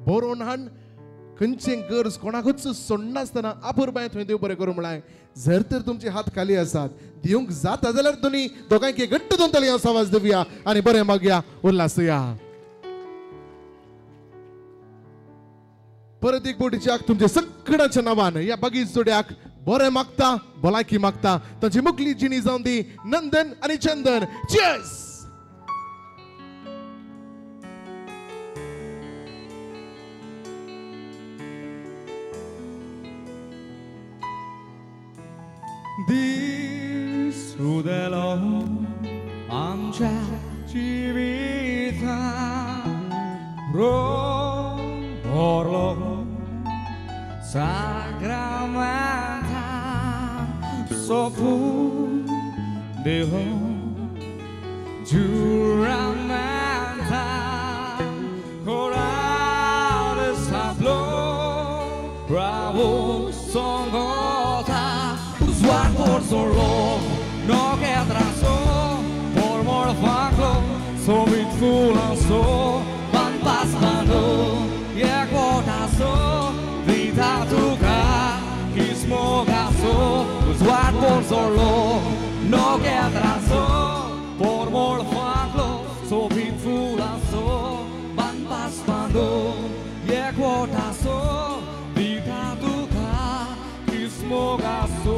बरोवन हाड खंयचें गरज कोणाकूच सोडनासतना अपुरबायेन थंय देव बरें करूं म्हळ्यार जर तर तुमचे हात खाली आसात दिवंक जाता जाल्यार तुमी दोगांयकी घट्ट दोन ताळयो आवाज दिवया आनी बरें मागया उल्हासया परत एक बोटीच्याक तुमच्या सगळ्यांच्या नांवान ह्या बागीच जोड्याक बरें मागता भलायकी मागता तांची मुखली जिणी जावन दी नंदन आनी चंदन चीयर्स दिसुदेलो आमच्या जिवितांत भरलो साग्रामांत सोपून देहो जुरामांत coral sablo bravo songota Suar por solo no quedará so por morfaclo so bitfula so van pasando y agota so vida tuca kismoga so Suar por solo no quedará so por morfaclo so bitfula so van pasando y agota so vida tuca kismoga so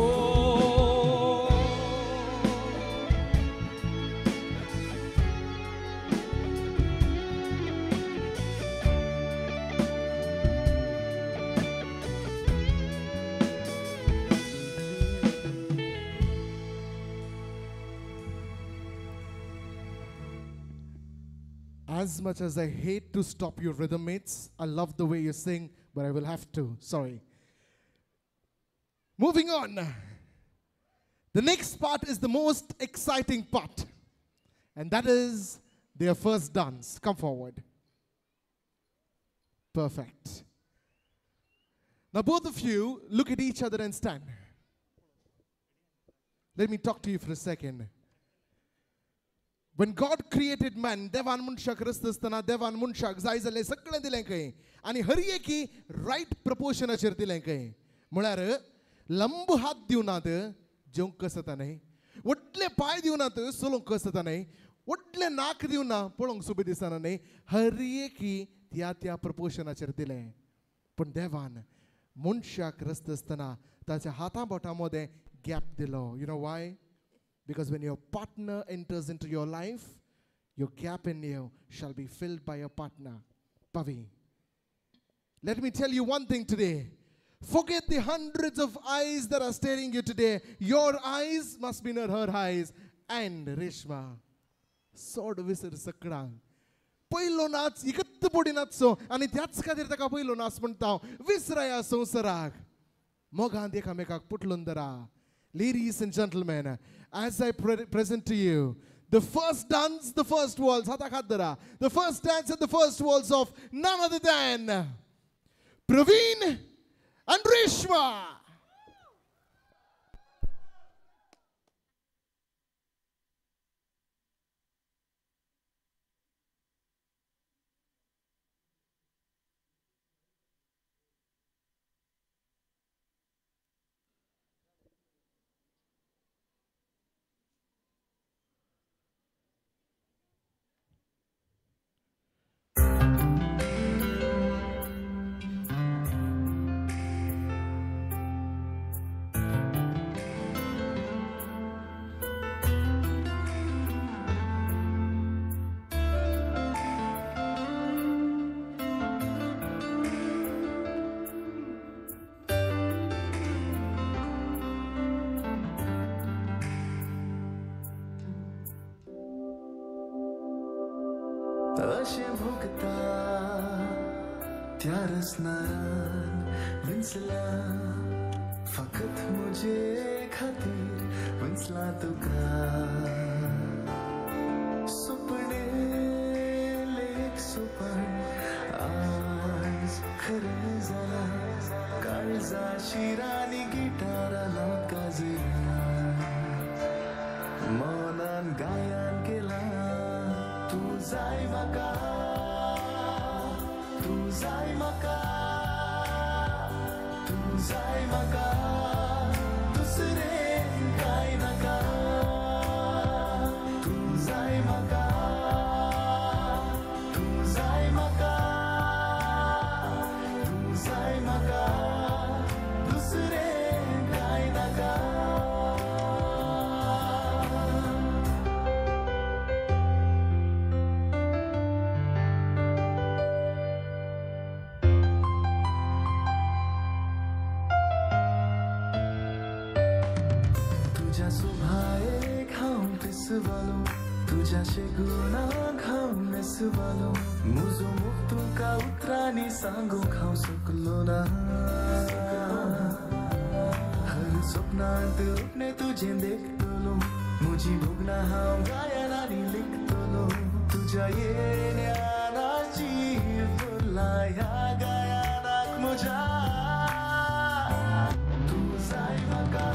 As much as I hate to stop your rhythm mates, I love the way you sing, but I will have to. Sorry. Moving on. The next part is the most exciting part. And that is their first dance. Come forward. Perfect. Now both of you look at each other and stand. Let me talk to you for a second. When God created man, देवान मनशाक रचता असताना देवान मनशाक जाय जाल्लें सगळें दिलें खंय आनी हर एकी रायट प्रपोर्शनाचेर दिलें खंय. म्हळ्यार लंब हात दिवनात जेवंक कसता न्हय, वटले पाय दिवनात चलोवंक कसता न्हय, वटले नाक दिवना पळोवंक सुबें दिसना न्हय, हर एकी त्या प्रपोर्शनाचेर दिलें. पण देवान मनशाक रचता असताना ताच्या हातां बोटां मदें गॅप दिलो. You know why? Because when your partner enters into your life, your gap in you shall be filled by your partner. Pavi. Let me tell you one thing today. Forget the hundreds of eyes that are staring you today. Your eyes must be not her eyes. And Reshma. Sod visar sakran. Paylo naच ikatti podi naचो आणि त्याच खातीर ताका पयलो नाच म्हणटा विसराया संवसाराक मोगान एकामेकाक पुटलून धरा. Ladies and gentlemen, as I present to you the first dance, the first waltz, the first dance and the first waltz of none other than Praveen and Reshma. अशें भोगता त्या रसनान विंचला फकत मुझे खातीर विंचला तुका सुपणे लेक सुपण आज खरें जाला काळजा शिरानी गिटारा लावत गाजला मनान गायन केला तू जाय म्हाका तू जाय म्हाका तू जाय म्हाका दुसरें कांय नाका तू जाय म्हाका तू जाय म्हाका तू जाय म्हाका दुसरें कांय नाका तुझ्या सुभाये खाऊन पिसवालो तुझ्या शेगुणा खाऊन मेसवालो मुजो मुख तुका उतरांनी सांगो खाऊ शकलो ना हर स्वप्नांत अपने तुझे देखतलो मुजी भोगना हांव गायनांनी लिखतलो तुझ्या येण्याची फुला ह्या गायनाक म्हज्या तू जाय म्हाका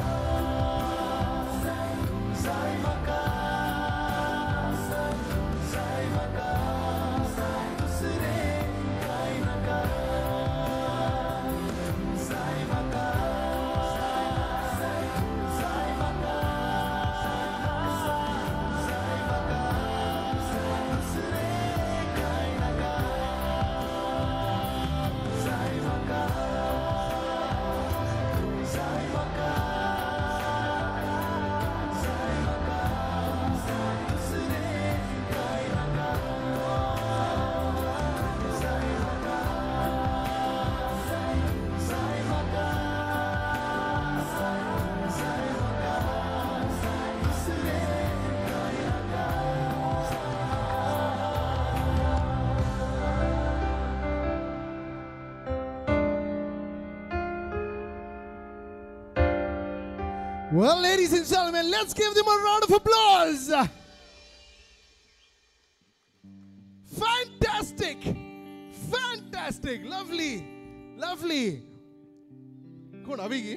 Well, ladies and gentlemen, let's give them a round of applause. Fantastic! Fantastic! Fantastic lovely lovely कोण हवी गी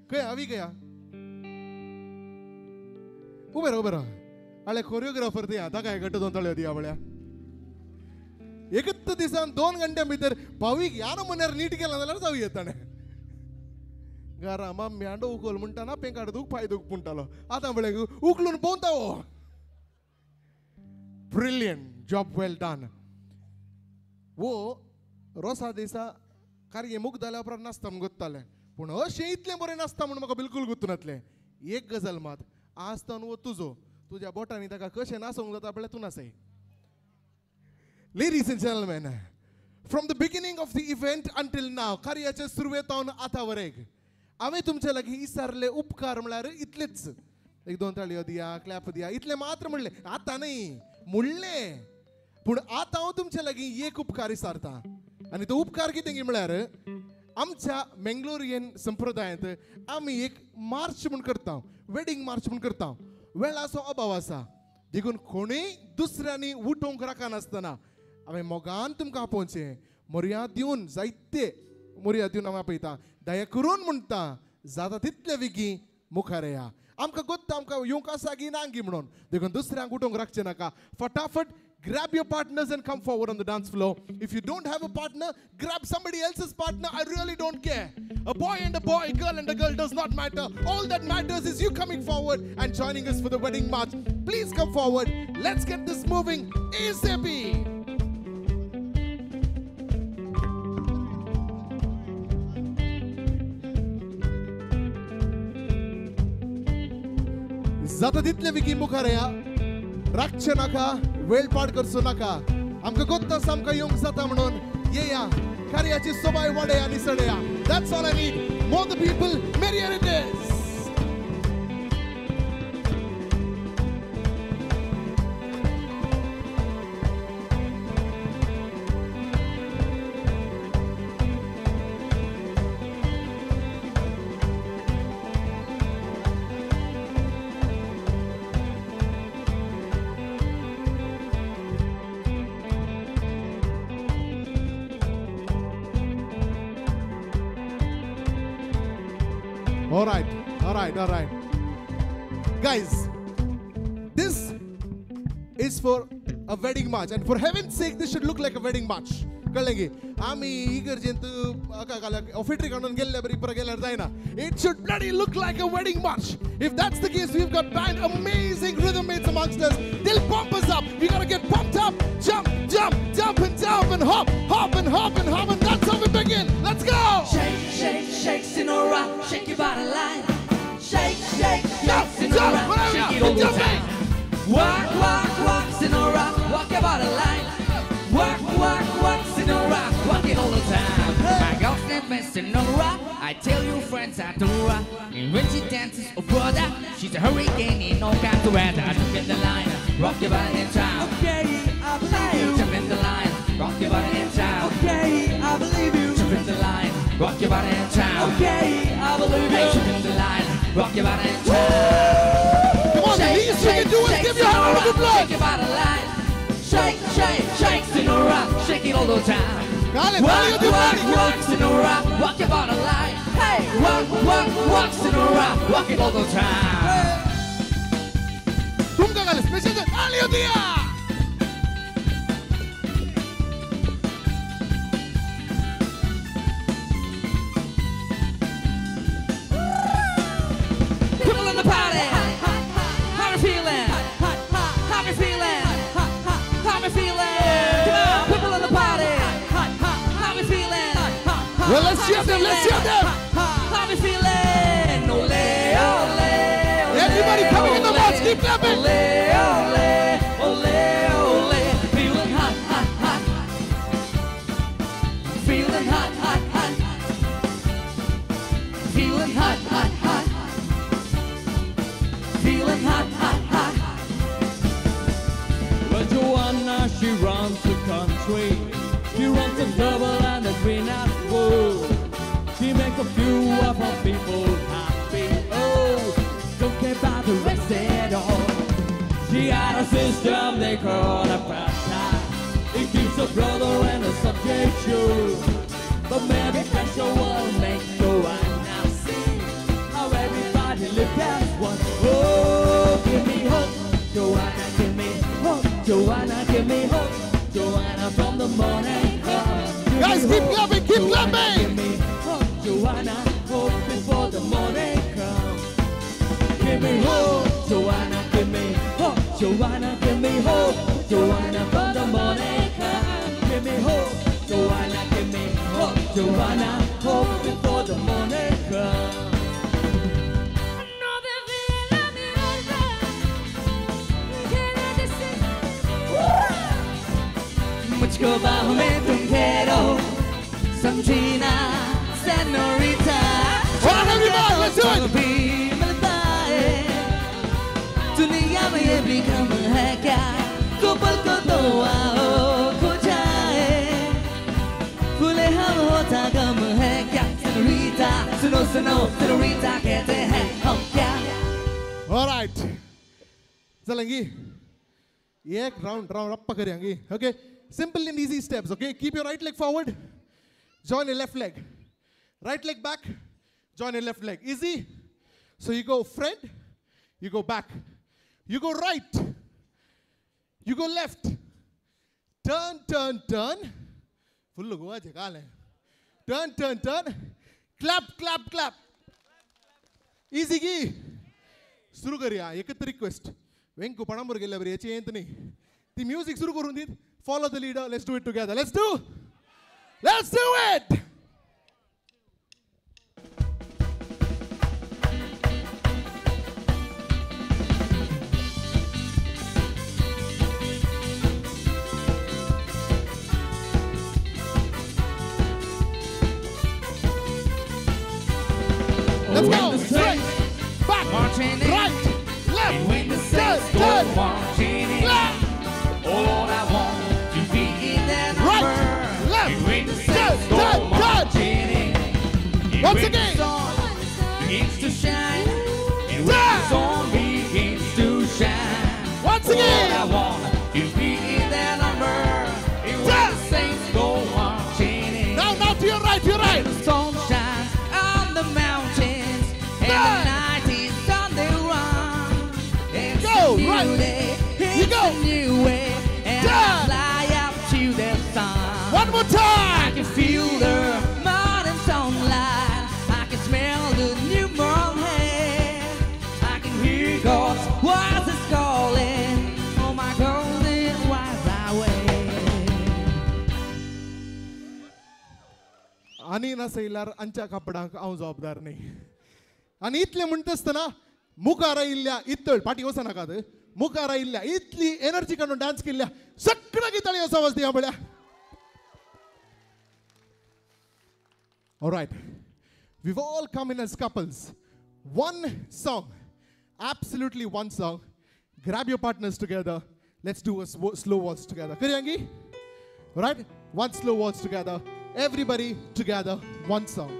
खंय हवी गया उबे राव आले कोरिओग्राफर ते आता काय घट दोन तळे आवळ्या एकच दिसान 2 घंट्या भितर भावीक ह्या नमुन्यार नीट केला जाल्यार जाऊ येताने घरा म्यांडो उखल म्हणटाना पेंकाड दूख पाय दूख म्हणटालो आता म्हळे उखलून पोवता हो ब्रिलियंट जॉब वेल डन वो रोसा दिसा कार्य मुख जाल्या उपरांत नाचता म्हूण गोत्ताले पूण अशें इतलें बरें नाचता म्हूण म्हाका बिलकुल गुंतनातलें एक गजाल मात आज तान वो तुज्या बोटांनी ताका कशें नाचोंक जाता पळय तूं नाचय Ladies and gentlemen, from the beginning of the event until now, कार्याचे सुरवेतावन आतां वरेक हांवें तुमचे लागीं इसारले उपकार म्हळ्यार इतलेच एक 2 ताळयो दिया क्लॅप दिया इतले मात्र म्हणले आतां न्ही म्हणले पूण आतां हांव तुमचे लागीं एक उपकार इसारता आनी तो उपकार कितें म्हळ्यार आमच्या मंगलोरियन संप्रदायांत आमी एक मार्च म्हूण करता वेडिंग मार्च म्हूण करता वेळाचो अभाव आसा देखून कोणूय दुसऱ्यांनी उठोवंक राखनासतना हांवें मोगान तुमकां आपोवचें मर्याद दिवन जायते मर्याद दिवन हांव आपयता दया करून म्हणटा जाता तितले बेगीन मुखार येया आमकां गोत्ता आमकां येवंक आसा की ना गी म्हणून देखून दुसऱ्यांक उठोवंक राखचें नाका फटाफट grab your partners and come forward on the dance floor. If you don't have a partner, grab somebody else's partner. I really don't care. A boy and a boy, a girl and a girl does not matter. All that matters is you coming forward and joining us for the wedding march. Please come forward. Let's get this moving ASAP. जाता तितले बेगीन मुखार येया राखचे नाका वेळ पाड करचो नाका आमकां गोत्ता आमकां येवंक जाता म्हणून येया कार्याची सोबाय वाडया आनी सडया that's all I need more the people merrier it is All right. Guys, this is for a wedding march, and for heaven's sake, this should look like a wedding march. कळलें आमी इगर्जेंत ऑफिटरी काडून गेल्ले बरी परत गेल्यार जायना It should bloody look like a wedding march. If that's the case, we've got band amazing rhythm mates amongst us. They'll pump us up. We gotta get pumped up. Jump, jump, jump and jump and hop, hop and hop and hop, and that's how we begin. Let's go. Shake, shake, shake, Sinora, shake your body line. Shake, shake, shake, Sinora, shake it all the time. Walk, walk, walk, Sinora, walk your body line. Walk, walk, walk, Sinora, walk it all the time. My girl's name is Sinora, I tell you friends I do her. And when she dances, oh brother, she's a hurricane in all kinds of weather. Jump in the line, rock your body in time. Okay, I believe you. Jump in the line, rock your body in time. Okay, I believe you. Jump in the line, rock your body in time. Okay, I believe you. Jump in the line, rock your body in time. Come on, the least you can do is give your hand a little blood. Shake your body line. Shake, shake, shake, Sinora, shake it all the time. Walk, walk, walk, Sinora, walk your body line. Hey, walk, walk, walk, Sinora, walk it all the time. तुमकां घाल special तालियो दिया. People in the party, how you feeling? How you feeling? How you feeling? Come on, people in the party, how you feeling? Well, let's hear them, let's hear them. How you feeling? Ole, ole, ole. Everybody coming in the march, keep clapping. Ole, ole, ole, ole. Feeling hot, hot, hot. Feeling hot, hot, hot. Feeling hot, hot, hot. Feeling hot, hot, hot. But Joanna, she runs the country. She runs the double and the green and blue. She makes a few of her people happy. Oh, don't care about the rest at all. She had a system they call a He's a brother and a subject, sure. But maybe pressure will make Joanna sing. How everybody live as one. Oh, give me hope, Joanna, give me hope, Joanna, give me hope, Joanna from the morning come. Guys, keep clapping, keep clapping. Give me hope, Joanna, hope before the morning come. Give me hope, Joanna, give me hope, Joanna, give me hope, Joanna from the morning come. Give me hope, Joanna, give me hope, Joanna, hope before the morning come. मुझको बाहों में तुम घेरो समझीना senorita भी मिलता है दुनिया में ये भी कम है क्या तो पल को तो आओ खो जाए भूले हम होता गम है क्या सेनोरिटा सुनो सुनो सेनोरिटा कहते हैं हम क्या Alright चलेंगी एक राउंड अप करेंगे okay. Simple and easy steps, okay? Keep your right leg forward, join your left leg. Right leg back, join your left leg. Easy? So you go front, you go back. You go right, you go left. Turn, turn, turn. Full go turn, turn, turn. Clap, clap, clap. Easy की. सुरू करूया. एकत्र request. Venku पणांबर गेल्या बरी याची येत नाही. ती म्युझिक सुरू करून दीत. Follow the leader. Let's do it together. Let's do it. Let's go. Straight, back, right, left, when the saints go marching in, all I want. Once again, begins to shine, and when the song begins to shine, once again, all I want to be in that number, and when the saints go marching in. Now to your right, The sun shines on the mountains, and the night is on the run. It's go a new right, day, you it's go, a new way, and I fly up to the sun. One more time. I can feel the morning sunlight. I can smell the new morn air. I can hear God's voices calling. Oh my golden wise highway. आणि ना सैलार अंच्या कापडांक हांव जबाबदार नाही. आणि इतले म्हणत असतना मुखार आयिल्ल्या इतळ पाटी वचना नाकात मुखार आयिल्ल्या इतली एनर्जी काडून डान्स केल्ल्या सगळ्या गिताळी असो आवाज दिया पळ्या. All right, we've all come in as couples. One song, absolutely one song. Grab your partners together. Let's do a slow waltz together. Kariyangi? All right, one slow waltz together. Everybody together, one song.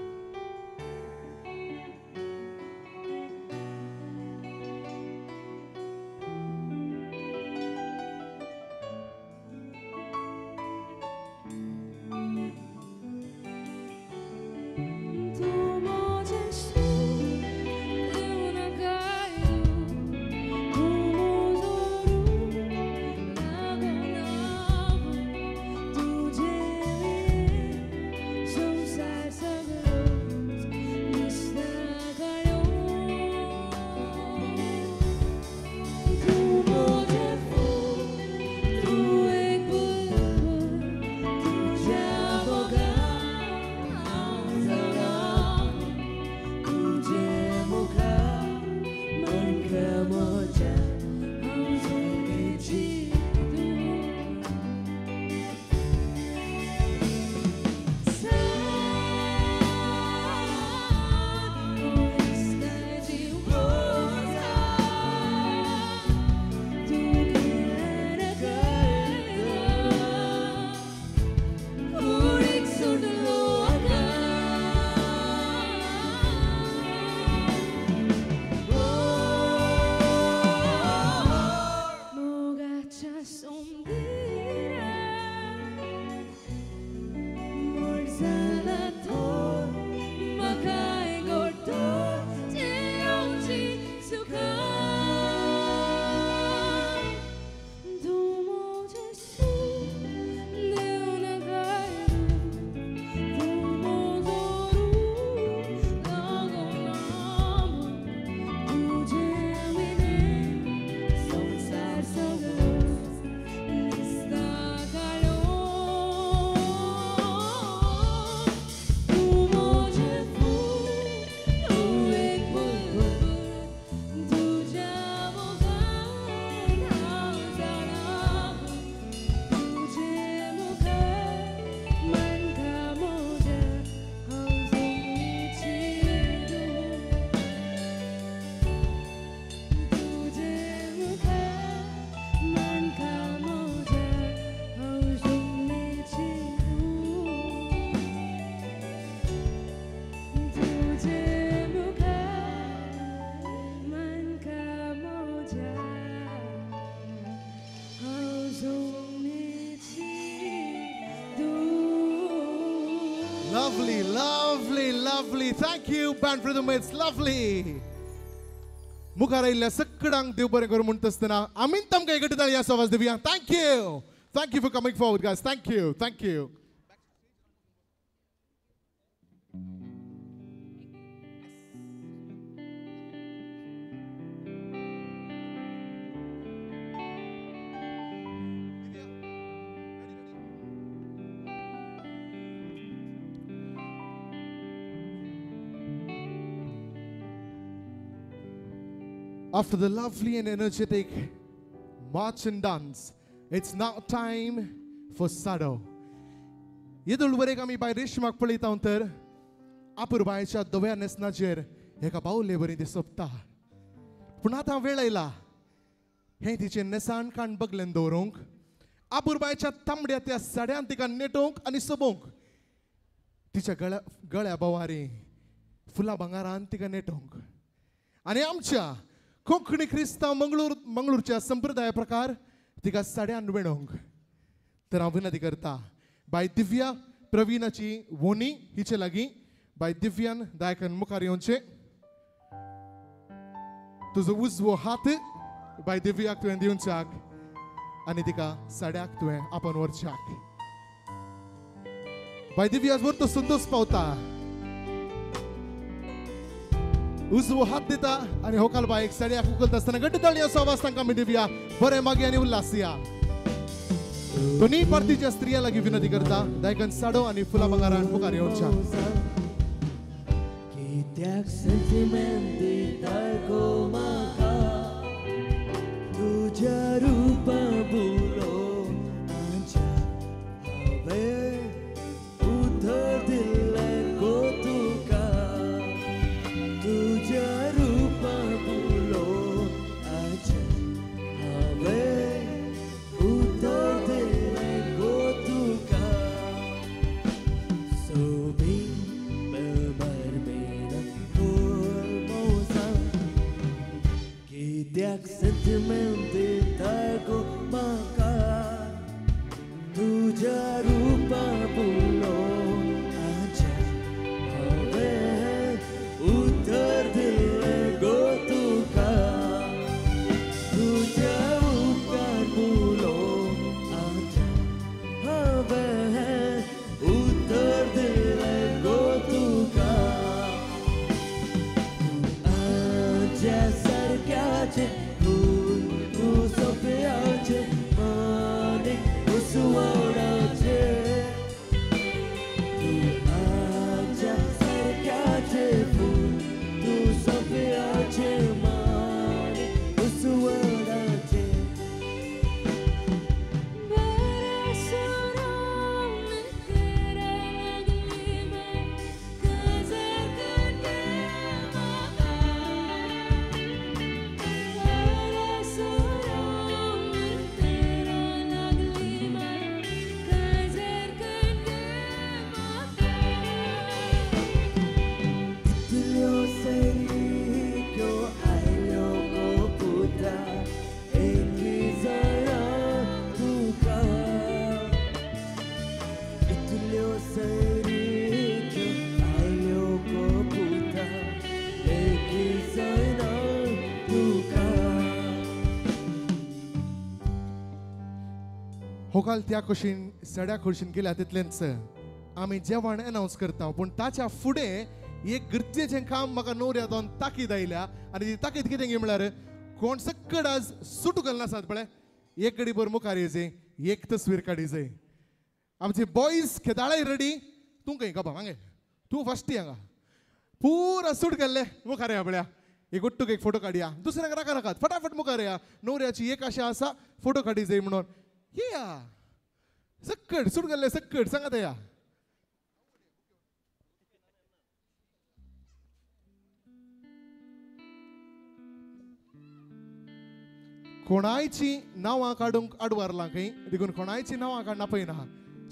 तुझे लिए संसार सगळं lovely. Thank you, band for the it's lovely. मुखार आयिल्ल्या सगळ्यांक देव बरें करूं म्हणटा आसतना आमी तांकां एक ताळी आवाज Divya. Thank you. Thank you for coming forward, guys. Thank you. Thank you. After the lovely and energetic march and dance, it's now time for Sado. येदोळ वरेक आमी बाय रेशमाक पळयता तर आपुरबायच्या धव्या नेसनाचेर एका बावले बरी ती सोंपता. पूण आतां वेळ आयला हें तिचें नेसाण काण बगलेन दवरूंक, आपुरबायच्या तांबड्या त्या साड्यान तिका नेटोवंक आनी सोबोवंक, तिच्या गळ्या बोवारी फुलां भांगारान तिका नेटोवंक आनी आमच्या कोंकणी क्रिस्तांव मंगळूरच्या संप्रदाया प्रकार तिका साड्यान विणोवंक. तर हांव विनंती करता बाय दिव्या प्रवीणाची वोनी हिचे लागीं बाय दिव्यान दायकन मुखार येवचें. तुजो उजवो हात बाय दिव्याक तुवें दिवच्याक आनी तिका साड्याक तुवें आपण व्हरच्याक. बाय दिव्या व्हरतो संतोष पावता, उजवो हात दिता आनी होकाल बायक साड्याक उखलता आसतना गड्ड ताळी असो आवाज तांकां आमी दिवया. बरें मागी आनी उल्हास या. दोनी पार्टीच्या स्त्रिया लागीं विनंती करता दायकन साडो आनी फुलां भांगारान मुखार येवच्या. कित्याक सेंटिमेंट दिता गो म्हाका तुज्या रुपा बुलो आमच्या हांवें उतर दिल्लें गो तुका तुज्या रुपा बुलो आमच्या हांवें उतर दिल्लें गो तुका सोबी कित्याक सेंटिमेंट दिता गो म्हाका तुज्या रुपा बुलो आमच्या हांवें उतर दिल्लें गो तुका तुज्या उपकार बुलो आमच्या हांवें उतर दिल्लें गो तुका आमच्या सारक्याचे तू सोप्याचे मानीक उसवडाचे तू आमच्या सारक्याचे फूल तू सोप्याचे मानीक उसवडाचे होकाल त्या कुशीन सड्या खुर्शीन गेल्या तितलेंच आमी जेवण अनाउन्स करता. पूण ताच्या फुडें एक गरजेचें काम म्हाका न्हवऱ्या दोन ताकीद आयल्या आनी ती ताकीद कितें गे म्हळ्यार कोण सक्कड आज सुटू घालना आसात पळय एक घडी भर मुखार येजय एक तस्वीर काडी जाय. आमचे बॉयज खेदाळे रेडी तूं खंय काबा हांगे तूं फस्ट हांगा पुरा सूट घाल्ले मुखार या पळया एक गुट्टूक एक फोटो काडया. दुसऱ्याक नाका नाकात फटाफट मुखार या. न्हवऱ्याची एक आशा आसा फोटो काडी जाय म्हणून या सक्कड सूट घाल्ले सक्कड सांगात या. कोणायची नांवां काडूंक आडवारलां खंय देखून कोणायची नांवां काडना पळयना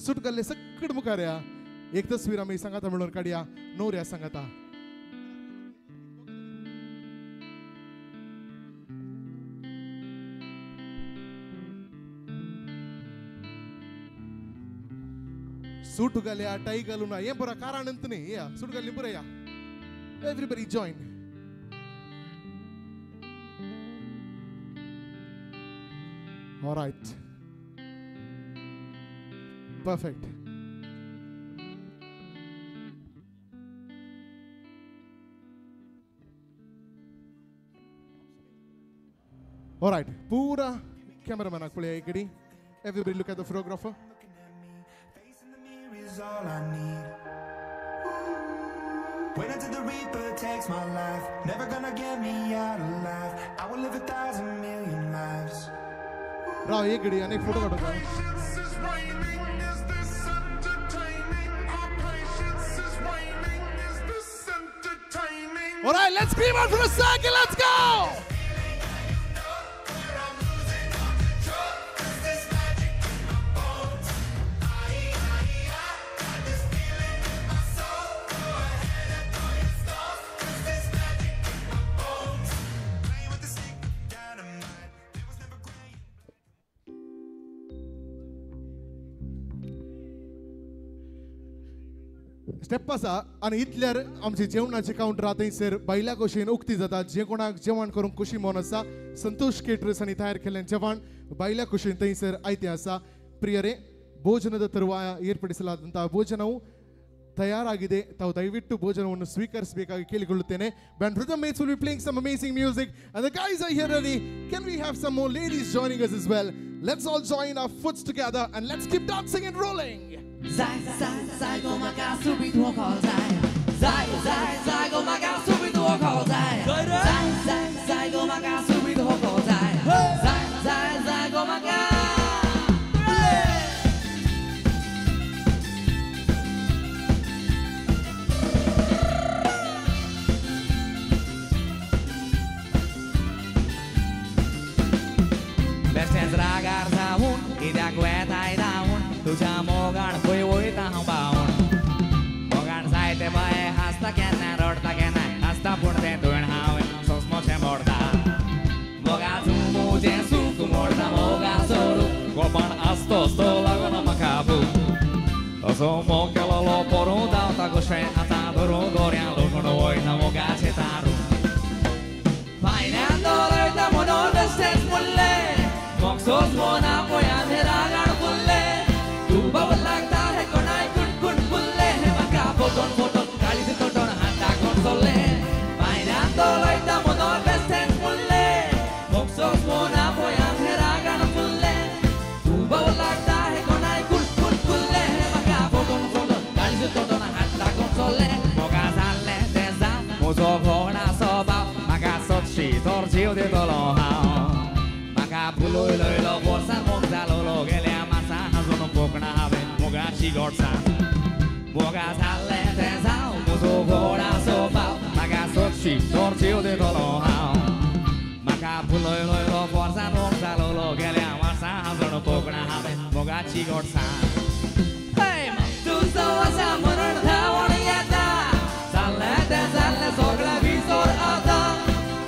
सूट घाल्ले सक्कड मुखार या. एक तस्वीर आमी सांगाता म्हणून काडया न्हवऱ्या सांगाता. सूट घाल्या टाई घालून ये बरं कारण अंत नाही या सूट घालली बरं या. Everybody join. All right. Perfect. All right. Pura cameraman akpulya ikadi. Everybody look at the photographer. Is all I need. Wait until the Reaper takes my life. Never gonna get me out alive. I will live 1,000,000,000 lives. Rao ikadi anek photo kaduga. All right, let's scream out for a second. Let's go. Step आसा आनी इतल्यार आमची जेवणाची counter आतां थंयसर बैला कुशीन उक्ती जाता जे कोणाक जेवण करूंक खुशी मोन आसा संतोष केटरर्स हांणी तयार केल्लें जेवण बैला कुशीन थंयसर आयतें आसा ಪ್ರಿಯರೇ ಭೋಜನದ ತರುವಾಯ ಏರ್ಪಡಿಸಲಾದಂತಹ ಭೋಜನವು ತಯಾರಾಗಿದೆ ತಾವು ದಯವಿಟ್ಟು ಭೋಜನವನ್ನು ಸ್ವೀಕರಿಸಬೇಕಾಗಿ ಕೇಳಿಕೊಳ್ಳುತ್ತೇನೆ band rhythm mates will be playing some amazing music and the guys are here ready. Can we have some more ladies joining us as well? Let's all join our foots together and let's keep dancing and rolling. Zai, zai, zai, go my God, super to walk all time. Zai, zai, zai, go my God, super to walk all time. Zai, zai, zai, go my God, super to walk all time. Zai, zai, zai, go my God. Bestens ragar zaun, ida kweta idaun, tuja mogan koi oi ta hum baun. Mogan saite bae hasta kenna rodta kenna, hasta punte tuin hawen, sos moche morda. Moga zumu je suk morda moga soru, gopan asto sto lagona makabu. Oso mokelo lo poru da ta goshe ata doru gorian lo kono oi na moga chetaru. Bailando la mono bestens mulle. Moxos mona poyan heragan pulle tu babal lagta hai konai kun kun pulle he maka photon photon kali se photon handa console bailando laita mono besten pulle Moxos mona poyan heragan pulle tu babal lagta hai konai kun kun pulle he maka photon photon kali se photon handa console moga salle desa mozo gona soba maka sotchi torgio de toloha Pulo lo forza monta lo che le amassa sono poco na ave moga ci gorsa moga salle tesa muso gora sopa maga sochi torcio de tolo maga pulo lo forza monta lo che le amassa sono poco na ave moga ci gorsa hey tu so asa moron da woniata salle tesa le sogla visor ada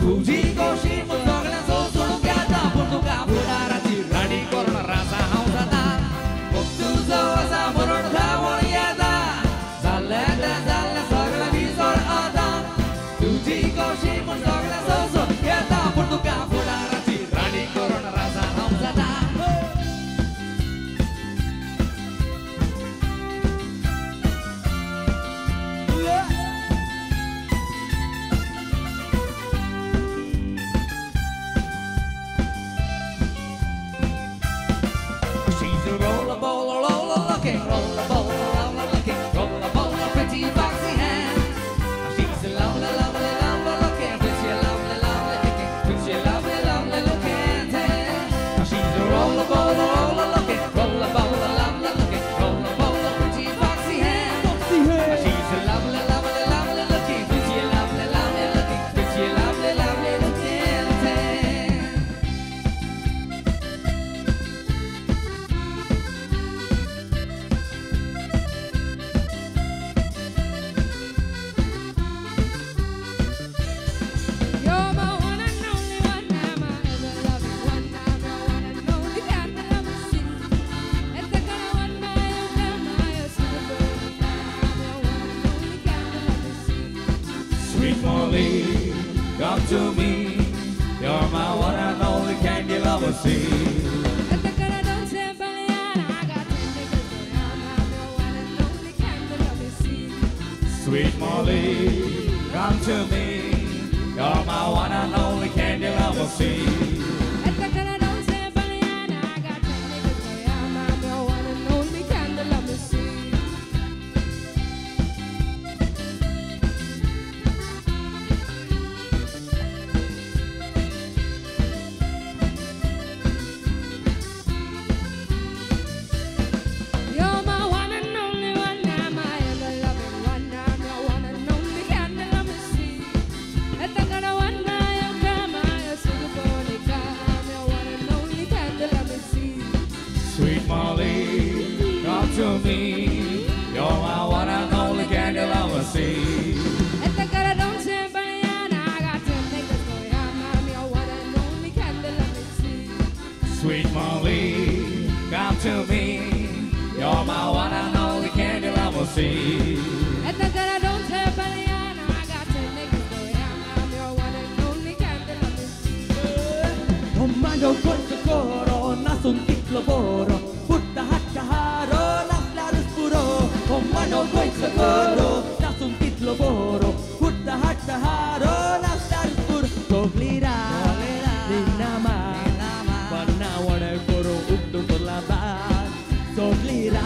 tuji koshi sogla so sono gata portuga purara tirani korna rasa hausata Boktuzo asa moron da woniata Zaleta zalle sogla visor ada Tuji koshi sogla so sono gata portuga purara tirani korna rasa hausata Molly, come to me. You're my one and only candy lover, see. Sweet Molly, come to me. You're my one and only candy lover, see. Sweet Molly, come to me. You're my one and only candy lover, see. Sweet Molly, come to me. You're my one and only candy lover, see. Omando questo coro, naso un tic lavoro, putta haccaharo, nasla spuro. Omando questo coro, naso un tic lavoro, putta haccaharo, nasla spuro. Toglira, dinama, panna wane coro, uttu tolaba. Toglira,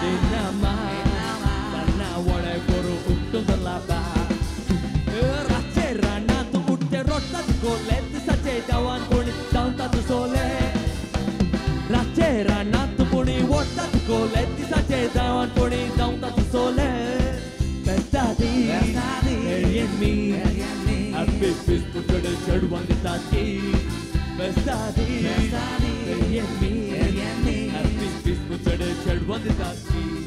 dinama, panna wane coro, uttu tolaba. Ratterra nato utte rotta di colette. Dawan puni down to sole. Ratera nato puni water to coletti sache dawan puni down to sole. Bestati, and me. Happy fish put the third one with that key. Bestati, and me. Happy fish put the third one with that key.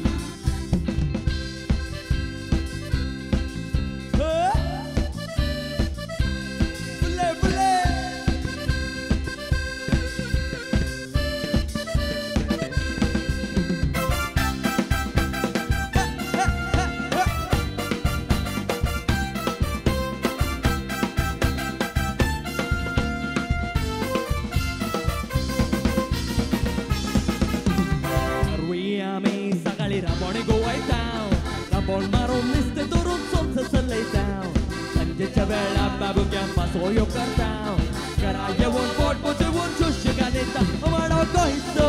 So you cut down. Caraya won't port, but you won't push your ganita. Amano going so.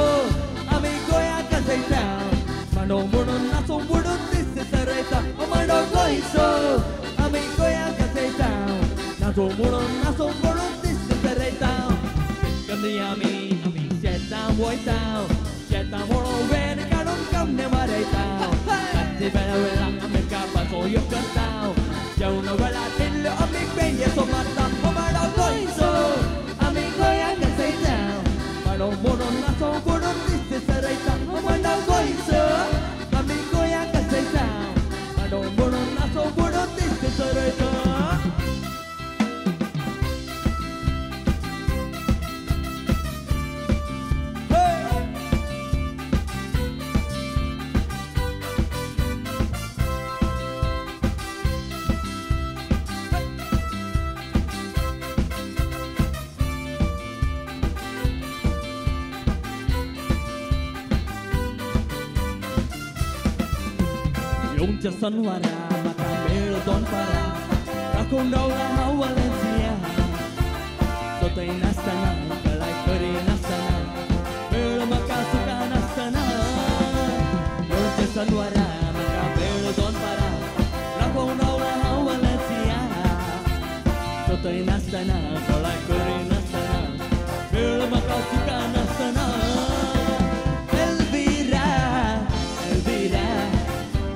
Amigo, I can say down. Mano, not so good. This is a rata. Amano going so. Amigo, I can say down. Not so good. This is a rata. Come the ami, set down, white down. Set down, more when it come never right down. That's the better way I'm a capa, so you cut down. You know what I tell you, I'm a big yes, so much. Not so good on this is a right now. I'm not going sir. I'm going to say down. I don't want to not so good on this is a right now. Yung jasan wara maka melo don para rakon daula hau Valencia so tay nastana kalai kari nastana melo maka suka nastana yung jasan wara maka melo don para rakon daula hau Valencia so tay nastana kalai kari nastana melo maka suka nastana Elvira Elvira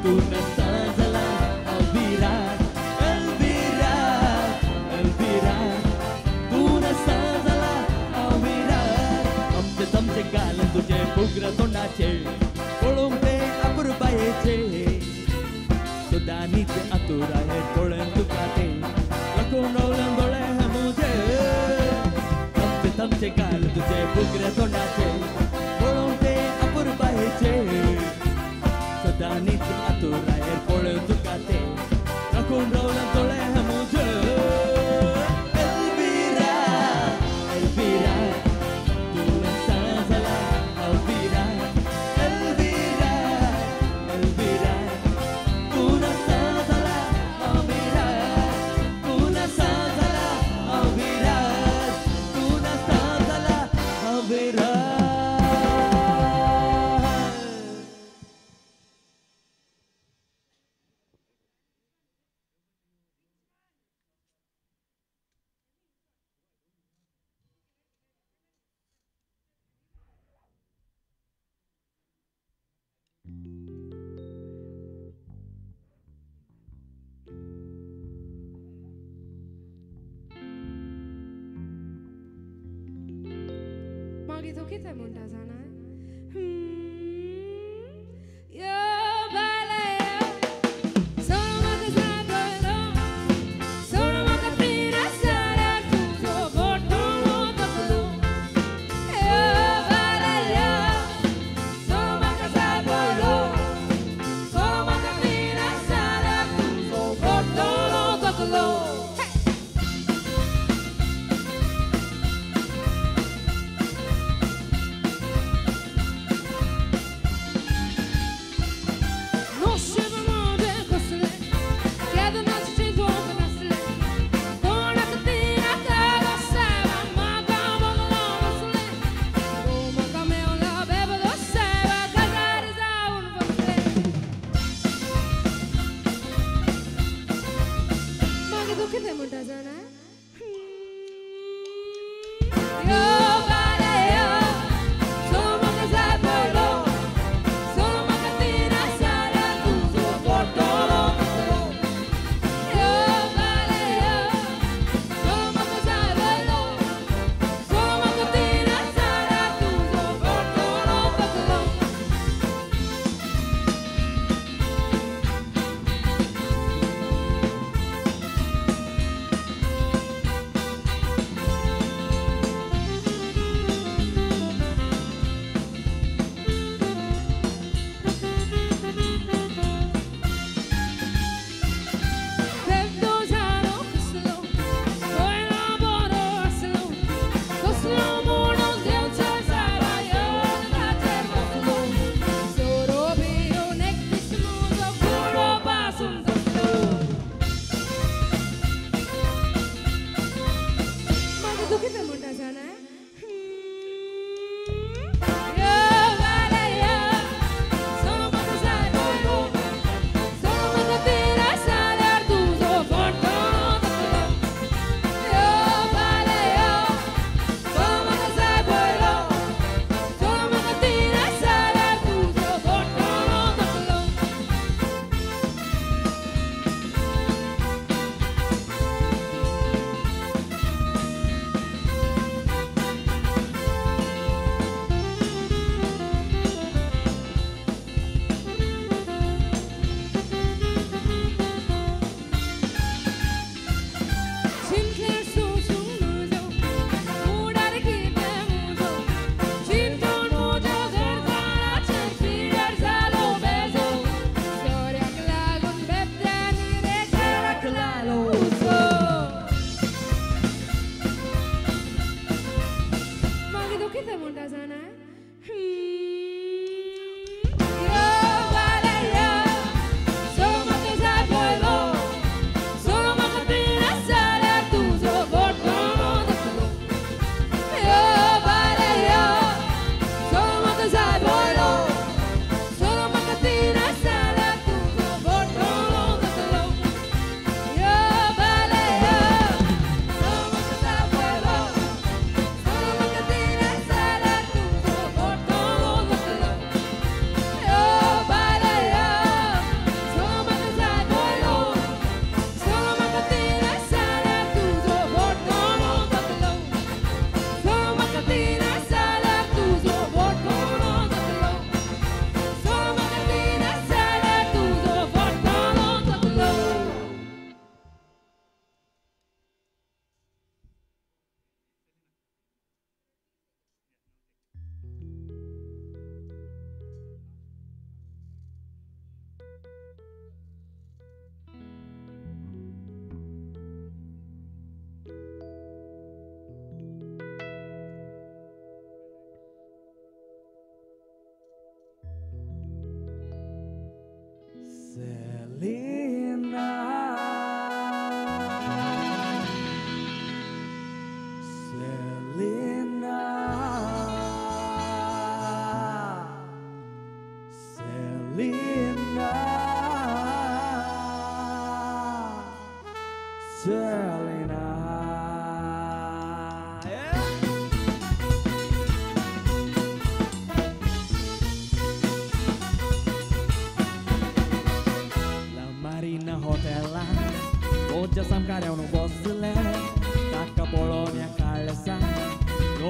tu me estás de la Elvira, Elvira, Elvira, tu me estás de la Elvira. Tamche galan tujhe bugra tonda che, kolom pe apur baye che. Sudani te atura hai tolen tukate, lakon rolan dole hai mujhe. Tamche galan tujhe bugra tonda che, kolom pe apur baye che. Sudani te atura hai tolen tukate, lakon rolan dole hai mujhe. मागीर तो कितें म्हणटा जाणा यो बाले सोनो म्हाका जाय पळलो सोनो म्हाका पिरा साऱ्याक तुजो बोटलो तकलो यो बाले सोनो म्हाका जाय पळलो सोनो म्हाका पिरा साऱ्याक तुजो बोटलो तकलो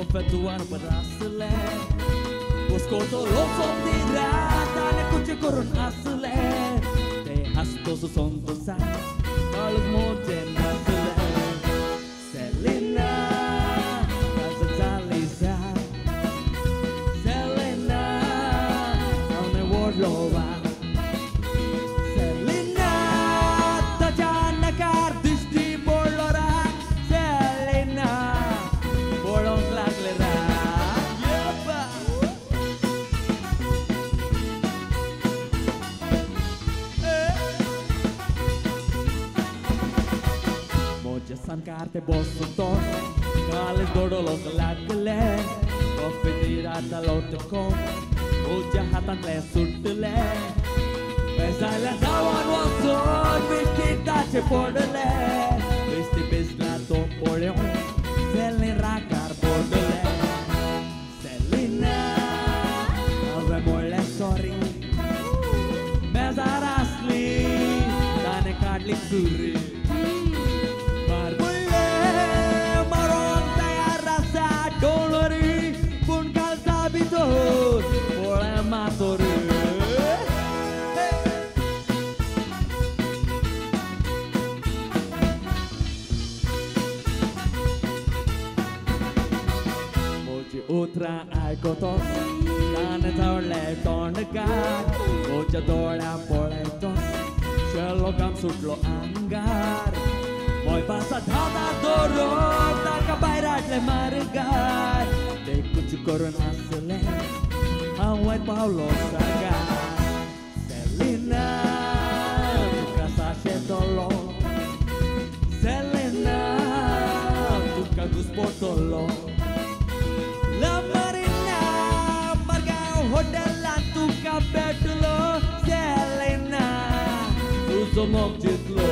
effettuano per asle Boscoto lo son dirata ne cuce coron asle Te hastoso son dosa Carlos Monten asle Selena Casa Selena on the world lova Selena tajana kar disti bolora Selena bolong laglera yepa moja sankarte bosso tos kale dodolong lagle Confederata lotokon Uja hatan le sutule Pesala dawan wason Visti tache podele Visti bisla tompoleon Selin rakar podele Selina Ave mole sorry Mezar asli Dane kadli suri Marbule Maron tayar rasa dolori Pun kal sabito Boleh matur Moji utra ai kotos Tane taule tondegar Moja dola poletos Shelo kam sutlo anggar Moi pasat hata dorong Tak bairat le margar Kucu koron asle Awet Paulo Saga Selena Tuka sashe tolo Selena Tuka guspotolo La Marina Margao hotelan Tuka betulo Selena Tuzo mokjitlo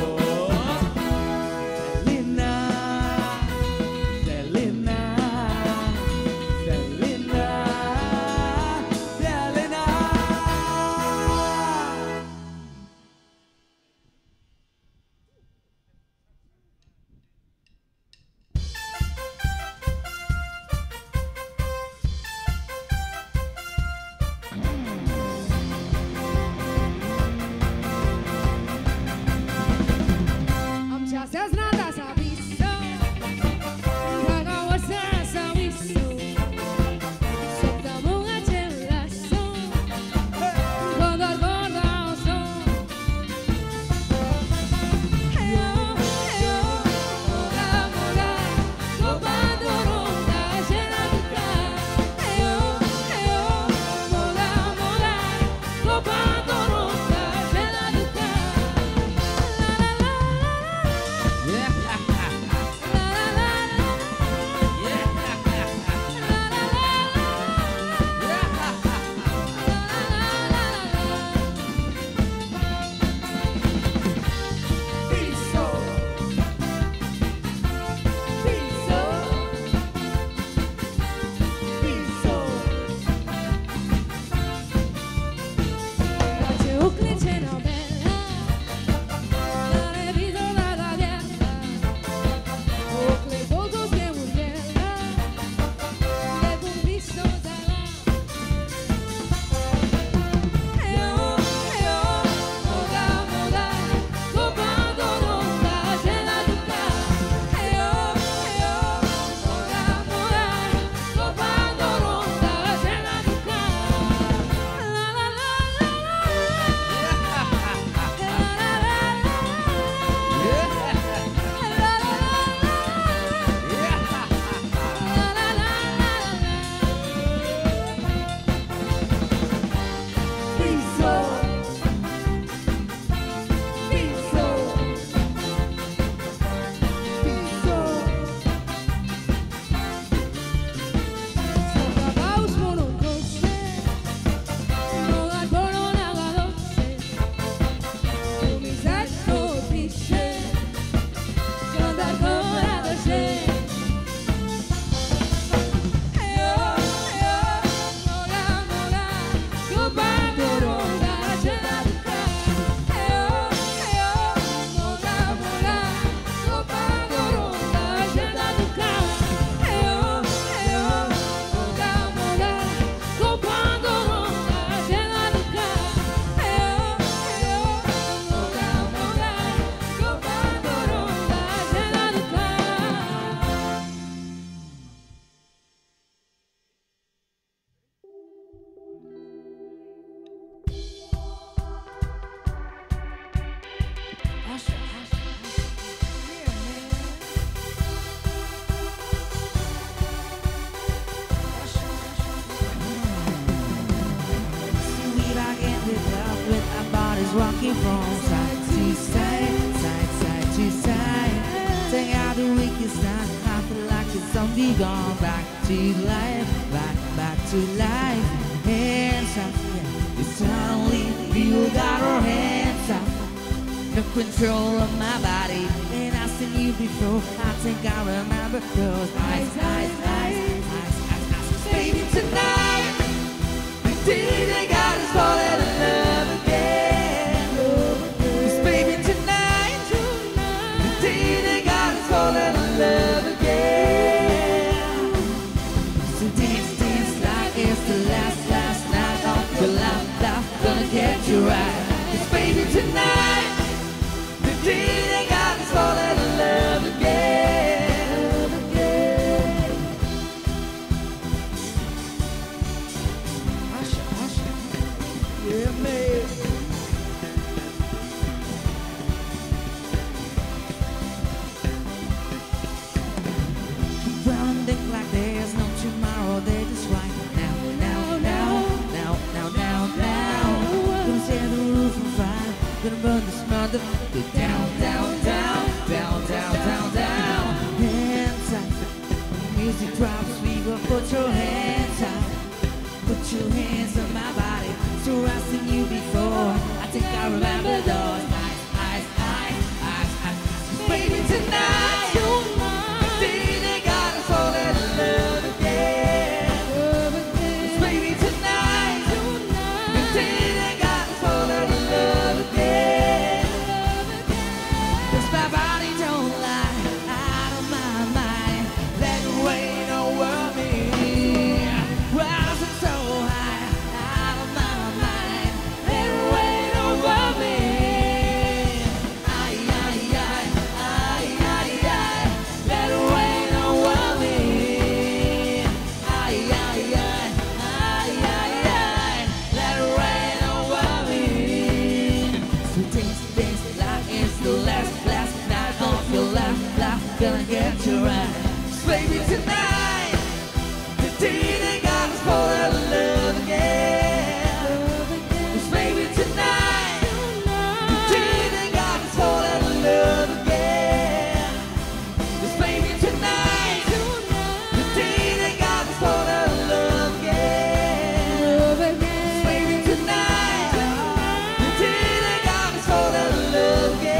rocking from side to side, side to side. Take out the weakest night, I feel like a zombie gone back to life, back to life. Hands up, yeah. It's suddenly you got our hands up. No control of my body, and I've seen you before. I think I remember those eyes. Baby, tonight, the day they got us falling in love again. 'Cause baby, tonight, the day they got us falling in love again. So dance like it's the last night of your life, gonna get you right. 'Cause baby, tonight, the day they got us falling in love again. Yeah, man. Rounding like there's no tomorrow, they just right now. Gonna set the roof on fire, gonna burn the smother, go down. Hands up, music drops, fever, put your hands up. Put your hands on my body, so I've seen you before. I think I remember those eyes. Baby, tonight, the day they got us all in love again. Baby, tonight, the day they got us all in love again. 'Cause my body don't lie, out of my mind, let the rain over me. Rising so high, out of my mind, let the rain over me. Let the rain over me. Let the rain over me. So dance like it's the last night of your life, gonna get you right. Baby, tonight, the day they got us falling in love again. 'Cause baby, tonight, the day they got us falling in love again. 'Cause baby, tonight, the day they got us falling in love again. 'Cause baby, tonight, the day they got us falling in love again.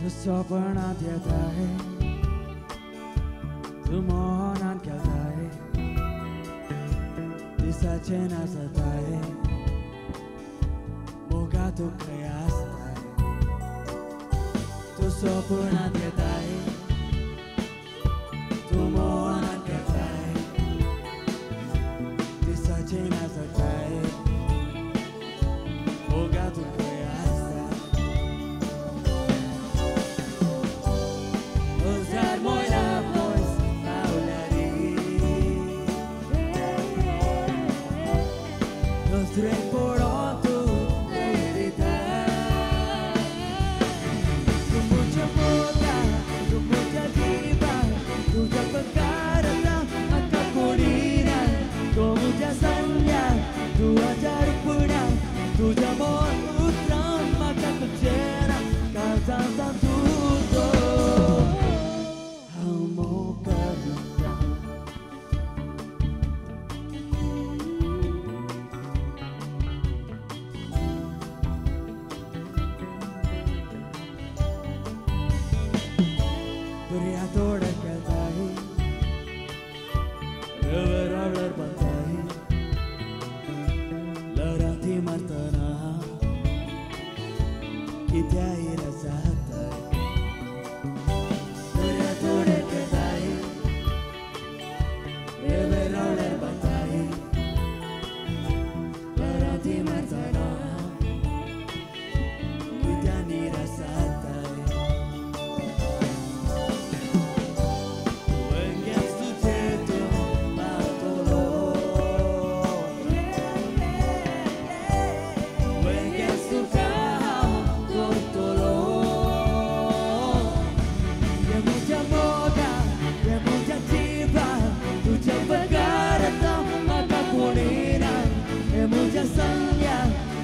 तू स्वप्नात येत आहे, तू मोहनात खेळत आहे, दिसाचे नाचत आहे, मोगा तू खय असताय. तू स्वप्नात येत आहे, तू मोहनात खेळत आहे, दिसाचे नाचत आहे, मोगा तू खय असताय. Usar moira voz Nos pronto Tu mucha moda, tu mucha diva, tu ya pecarata, maka corina, tu mucha sanya, tu ajar pura, tu ya utram, maka kucera, kata tudo. Dunia toda katahi, rever bantahi, larati martana, kita ira zatai. Dunia toda katahi, rever bantahi, larati martana, kita ira zatai.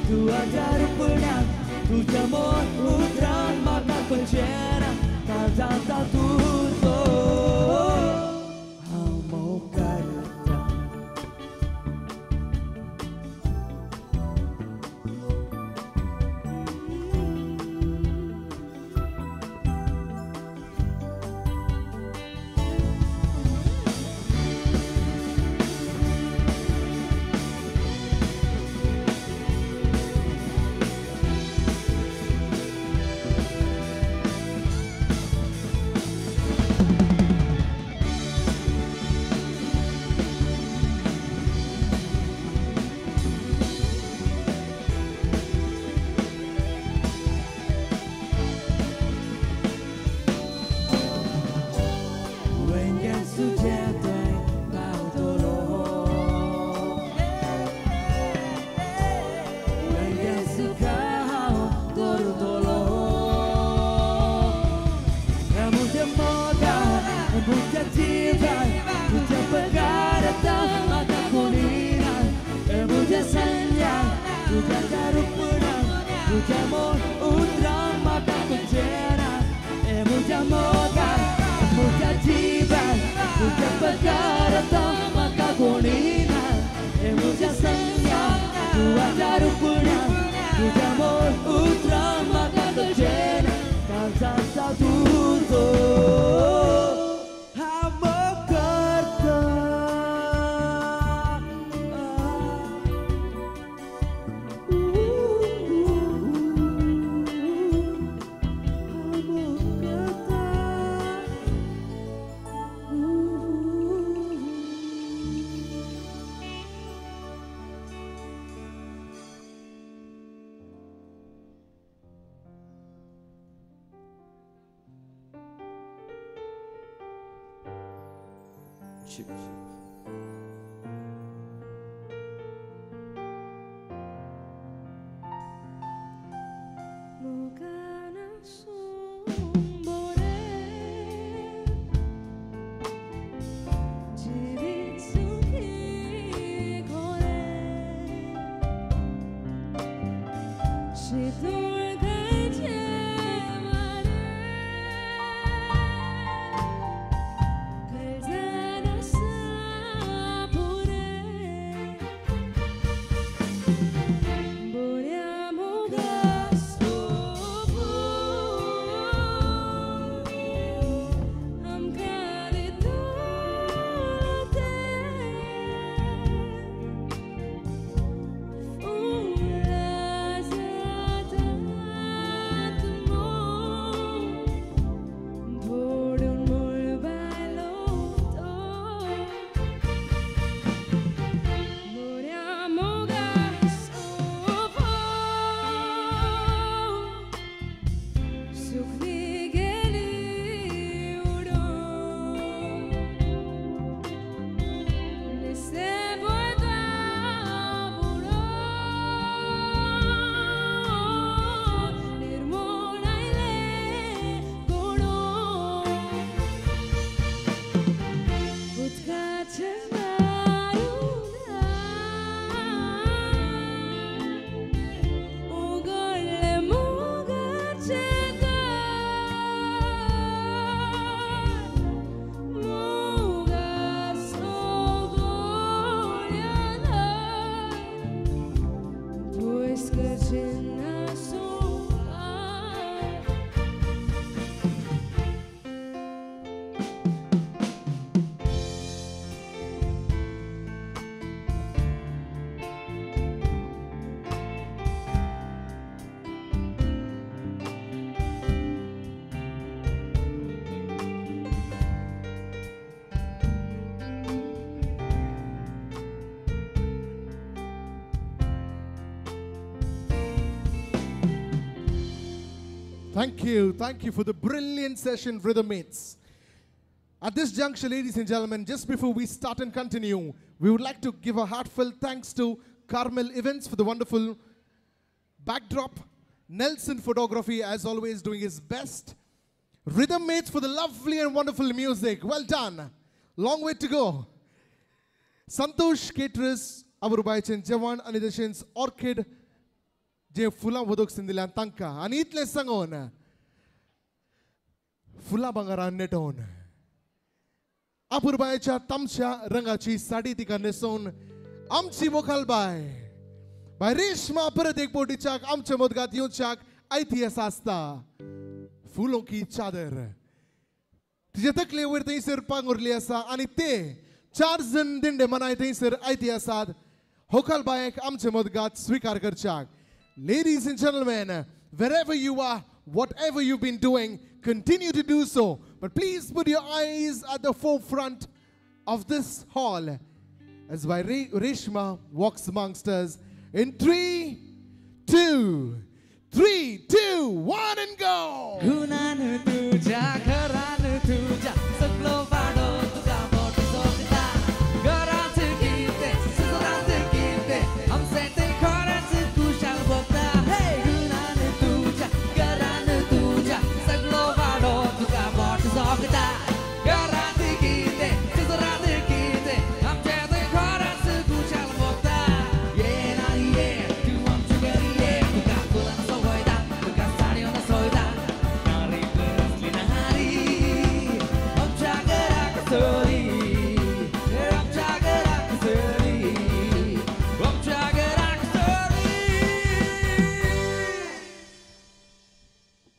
Tu ajar punang, tu jamon utram maka kuncera, kata tudo. Amo kareta. She threw a good Regina so high. Thank you for the brilliant session, Rhythm Mates. At this juncture, ladies and gentlemen, just before we start and continue, we would like to give a heartfelt thanks to Carmel Events for the wonderful backdrop, Nelson Photography, as always, doing his best, Rhythm Mates for the lovely and wonderful music. Well done. Long way to go. Santosh Caterers, Aburubaychen Jawan, and Idashins Orchid, जे फुलां वदोक सिंदिल्यान तांकां आनी इतलें सांगून फुलां भांगरान नेटोवन अपुरबायेच्या तामच्या रंगाची साडी तिका न्हेसोवन आमची व्हंकलबाय bye Reshma परत एक पोटीच्याक आमच्या मोदगांत येवच्याक ऐतिहास आसता फुलों की चादर तिचे तकले वयर थंयसर पांगुरली आसा आनी ते 4 जण दिंडे मनाय थंयसर ऐतिहासांत व्हंकलबायेक आमच्या मोदगांत स्वीकार करच्याक. Ladies and gentlemen, wherever you are, whatever you've been doing, continue to do so. But please put your eyes at the forefront of this hall as Reshma walks amongst us in 3, 2, 1 and go! गुणान तुझ्या घरान तुझ्या सगळं वाडो तुझा मोठ सोडता घरात गीते सुरात गीते आमचे ते खरंच कुशाल बघता हे गुणान तुझ्या घरान तुझ्या सगळं वाडो तुझा मोठ सोडता घरात गीते सुरात गीते आमचे ते खरंच कुशाल बघता ये ना ये तू आमच्या घरी ये तुका फुलां सवयता तुका साडयो सवयता नारी कसली नारी आमच्या घराक सरी आमच्या घराक सरी आमच्या घराक सरी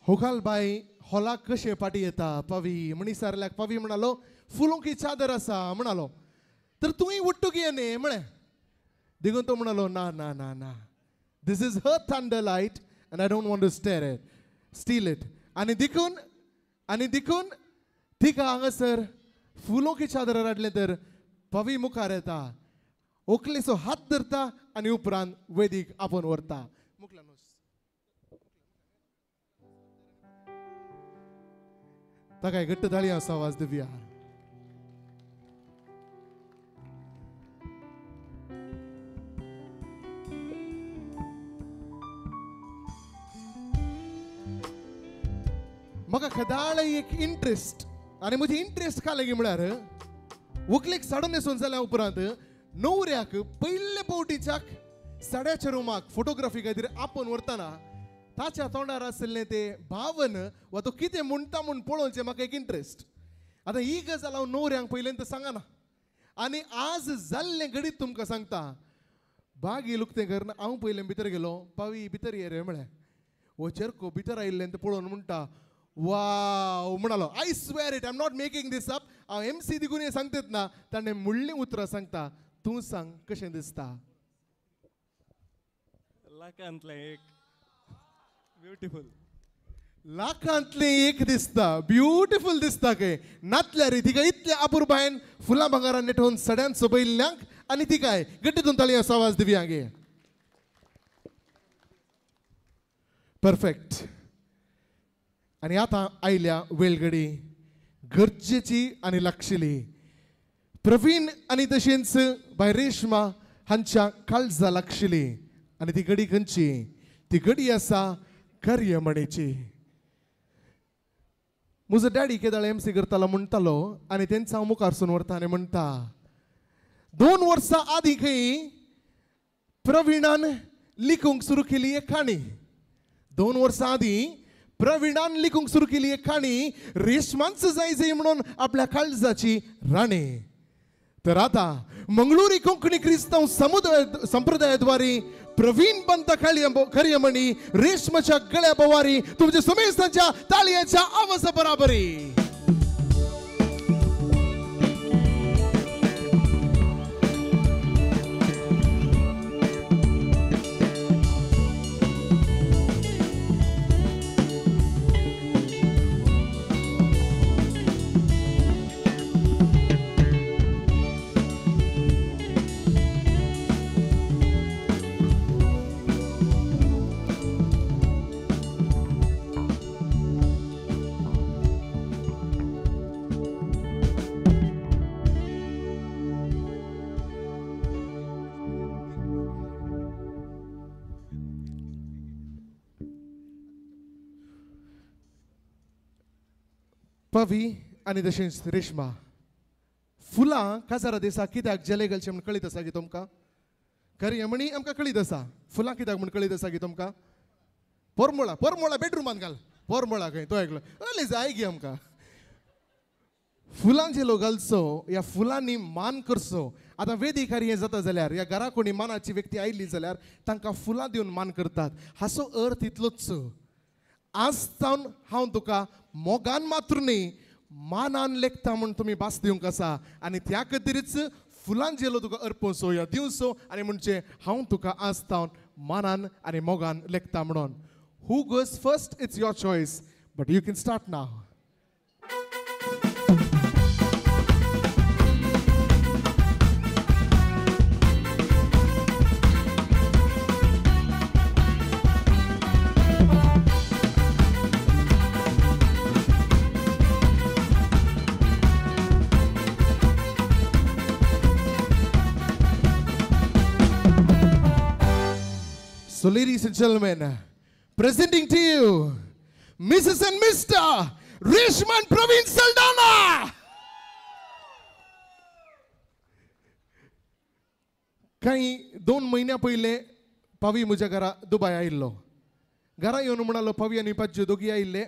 व्हंकलबाई हॉलाक कशे पाटी येता पवी म्हणी सारल्याक पवी म्हणालो फुलों की चादर आसा म्हणालो तर तूंय उठ्ठू की न्ही म्हळें देखून तो म्हणालो ना ना ना ना this is her thunder light and I don't want to steal it आनी देखून तिका हांगासर फुलों की चादर हाडलें तर पवी मुखार येता ओकलेसो हात धरता आनी उपरांत वेदीक आपोवन व्हरता. ताका घट्ट ताळी असो आवाज दिवया. म्हाका खदाळ एक इंटरेस्ट आनी म्हजी इंटरेस्ट का लागी म्हळ्यार व्हंकलेक साडो न्हेसोवन जाल्या उपरांत न्हवऱ्याक पयले पावटीच्याक साड्याच्या रुमाक फोटोग्राफी खातीर आपोवन व्हरतना ताच्या तोंडार आसलें ते भावन वा तो कितें म्हणटा म्हूण पळोवचें म्हाका एक इंटरेस्ट. आतां ही गजाल हांव न्हवऱ्यांक पयलें सांगना आनी आज जाल्लें घडीत तुमकां सांगता. बाग येयलो तें घर हांव पयलें भितर गेलो पावी भितर ये रे म्हळें वो चेरको भितर आयिल्लें तें पळोवन म्हणटा वाव म्हणालो I swear it I am not making this up हांव MC दिगून सांगतात ना ताणें म्हणलीं उतरां सांगता तूं सांग कशें दिसता. लाखांतलें एक ब्युटिफूल लाखांतलें एक दिसता ब्युटिफूल दिसता काय नातल्या रे तिका इतल्या अपुरबायेन फुलां भांगरान नेटोवन सड्यान सोबयल्ल्यांक आनी तिकाय गट्टेतून ताळी असो आवाज दिवया गे. परफेक्ट. आनी आतां आयल्या वेळगडी गरजेची आनी लागशिली प्रवीण आनी तशेंच बाय रेशमा हांच्या काळजा लागशिली आनी ती घडी खंयची ती घडी आसा कार्यमणीची. म्हजो डॅडी केदाळे MC करतालो म्हणटालो आनी तेंचा हांव मुखारसून व्हरता आनी म्हणटा 2 वर्सां आदीं खंय प्रवीणान लिखूंक सुरू केली एक खाणी. 2 वर्सां आदीं प्रवीणान लिखूंक सुरू केली एक खाणी रेशमांच जाय म्हणून आपल्या काळजाची राणी. तर आता मंगळुरी कोंकणी क्रिस्तांव संप्रदायाद्वारे प्रवीण पंत खरियमणी रेशमाच्या गळ्या बवारी तुमच्या सुमेधांच्या ताळयांच्या आवाज बराबरी. पवी आणि तशेंच रेशमा फुलां काजारा दिसा कित्याक जले घालचे म्हण कळीत आसा की तुमकां खरियमणी आमकां कळीत आसा फुलां कित्याक म्हण कळीत आसा की तुमकां पोरमोळा बेडरूमान घाल पोरमोळा खंय तो आयकलो अले जाय गी आमकां फुलां जेलो घालचो ह्या फुलांनी मान करचो आतां वेदी कार्य जाता जाल्यार ह्या घरा कोणी मानाची व्यक्ती आयली जाल्यार तांकां फुलां दिवन मान करतात हाचो अर्थ इतलोच आज जावन हांव तुका मोगान मात्र न्ही मानान लेखता म्हण तुमी भास दिवंक आसा आनी त्या खातीरच फुलां जेलो तुका अर्पोवचो या दिवचो आनी म्हणजे हांव तुका आज जावन मानान आनी मोगान लेखता म्हणून हू goes first it's your choice but you can start now. So ladies and gentlemen, presenting to you Mrs. and Mr. Reshma and Praveen Saldana. काही 2 महिन्या पहिले पवी म्हज्या घरा दुबय आयिल्लो घरा येवन म्हणालो पवी आनी पाज्यो दोगी आयिल्ले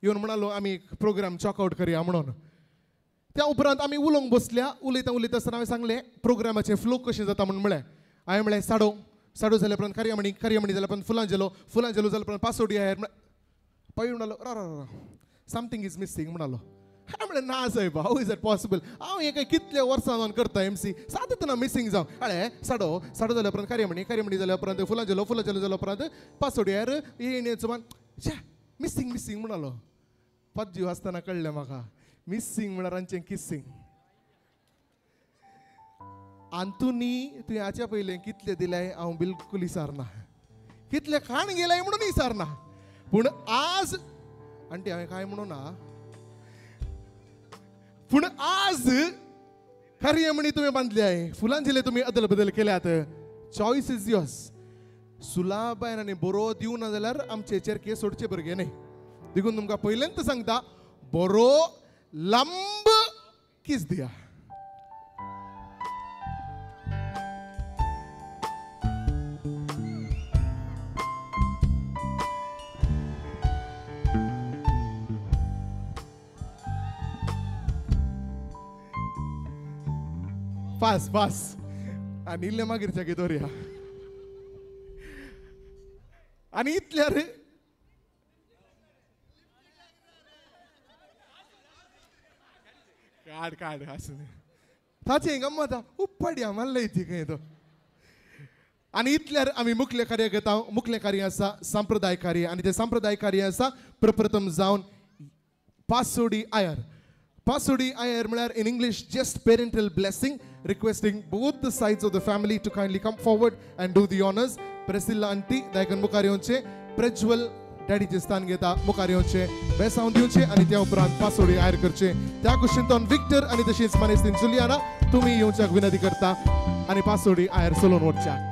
येवन म्हणालो आमी प्रोग्राम चॉकआउट करया म्हणून त्या उपरांत आमी उलोवंक बसल्या उलयता आसतना हांवें सांगलें प्रोग्रामाचें फ्लो कशें जाता म्हणून म्हळें हांवें म्हळें साडो जाल्या उपरांत खरियमणी जाल्या उपरांत फुलां जेलो जाल्या उपरांत पासोडी आयर पवी म्हणालो रा समथींग इज मिसींग म्हणालो हांवें म्हळें ना सायब हाऊ इज इट पॉसिबल हांव हें काय कितल्या वर्सां करता MC सादत ना मिसींग जावं अळे साडो जाल्या उपरांत खरियमणी जाल्या उपरांत फुलां जेलो जाल्या उपरांत पासोडी आयर येण्याचो मान मिसींग म्हणालो 5 जीव आसतना कळ्ळें म्हाका मिसींग म्हळ्यार रांदचें किसींग आंतुनी तुवें हाच्या पयलें कितले दिल्याय हांव बिलकुल विसरना कितले खाण गेलाय म्हणून विसरना पूण आज आंटी हांवें कांय म्हणूं ना पूण आज खरियमणी तुवें बांदल्याय फुलांजेले तुमी अदल बदल केल्यात चॉयस इज योर्स सुलाबायन आनी बरो दिवं ना जाल्यार आमचे हेचेर केस सोडचे भुरगे न्ही देखून तुमकां पयलेंत सांगता बरो लांब किस दिया. पास आणि इल्ले मागीरच्या गे दोरया आणि इतल्यार काड असं ताचे गम्मत उप्पड्या मारलंय ती खंय तो आणि इतल्यार आमी मुख्य कार्य घेता मुख्य कार्य आसा सांप्रदाय कार्य आणि ते सांप्रदाय कार्य आसा प्रप्रथम जावन पासोडी आयर म्हळ्यार in English just parental blessing requesting both the sides of the family to kindly come forward and do the honors. Priscilla auntie दायकन मुखार येवचे प्रज्वल डॅडीचे स्थान घेता मुखार येवचे बेसावन दिवचे आणि त्या उपरांत पासोडी आयर करचे त्या कुशींतून विक्टर आणि तशीच मनेस्तीन जुलियाना तुम्ही येवच्याक विनंती करता आणि पासोडी आयर सोलोन वचच्याक.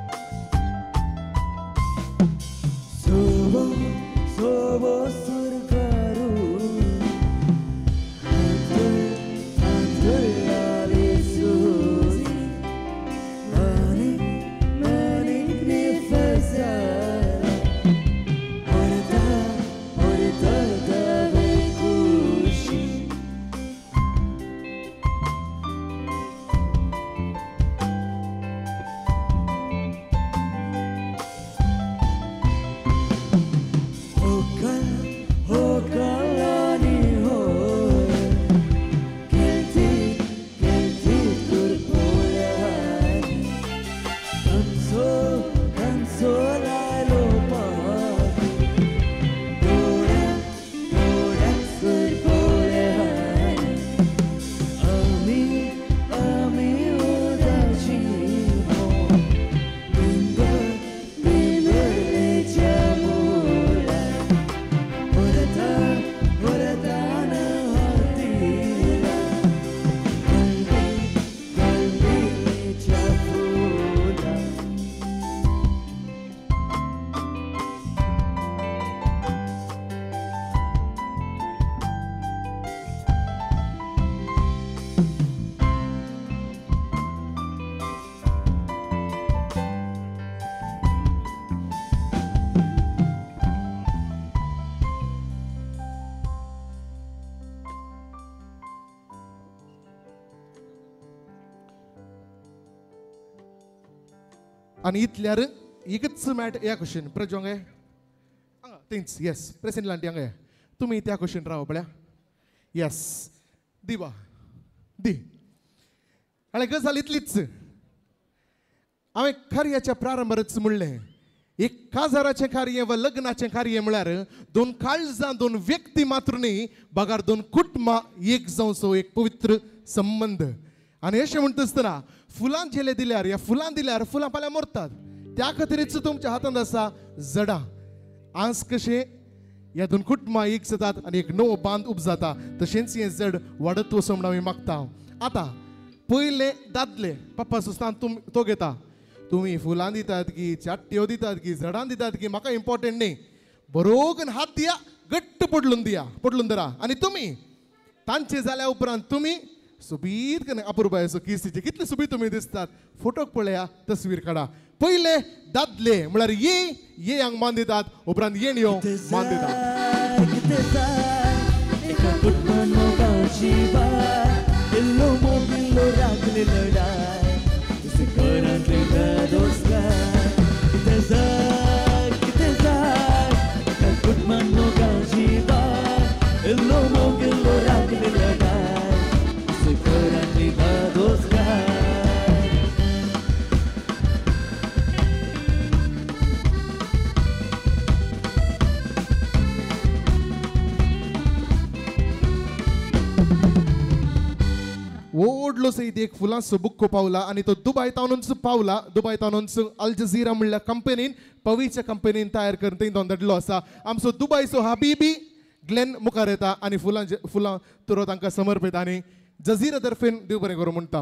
आणि इतल्यार एकच मॅट ह्या क्वेश्चन प्रजोंग हांगा थंयच येस प्रेसिडेंट लांटी हांगा तुमी त्या क्वेश्चन राव पळया येस दिवा दी आणि गजाल इतलीच हांवें कार्याच्या प्रारंभारच म्हणलें एक काजाराचें कार्य वा लग्नाचें कार्य म्हळ्यार दोन काळजां दोन व्यक्ती मात्र न्ही बागार दोन कुटुंबां एक जावचो एक पवित्र संबंध आनी अशें म्हणटा आसतना फुलां जेले दिल्यार ह्या फुलां दिल्यार फुलां फाल्यां मरतात त्या खातीरच तुमच्या हातांत आसा जडां आज कशें ह्या दोन कुटुंबां एक जातात आनी एक नवो बांद उब जाता तशेंच हें जड वाडत वचो म्हणून हांवें मागता आतां पयले दादले पप्पा सुस्तान तो घेता तुम्ही फुलां दितात की चाट्ट्यो दितात की झाडां दितात की म्हाका इम्पॉर्टंट न्ही बरो करून हात दिया घट्ट पडलून धरा आनी तुमी तांचे जाल्या उपरांत तुमी सुबीत करून अपुरबायचो किस्तीचे कितले सुबीत तुमी दिसतात फोटोक पळया तस्वीर काडा पयले दादले म्हळ्यार ये हांग मान दितात उपरांत येणयो मान दितात घरांतली दादोसकाय कितें जाय एका कुटुंबान मोगाची बाय इल्लो मोग इल्लो राखली लढाय घरांतली दादोसकाय व्हडलो सयत एक फुलांचो बुक्को पावला आनी तो दुबय तावनूच पावला दुबय तावनूच अल जझीरा म्हणल्या कंपनीन पवीच्या कंपनीन तयार करून थंय तो धाडलो आसा आमचो दुबयचो हबीबी ग्लेन मुखार येता आनी फुलां तुरो तांकां समर्पिता आनी जझीरा तर्फेन देव बरें करूं म्हणटा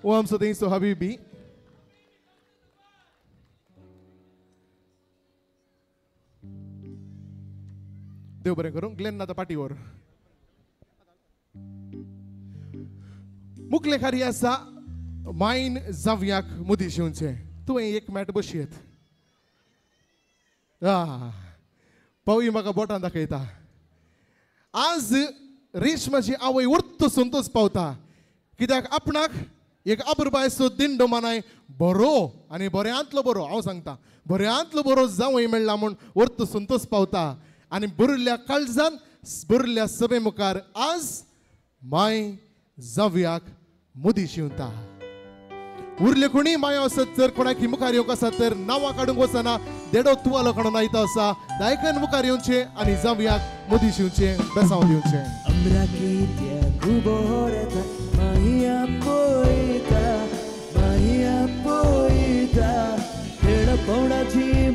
हो आमचो थंयचो हबीबी देव बरें करूं ग्लेन आतां पाटीवर मुखले कार्य आसा मायन जावयाक मुदी शिवचे तुवें एक मॅट बसयेत पवी म्हाका बोटां दाखयता आज रेशमाची आवय उर्त संतोष पावता कित्याक आपणाक एक अपुरबायचो दिंडो मानाय बरो आनी बऱ्यांतलो बरो हांव सांगता बऱ्यांतलो बरो जावय मेळ्ळा म्हूण उर्त संतोष पावता आनी बरिल्ल्या काळजान बरिल्ल्या सभे मुखार आज माय जावयाक मुदी शिवता उरले कोणी मायो आसत जर कोणाकी मुखार येवंक आसा तर नांवां काडूंक वचना देडो तुवालो काडून आयता आसा दायकन मुखार येवचे आनी जावयाक मुदी शिवचे बेसांव दिवचे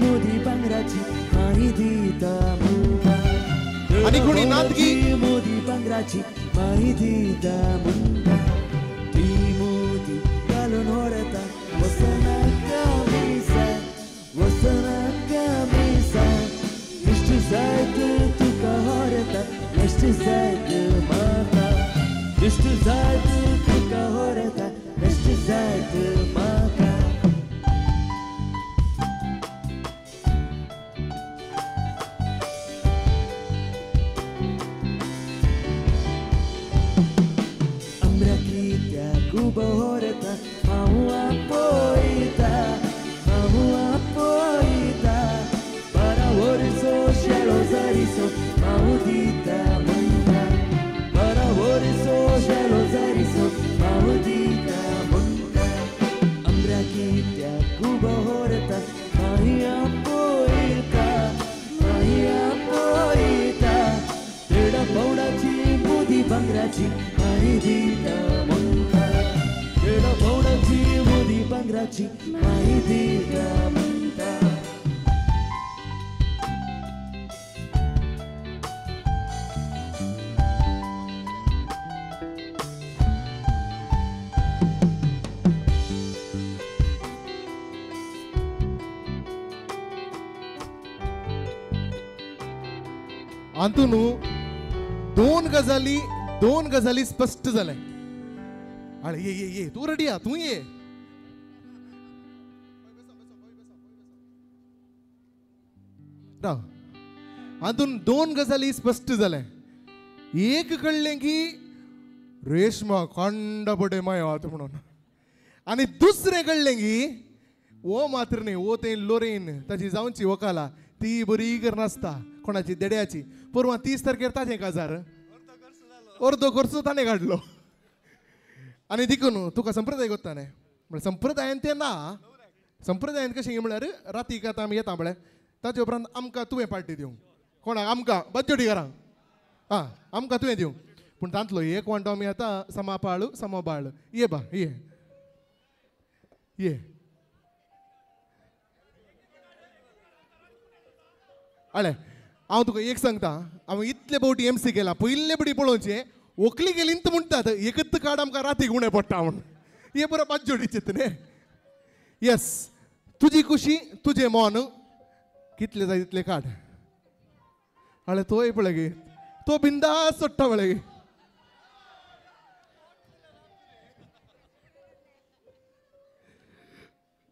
मोदी पंगराची माही दिता आणि कोणी नादगी मोदी पंगराची माही दिता मुंडा ती मोदी घालून ओडता वसना कामिसा इष्ट जायत तुका होरता इष्ट जायत म्हाका इष्ट जायत तुका होरता इष्ट जायत म्हाका Borta, amo apoita, para orizo, xelosarizo, maldita munda, para orizo, xelosarizo, maldita munda, ambra kitia kuba horta, mahia poita, tera paudachi, mudi bangrachi, mahidita munda. Bonaci, mudi bangraci, mai diga munda. अंतून दोन गजाली स्पष्ट झाल्या अरे ये तू ready आ तू ये हातून दोन गजाली स्पष्ट झाल्या एक कळले की रेशमा कांडा पडे मायात म्हणून. आणि दुसरे कळले की ओ मात्र नाही ओ ते लोरेन ताची जाऊनची वकाला ती बरी कर नासता कोणाची देड्याची. परवा 30 तारखेर ताचे काजार अर्धो खर्च ताणे काढलो. आणि देखून तुका संप्रदाय कोत्ता न्ही म्हणजे संप्रदायान ते ना. संप्रदायान कशें म्हळ्यार रातीक आतां आमी येता म्हळ्यार ताचे उपरांत आमकां तुवें पार्टी दिवंक कोणाक आमकां बच्चोडीकारांक आमकां तुवें दिवंक. पूण तांतलो एक वांटो आमी आतां समापाळ समबाळ ये बा ये आळे हांव तुका एक सांगता. हांवें इतले फावटी MC केला पयले बडी पळोवचे व्हंकली गेली तर म्हणटात एकच कार्ड आमकां रातीक उणें पडटा म्हूण. हे बरो बच्चोडी चित्त न्ही. येस तुजी खुशी तुजें मन कितले जाय तितले काड. आळे तोय पळय गे तो बिंदास सोडटा पळय गे.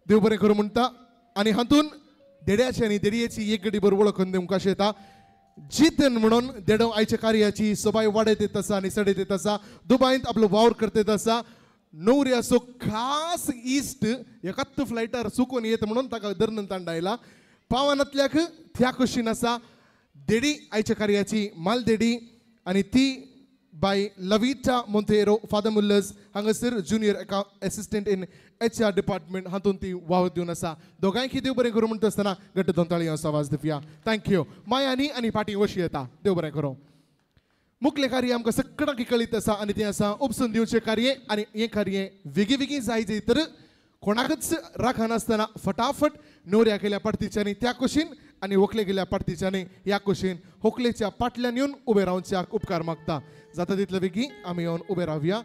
देव बरें करूं म्हणटा. आनी हातून देड्याची आनी देडयेची एक गडी बरोबर वळखून दिवंक कशें येता. जितन म्हणून देडो आयच्या कार्याची सबाय वाडयत येत आसा आनी सडयत येत आसा. दुबायंत आपलो वावर करत आसा. न्हवऱ्याचो खास इश्ट एकाच फ्लायटार चुकून येत म्हणून ताका धरून तांडायला. पावनांतल्याक त्या खोशीन आसा देडी आयच्या कार्याची मालदेडी आनी ती बाय लविटा मोंतेरो फादर मुल्लर्स हांगासर ज्युनियर असिस्टंट इन HR डिपार्टमेंट हातून ती वावर दिवन आसा. दोगांयकी देव बरें करूं म्हणटा आसतना गट्ट दोन असो आवाज दिवया. थँक्यू. मायानी आनी फाटी वशी येता. देव बरें करूं. मुखले कार्य आमकां सगळ्यांक कळीत आसा आनी तें आसा उपसून दिवचें कार्य. आनी हें कार्य वेगळी वेगळी जाय तर कोणाकच राखनासतना फटाफट न्हवऱ्या गेल्या पार्टीच्यांनी त्या कुशीन आनी व्हंकले गेल्या पार्टीच्यांनी ह्या कुशीन व्हंकलेच्या पाटल्यान येवन उबे रावच्याक उपकार मागता. जाता तितले बेगी आमी येवन उबे रावया.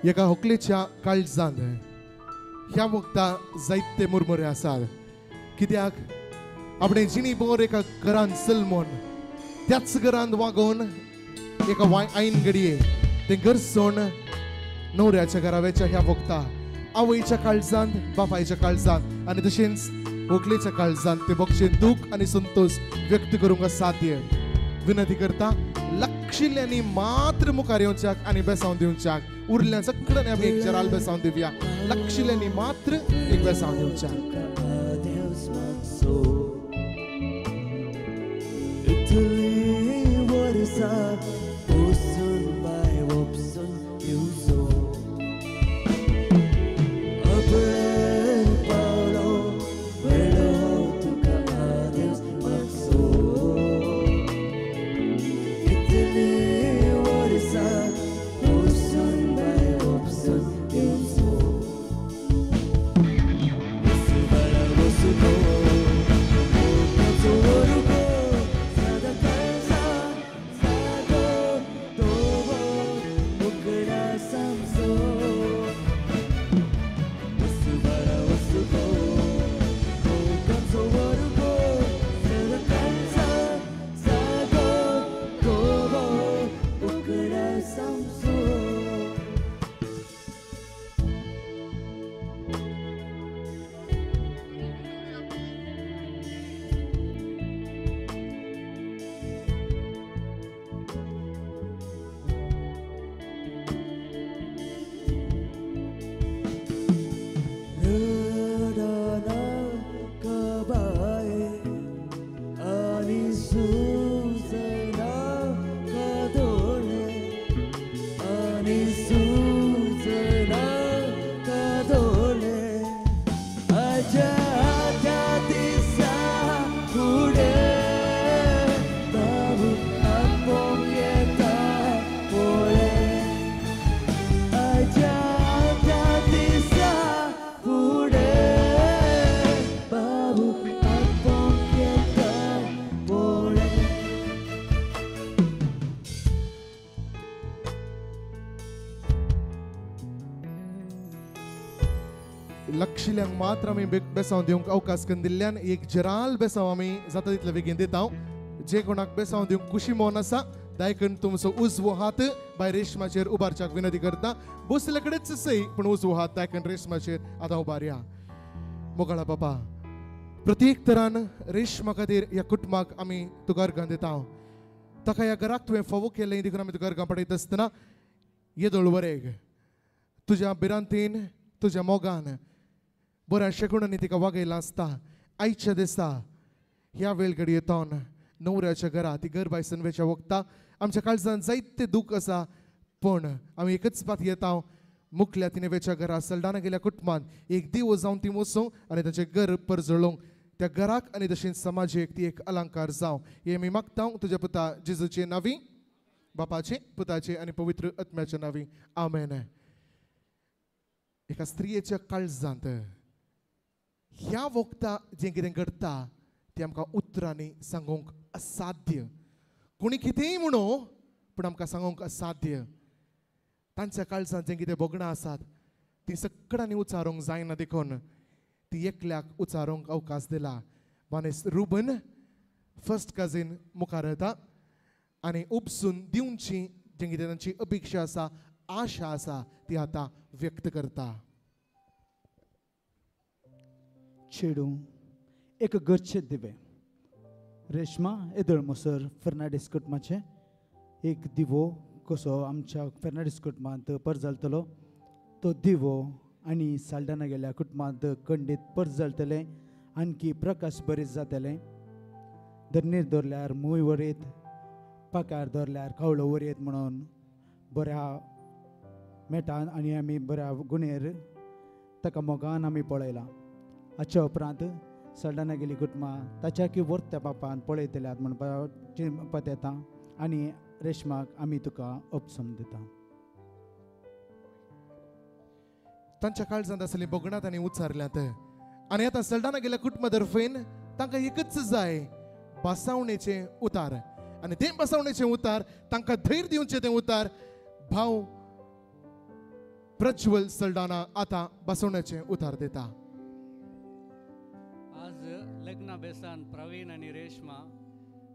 एका व्हंकलेच्या काळजांत ह्या वक्ता जायते मुरमुरे आसात. कित्याक आपणे जिणीभर एका घरांत सलमोन त्याच घरांत वागोवन एका आईन घडये ते घर सोड न्हवऱ्याच्या घरावेच्या ह्या वक्ता आवयच्या काळजांत बापायच्या काळजांत आनी तशेंच व्हंकलेच्या काळजांत ते भोगशें दूख आनी संतोष व्यक्त करूंक साध्य. विनंती करता लक्षिल्यांनी मात्र मुखार येवच्याक आनी बेसांव दिवच्याक. उरल्या सगळ्यांनी आमी एक जराल बेसांव दिवया. लक्षिल्यांनी मात्र एक बेसांव दिवच्याक. लक्षिल्यांक मात्र आमी बेसांव दिवंक अवकाश करून दिल्ल्यान एक जराल बेसांव आमी जाता तितले बेगीन दिता. जे कोणाक बेसांव दिवंक खुशी मोन आसा दायकन तुमचो उजवो हात बाय रेशमाचेर उबारच्याक विनंती करता. बसले कडेच सई पण उजवो हात दायकन रेशमाचेर आतां उबारया. मोगाळा बाबा, प्रत्येक तरान रेशमा खातीर ह्या कुटुंबाक आमी तुका अर्गां दिता. ताका ह्या घराक तुवें फावो केलें देखून आमी तुका अर्गां पडयता आसतना येदोळ वरेग तुज्या बिरांतीन तुज्या मोगान बऱ्या शेकुणांनी तिका वागयलां आसता. आयच्या दिसा ह्या वेळ घडयेतावन न्हवऱ्याच्या घरा ती घर भायर सनवेच्या वखदां आमच्या काळजांत जायते दूख आसा, पण आमी एकच पात येता मुखल्या तिनेवेच्या घरा सल्डाना गेल्या कुटुंबान एक दिवो जावन ती वचूं आनी ताचें घर परजळोवंक त्या घराक आनी तशेंच समाजाक ती एक अलंकार जावं. हे आमी मागता तुज्या पुता जेजूचे नांवी, बापाचे पुताचे आनी पवित्र आत्म्याच्या नांवी. आमेन. एका स्त्रियेच्या काळजांत ह्या वखदां जें कितें घडटा तें आमकां उतरांनी सांगूंक असाध्य. कोणी कितेंय म्हणो पूण आमकां सांगूंक असाध्य. तांच्या काळजांत जें कितें भोगणां आसात ती सगळ्यांनी उचारूंक जायना देखून ती एकल्याक उचारूंक अवकाश दिला. वानेस रुबन फर्स्ट कझिन मुखार येता आनी उपसून दिवची जें कितें तांची अपेक्षा आसा, आशा आसा ती आतां व्यक्त करता. चेडू एक घरचे दिवे. रेशमा येदोळ मोसर फर्नांडीस कुटुंबाचे एक दिवो कसो आमच्या फर्नांडीस कुटुंबांत परजळटलो. तो दिवो आनी साल्डाना गेल्या कुटुंबांत खंडीत परजळटले, आणकी प्रकाश बरीत जातले. धरणीर दवरल्यार मूय वरीत, पाकार दवरल्यार कावळो वरीत म्हणून बऱ्या मेटान आनी आमी बऱ्या गुणेर ताका मोगान आमी पळयलां. हाच्या उपरांत साल्डाना गेली कुटुंबां ताच्या की वर्त्या बापान पळयतल्यात म्हणपाक येता आनी रेशमाक आमी तुका उपसम दिता. तांच्या काळजांत आसली बोगणां तांणी उच्चारल्यात आनी आतां सल्डाना गेल्या कुटुंबा तर्फेन तांकां एकच जाय, बसावणेचें उतार. आनी तें बसावणेचें उतार तांकां धैर्य दिवचें तें उतार भाव प्रज्वल सल्डाना आतां बसवण्याचें उतार दिता. आज लग्ना बेसान प्रवीण आनी रेशमा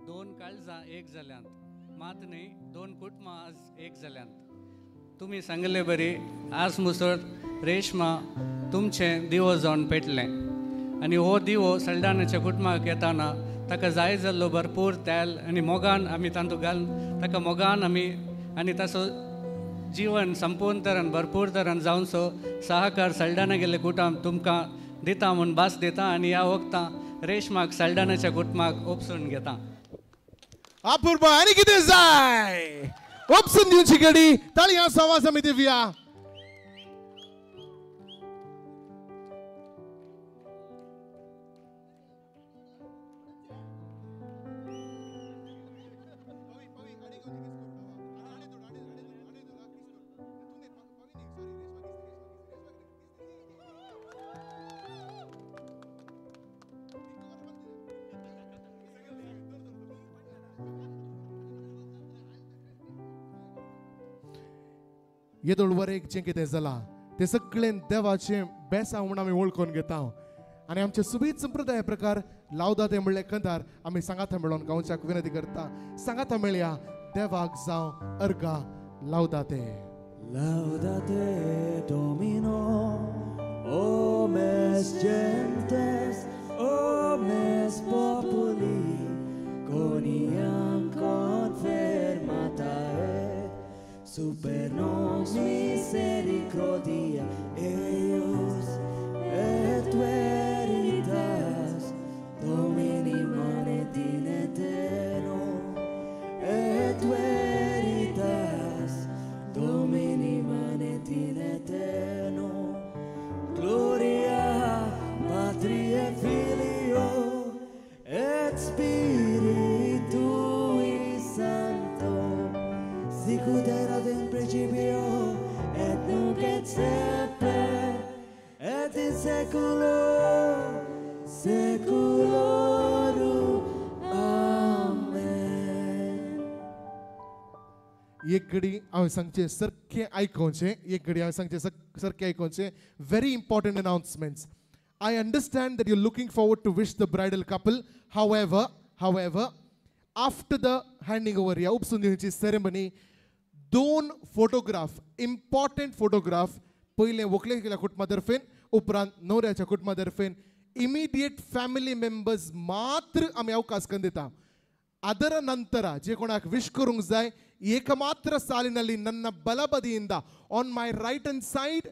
दोन काळजां एक जाल्यांत, मात न्ही दोन कुटुंबां आज एक जाल्यांत. तुमी सांगले बरी आज मुसळ रेशमा तुमचें दिवो जावन पेटलें आनी हो दिवो सल्डानाच्या कुटुंबाक येताना ताका जाय जाल्लो भरपूर तेल आनी मोगान आमी तातूंत घालून ताका मोगान आमी आनी ताचो जीवन संपूर्ण तरान भरपूर तरान जावनसो सहकार सल्डाना गेल्ले कुटुंब तुमकां दिता म्हूण भास दिता आनी ह्या वखदां रेशमाक सल्डानाच्या कुटुंबाक उपसून घेता. अपूर्व आनी कितें जाय उपसून दिवची घडी ताळयांचो आवाज आमी दिवया. येदोळ वरेक जें कितें जालां तें सगळें देवाचें बेसांव म्हूण आमी वळखून घेता. आनी आमचे सुबीत संप्रदाय प्रकार लावदाते म्हणले कंदार आमी सांगाता मेळोन गांवच्याक विनंती करता. सांगाता मेळया देवाक जावं अर्गा लावदाते. Laudate Domino, omnes gentes, omnes populi, coniam confermatae, super nos misericordia eius et veritas, Domini manet in eterno, et veritas, Domini manet in eterno, gloria Patri et Filio et Spiritui Sancto, sicut erat in principio et nunc et semper et in saeculo saeculorum. Amen. एक घडी हांवें सांगचें सारकें आयकोवचें. एक घडी हांवें सांगचें सारकें आयकोवचें. Very important announcements. I understand that you're looking forward to wish the bridal couple. However, after the handing over या उपसून दिवची सेरेमनी 2 फोटोग्राफ इम्पॉर्टंट फोटोग्राफ पहिले व्हंकले गेल्या कुटुंबातर्फेन उपरांत न्हवऱ्याच्या कुटुंबातर्फेन इमिडिएट फॅमिली मेंबर्स मात्र आम्ही अवकाश करून दिता ಅದರ ನಂತರ जे कोणाक विश करूंक जाय ಏಕಮಾತ್ರ ಸಾಲಿನಲ್ಲಿ ನನ್ನ ಬಲಬದಿಯಿಂದ on my right hand side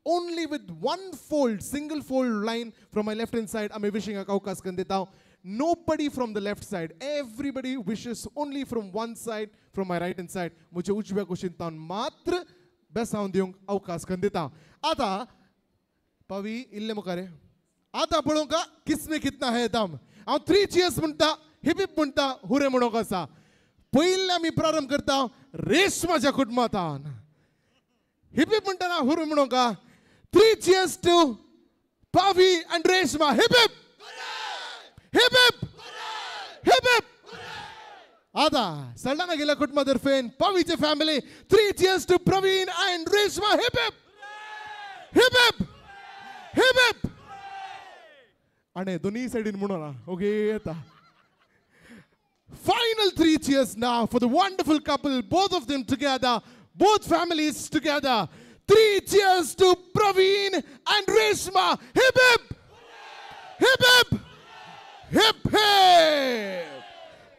only with one fold single fold line from my left hand side आम्ही wishing ಅವಕಾಶ करून दिता nobody from the left side everybody wishes only from one side from my right hand side मुझे उजव्या कुशींतल्यान मात्र बेसावन दिवंक अवकाश करून दिता आता पवी इल्ले मुखारे आता पळोवंक किसने कितना है दम हांव 3 cheers म्हणटा हिप हिप म्हणटा हुरे म्हणोक आसा पहिले आम्ही प्रारंभ करता रेशमाच्या कुटुंबांतल्यान हिप हिप म्हणटा हुरे म्हणोक 3 cheers to Pavi and Reshma hip hip hip hip hip hip आता सल्लाना गेल्या कुटुंबातर्फेन पवीचे family 3 cheers to Praveen and Reshma hip hip hip hip hip hip आणि दोन्ही साइडीन म्हणून ओके आता final 3 cheers now for the wonderful couple both of them together both families together 3 cheers to Praveen and Reshma hip hip hip hip hip hip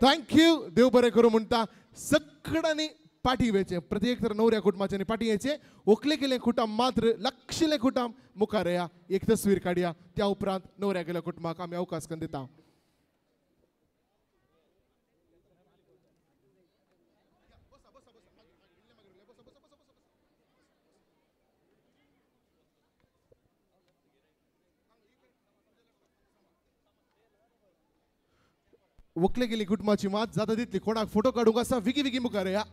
thank you देव बरे करू म्हणता सगळ्यांनी पाठी वेचे प्रत्येक तर नवऱ्या कुटुंबाचे पाठी यायचे ओकले केले कुटुंब मात्र लक्षले कुटुंब मुखार या एक तस्वीर काढूया त्या उपरांत नवऱ्या गेल्या कुटुंबाक आम्ही अवकाश करून दिता वकले गेली कुटुंबाची मात जाता तितली कोणाक फोटो काढूंक आसा विगी विगी मुखार या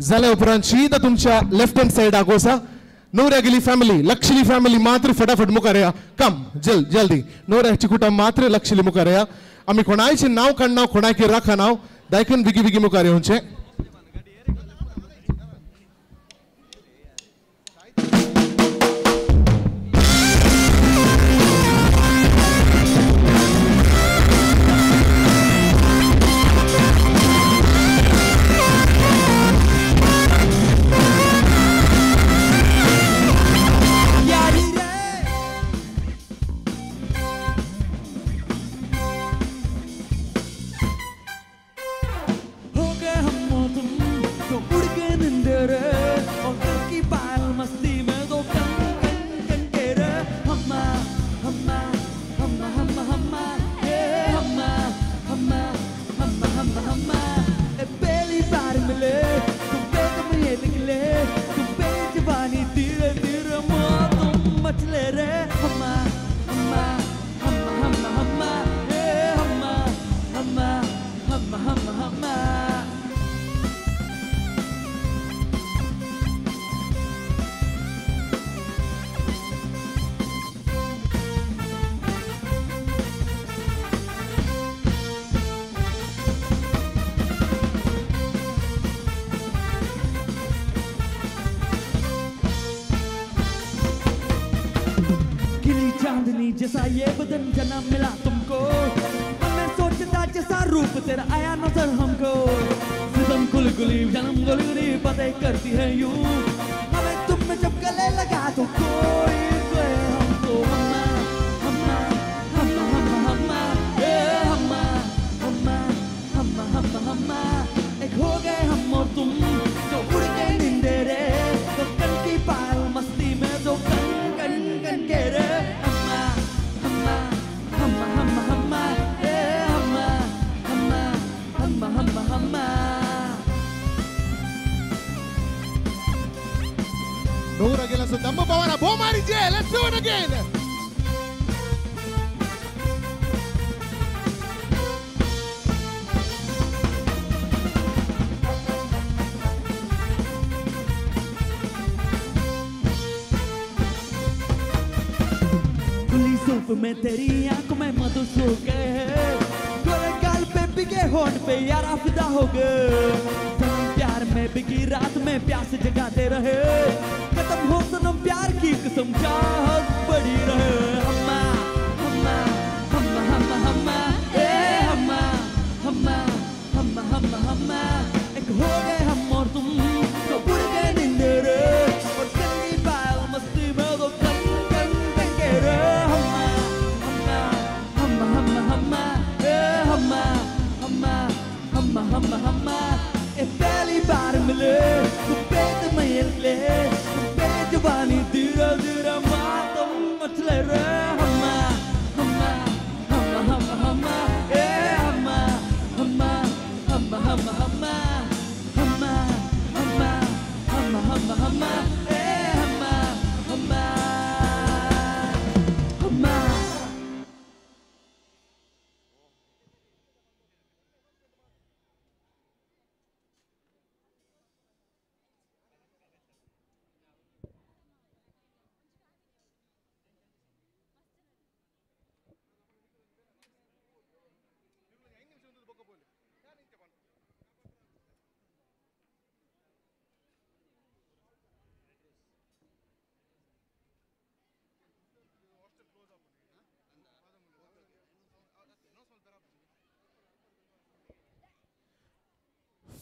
झाल्या उपरांत शीदा तुमच्या लेफ्ट हँड साइडाक वसा नवऱ्या गेली फॅमिली लक्षली फॅमिली मात्र फटाफट मुखार या कम जल्दी नवऱ्याची कुटुंब मात्र लक्षली मुखार या आम्ही कोणाचे नाव काढनाव कोणाके राखा नाव दायकन विगी विगी मुखार येऊनचे humma, humma, humma, humma, humma, yeah, humma, humma, humma, humma, humma. खिली चांदनी जैसा ये बदन जन्म मिला तुमको हमें सोचता जैसा रूप तेरा आया नजर हमको सितम गुलगुली जन्म गुलगुली बातें करती है यूं हमें तुम में जब गले लगा तो कोई कोई हमको हम्मा हम्मा हम्मा हम्मा हम्मा ए हम्मा हम्मा हम्मा हम्मा हम्मा एक हो गए हम और तुम तो उड़ गए निंदेरे तो कल की पायल मस्ती में तो कन कन कन के रे हम्मा हम्मा हम्मा हम्मा हम्मा ए हम्मा हम्मा हम्मा हम्मा हम्मा Nora che la so dammo paura, buon marigè, let's do it again. खुली जुल्फ में तेरी आंखों में मधु सो गए गोरे गाल पे बिके होंठ पे यारा फिदा हो गए सनम प्यार में बिकी रात में प्यास जगाते रहे खत्म हो सनम प्यार की कसम चाहत बड़ी रहे हम्मा हम्मा हम्मा हम्मा हम्मा ए हम्मा हम्मा हम्मा हम्मा हम्मा एक हो गए हम और तुम तो उड़ गए निंदेरे और कल की पायल मस्ती में तो कन कन कन के रे हम्मा हम्मा हम्मा हम्मा हम्मा ए हम्मा हम्मा हम्मा हम्मा हम्मा ए पहली बार मिले तो पेट में ले तो पेट जवानी धीरे धीरे मातम मचले रे हम्मा हम्मा हम्मा हम्मा हम्मा ए हम्मा हम्मा हम्मा हम्मा हम्मा हम्मा हम्मा हम्मा हम्मा हम्मा ए हम्मा हम्मा हम्मा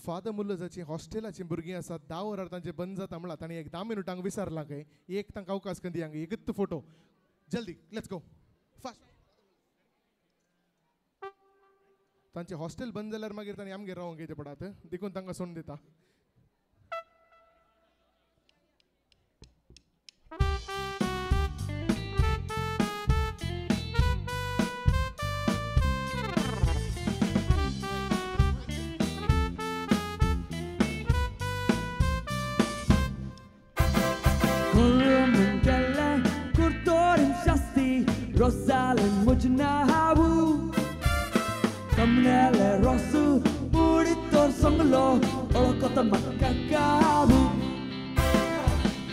फादर मुल्लो जाची हॉस्टेलाची भुरगीं आसात 10 वरार तांचे बंद जाता म्हणला ताणी एक 10 मिनटांक विचारला काय एक तांकां अवकाश करून दियांग एकच फोटो जल्दी लेट्स गो फास्ट तांचे हॉस्टेल बंद जाल्यार मागीर ताणी आमगे रावंक येते पडात देखून तांकां सोडून दिता Rosalen mujnahabu Kamnele rosu Puritor songlo Olokota makakabu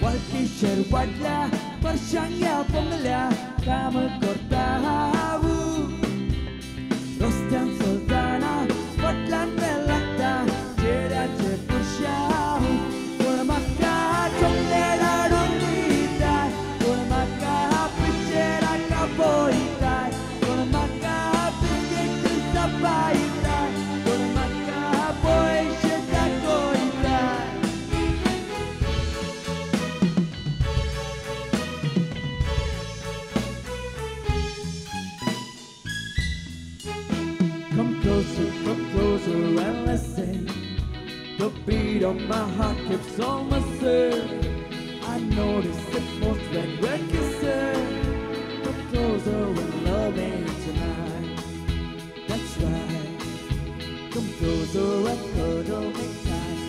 Walkisher wadla Parshangya pongla Kama kortahabu Rostian sultana Wadlan melakta Jeda je purshahu Ulmaka chonglela dondita Ulmaka pichera kaboita Ulmaka pichera sabaita Ulmaka boisheta koita Come closer and listen. The beat of my heart keeps on myself. I notice it most when we're kissing. Come closer when loving tonight. That's right. Come closer and cuddle me tight.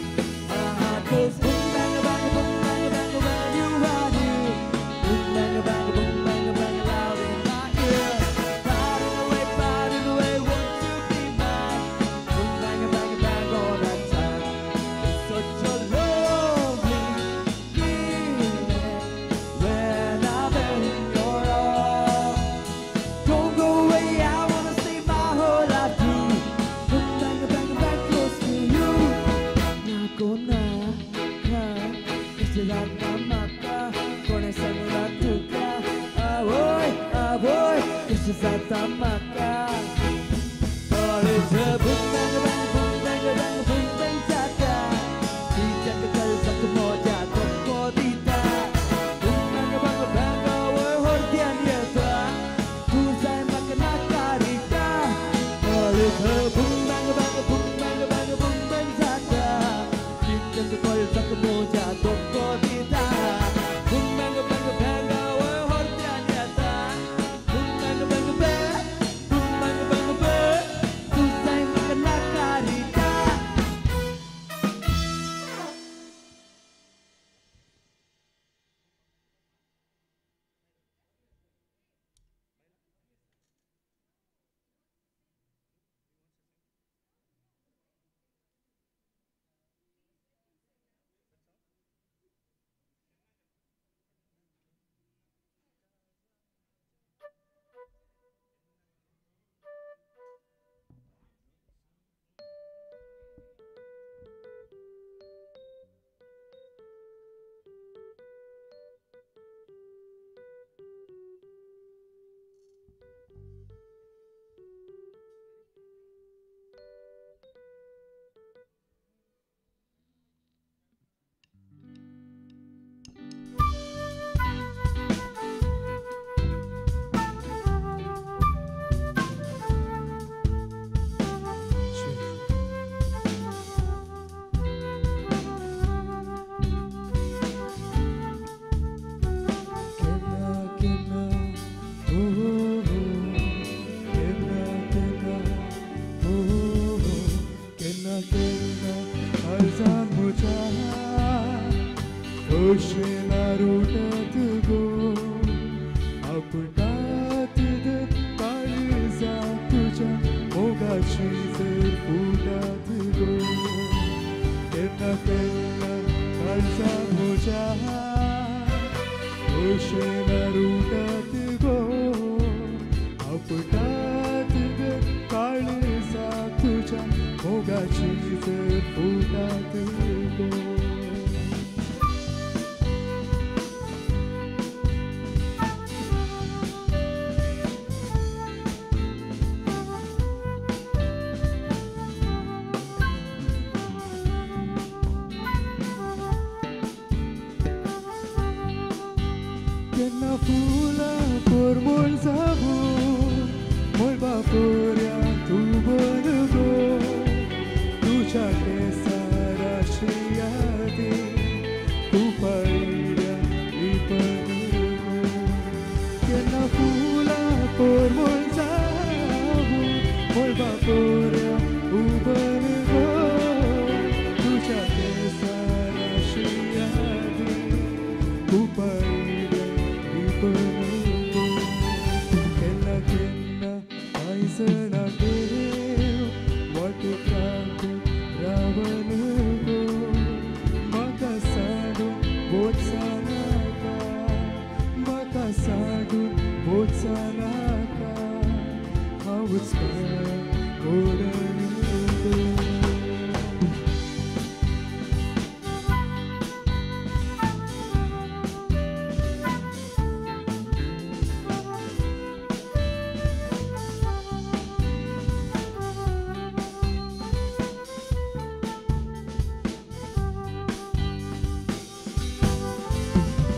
My heart goes boom bang bang boom bang bang when you are here. Boom bang bang boom bang bang. वर्ष जाता म्हाका college boom bag bag जाता तिच्याक कळसाक मोज्या धक्को दिता boom bag bag वय व्हरत्यान येता तूं जाय म्हाका नाका दिता कॉलेज बूम बँग जाता तिच्याक कळसाक मोज्या धक्को दिता बूम बँग वय व्हरत्यान येता बूम बँग तूं जाय म्हाका नाका दिता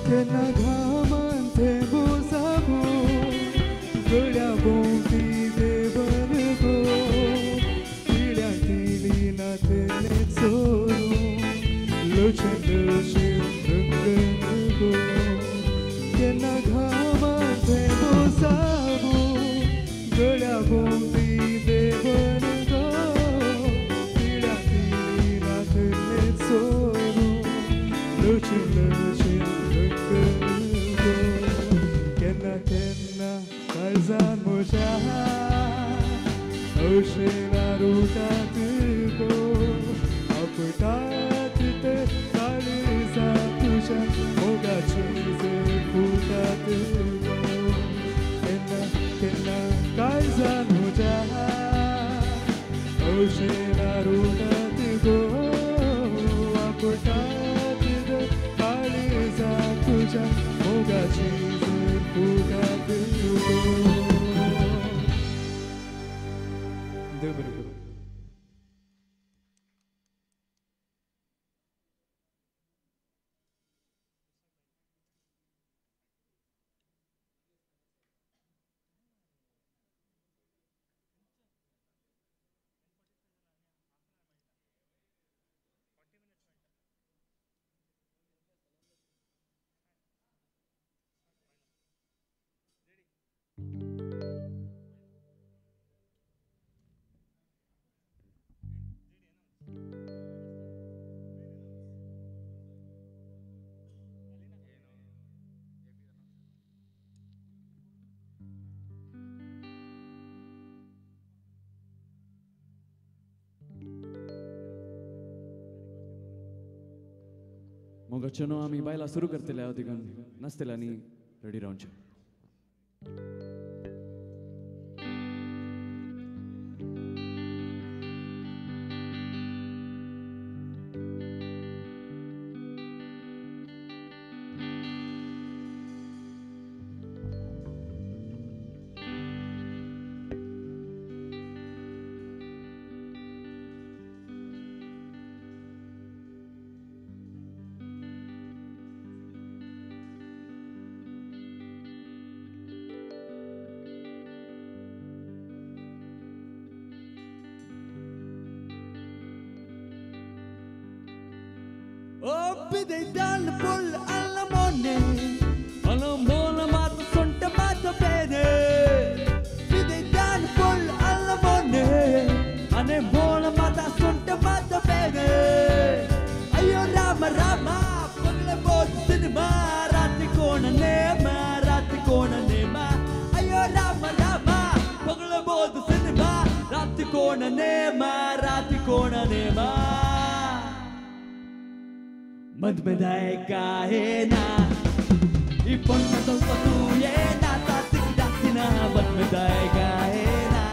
केन्ना घामान ते गोसागो गळ्या भोंवती देवन गो पिळ्या केली नातले चोरून लोचन लोचन रंगन गो केन्ना घामान ते गोसागो गळ्या भोंवती देवन गो पिळ्या केली नातले चोरून लोचन लोचन केन्ना केन्ना काळजान म्हज्या हौशेनार उठात गो आपटात ते काळजां तुज्या मोगाची जर फुटात गो केन्ना केन्ना काळजान म्हज्या हौशेनार उठात गो आपटात ते काळजां तुज्या मोगाची जर फुटात गो मग चनो आम्ही बायला सुरू करतले हांव तिका नाचतले आनी रेडी रावचे Pide dal pol alla mone mata sonte mata bene Pide dal pol alla mone ane bola mata sonte mata bene Ayo rama rama pagle bod cinema rati kona nema Ayo rama rama pagle bod cinema rati kona nema मत में दाए काहे ना इपन का तो तू ये ना तातिक डाकिना मत में दाए काहे ना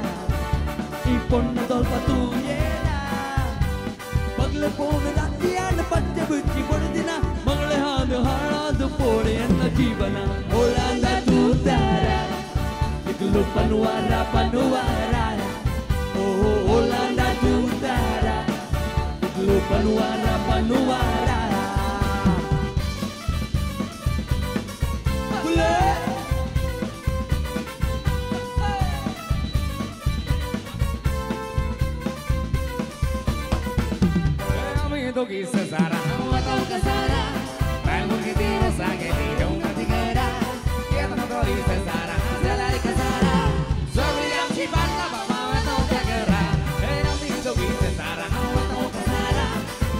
इपन का तो तू ये ना पगले पोन रातिया न पट्टे बुच्ची पड़ दिना मंगले हाथ पोड़े न जीवना ओलांदा तू तारा इकलू पनुवारा ओ ओलांदा तू तारा इकलू पनुवारा Toki Cesara, Toka Sara, Palmo che ti lo sa che ti do una tigera, che non Toki Cesara, Sara di Casara, Sogliam ci parla mamma e non ti agarra, e non ti Toki Cesara, Toka Sara,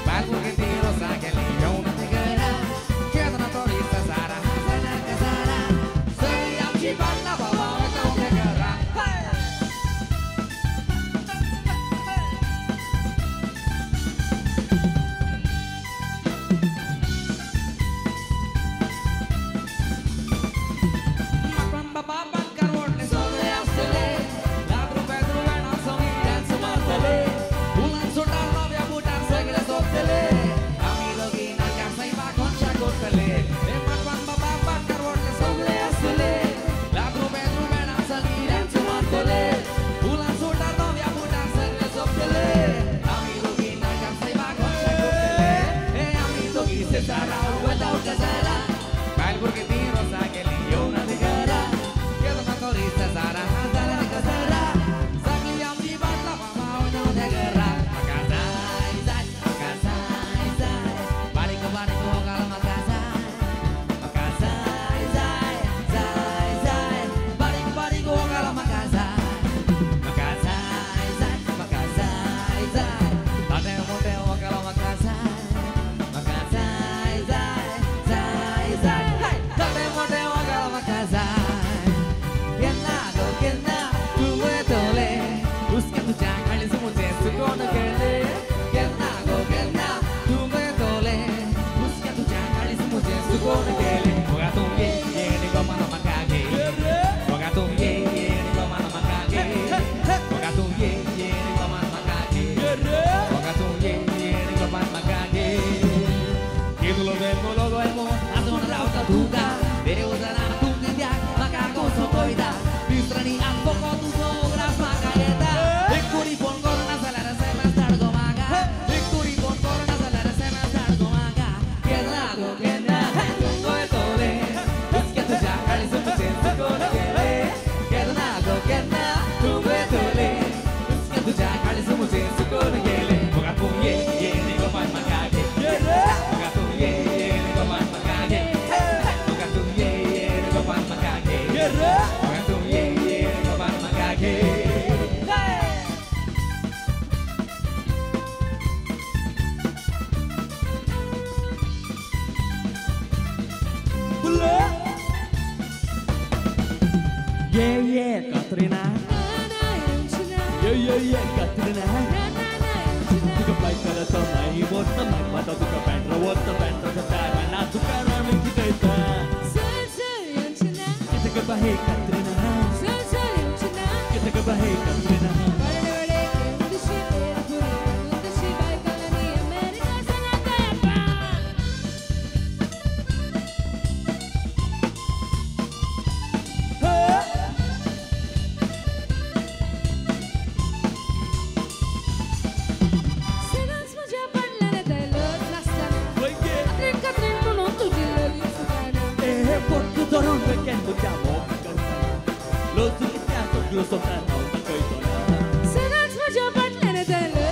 Palmo che ti lo sa che ti do una tigera, che non Toki Cesara, Sara di Casara, Sogliam ci parla mamma e non ti agarra. Katrina. Yeah, Katrina. Tuka pai kara to mai, what the mai, mata tuka bandra, what the bandra, bahe Katrina Kita bahe Katrina Dorong weekend bucamo lo succhiato lo soprano da coi tornare se non sbaglio parlare dello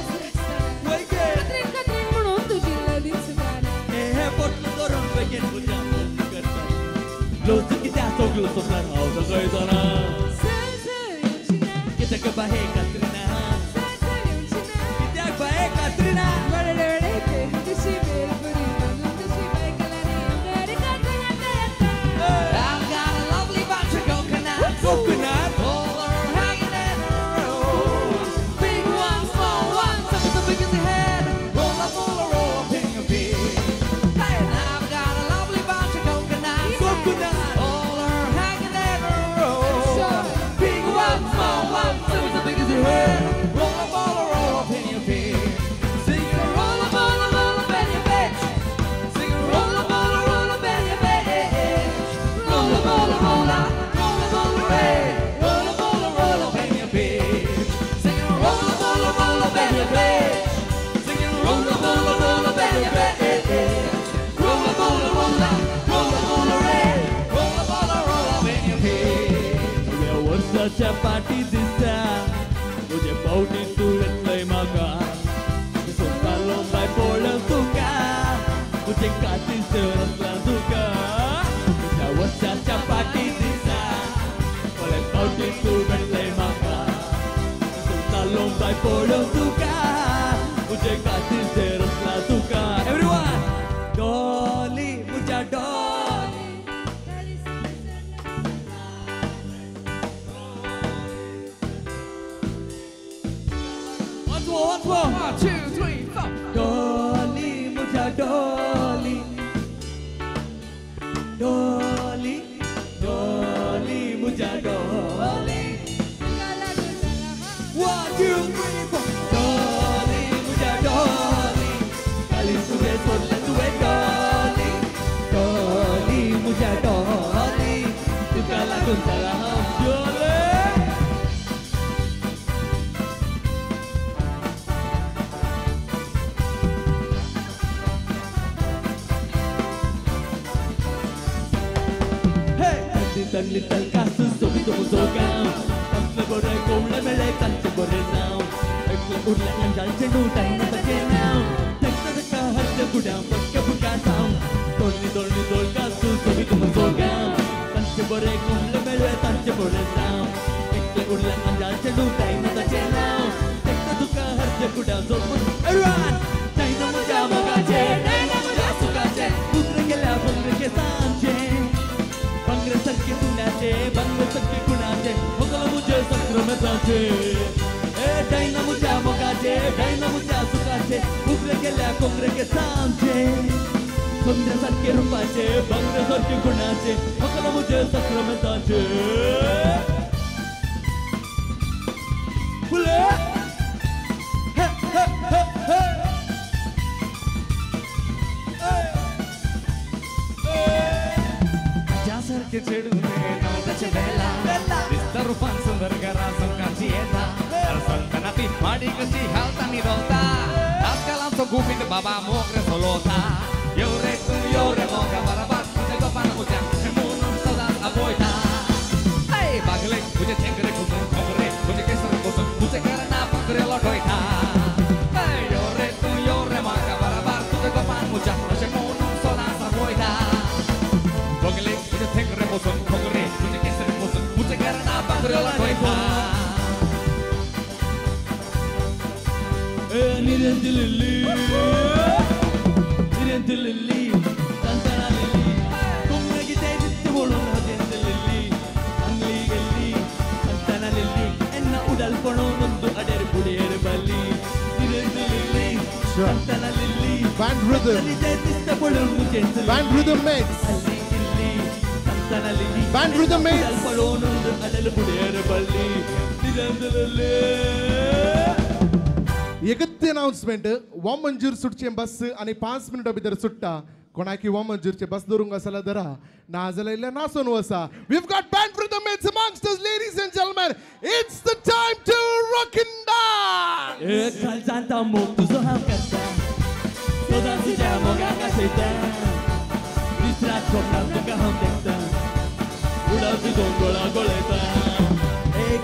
Catrin non tu gilla di sugana porto dorong weekend bucamo lo succhiato lo soprano da coi tornare kita ke bahe Katrina kita bahe Katrina Coconut, all are hanging in a row. Big one, small one, some of the biggest head. Roll up, in your beer. Hey, and I've got a lovely bunch of coconuts. Coconut, all are hanging in a row. Big one, small one, some of the biggest head. Roll up, in your beer. Sing a roll up, in your bitch. Sing a roll up, in your bitch. Roll up, roll up. Roll up, in your bitch. Sing a roll up, in your bitch. Sing a roll up, in your bitch. Roll up, roll up, in your bitch. There was such a party this time. मुझे pouty सूरत ले मगा सोकालो bye polar तुका मुझे काटी से रसला तुका There was such a party this time. Pauti surat le maka Salom by polo tuka Mujhe katil se rasla tuka Everyone Dolly Muja Dolly Once more 1, 2, 3, 4 Dolly Muja Dolly Dolly Dolly Muja Dolly 1, 2, 3, 4 Dolly Muja Dolly Kali sube sola tue Dolly Dolly Muja Dolly Tuka lagun salam Dolly Tan little kasus subito musogam Tantle bore koule mele tantle bore now Ekle urla lanjal chendu taina take now Tekta ka harja gudam pakka buka sound Dolni dol kasus subito musogam Tantle bore koule mele tantle bore now Ekle urla lanjal chendu taina take now Tekta ka harja gudam sound Everyone taina muja mogaje taina muja sukaje Putre ke la pundre ke sanje Bangre sarki tunache, bangre sarki kunache, hokala mujhe sakramatache. Daina mujha mogache, daina mujha sukache, ukre ke la kongre ke samche. Bangre sarki rupache, bangre sarki kunache, hokala mujhe sakramatache. Pule, he he he he. Che cedune non tace bella Vistaru fan sundar gara sankachi eta Saltanati madi kasi halta ni volta Askalam so gupit baba mogre solota Yore moga barabat Mujhe ko pana mujha Munum sadas aboita Hey bagle mujhe chengre kusun kongre Mujhe kesar kusun mujhe karna pakre lotoita Hey yore moga barabat Mujhe ko pana mujha Munum sadas aboita Bagle mujhe chengre kusun kongre Mujhe kesar kusun mujhe karna pakre lotoita Nirendilili Tantana lili Kumre gite ditte bolun hadendilili Angli gelli Tantana lili Enna udal pono nundu ader puder bali Nirendilili Tantana lili Band rhythm. Band rhythm mix. Band Rhythm Mates. एकच announcement वो मंजूर सुटचे बस आणि 5 मिनिटां भितर सुट्टा कोणाकी वो मंजूरचे बस धरूंक आसला धरा ना जाल्यार नाचून वसा. We've got Band Rhythm Mates amongst us, ladies and gentlemen. It's the time to rock and dance. Kalzanta mok tuzo ham kasta, toda tuja moga kaseta, distrat kopna tuka ham dekta, uda tuzo gola goleta.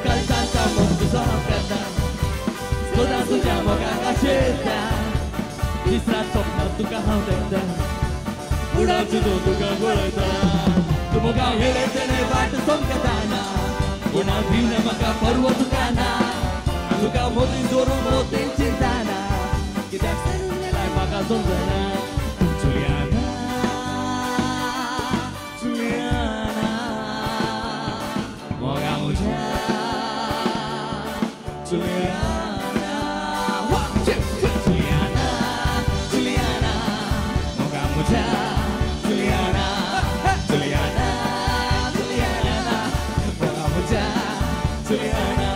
Kalzanta mok tuzo ham kasta, toda tuja moga kaseta, distrat kopna tuka ham dekta, uda tuzo tuka goleta. Tumoga hele tene bat som katana, una vina maka parwa tukana. Tuka motin doro motin cintana, kita seru nelai maka sondana. Juliana, Juliana, moga muja, Juliana, Juliana, Juliana, moga muja, Juliana, Juliana, Juliana, moga muja, Juliana.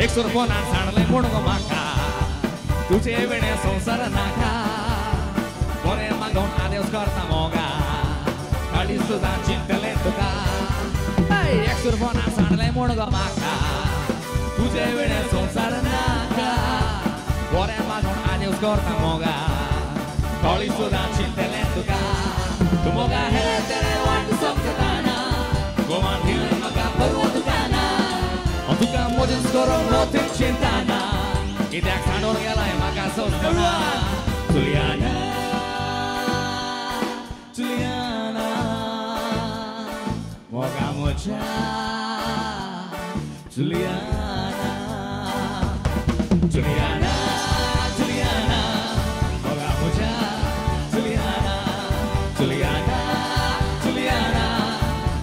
एक सुरपोना सांडले मोडगो माका तुझे वेणे संसार नाका बरे मागून आदेश करता मोगा काळी सुद्धा चिंतले तुका एक सुरपोना सांडले मोडगो माका तुझे वेणे संसार नाका बरे मागून आदेश करता मोगा काळी सुद्धा चिंतले तुका तू मोगा हेले तेरे वाट समकताना गोमान दिले मका परवो तुकाना Tuka motin skoro motin cintana Idak sanor gelai maka sondana Juliana Juliana Moga moja Juliana Juliana Juliana Moga moja Juliana Juliana Juliana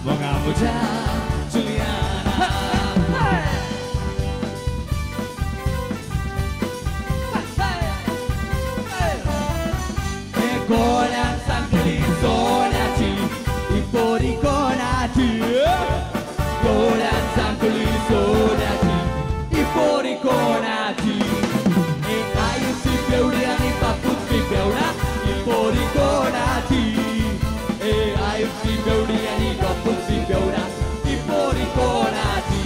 Moga moja Juliana Golan sankli sonati, ipori konati. Golan sankli sonati, ipori konati. E ai si beuri ani paput si beura, ipori konati. E ai si beuri ani paput si beura, ipori konati.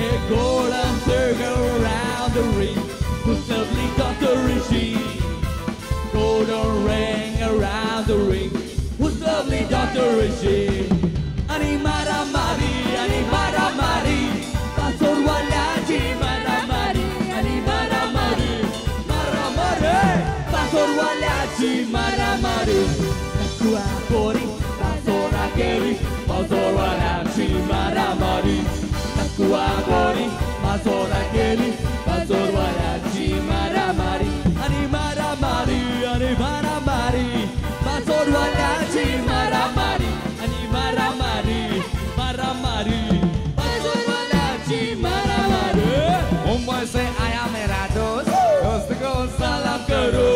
E Golan circle around the ring, who's lovely got the regime. Golden ring around the ring, whose lovely daughter is she? Ani mara mari, pasor walaji mara mari, ani mara mari, pasor walaji mara mari. Nakua pori, pasor akeli, pasor walaji mara mari. Nakua pori, pasor akeli, pasor walaji mara mari. Ani mara mari. Maramari, pasor walaji maramari, ani maramari, pasor walaji maramari. Mumbai se aya mera dost, dost ko salam karo,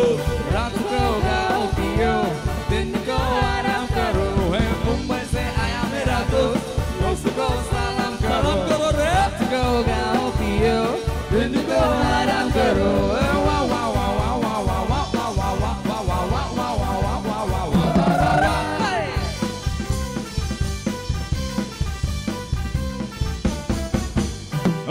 raat ko gao piyo, din ko aaram karo. Hey, Mumbai se aya mera dost, dost ko salam karo, raat ko gao piyo, din ko aaram karo. Wow wow wow.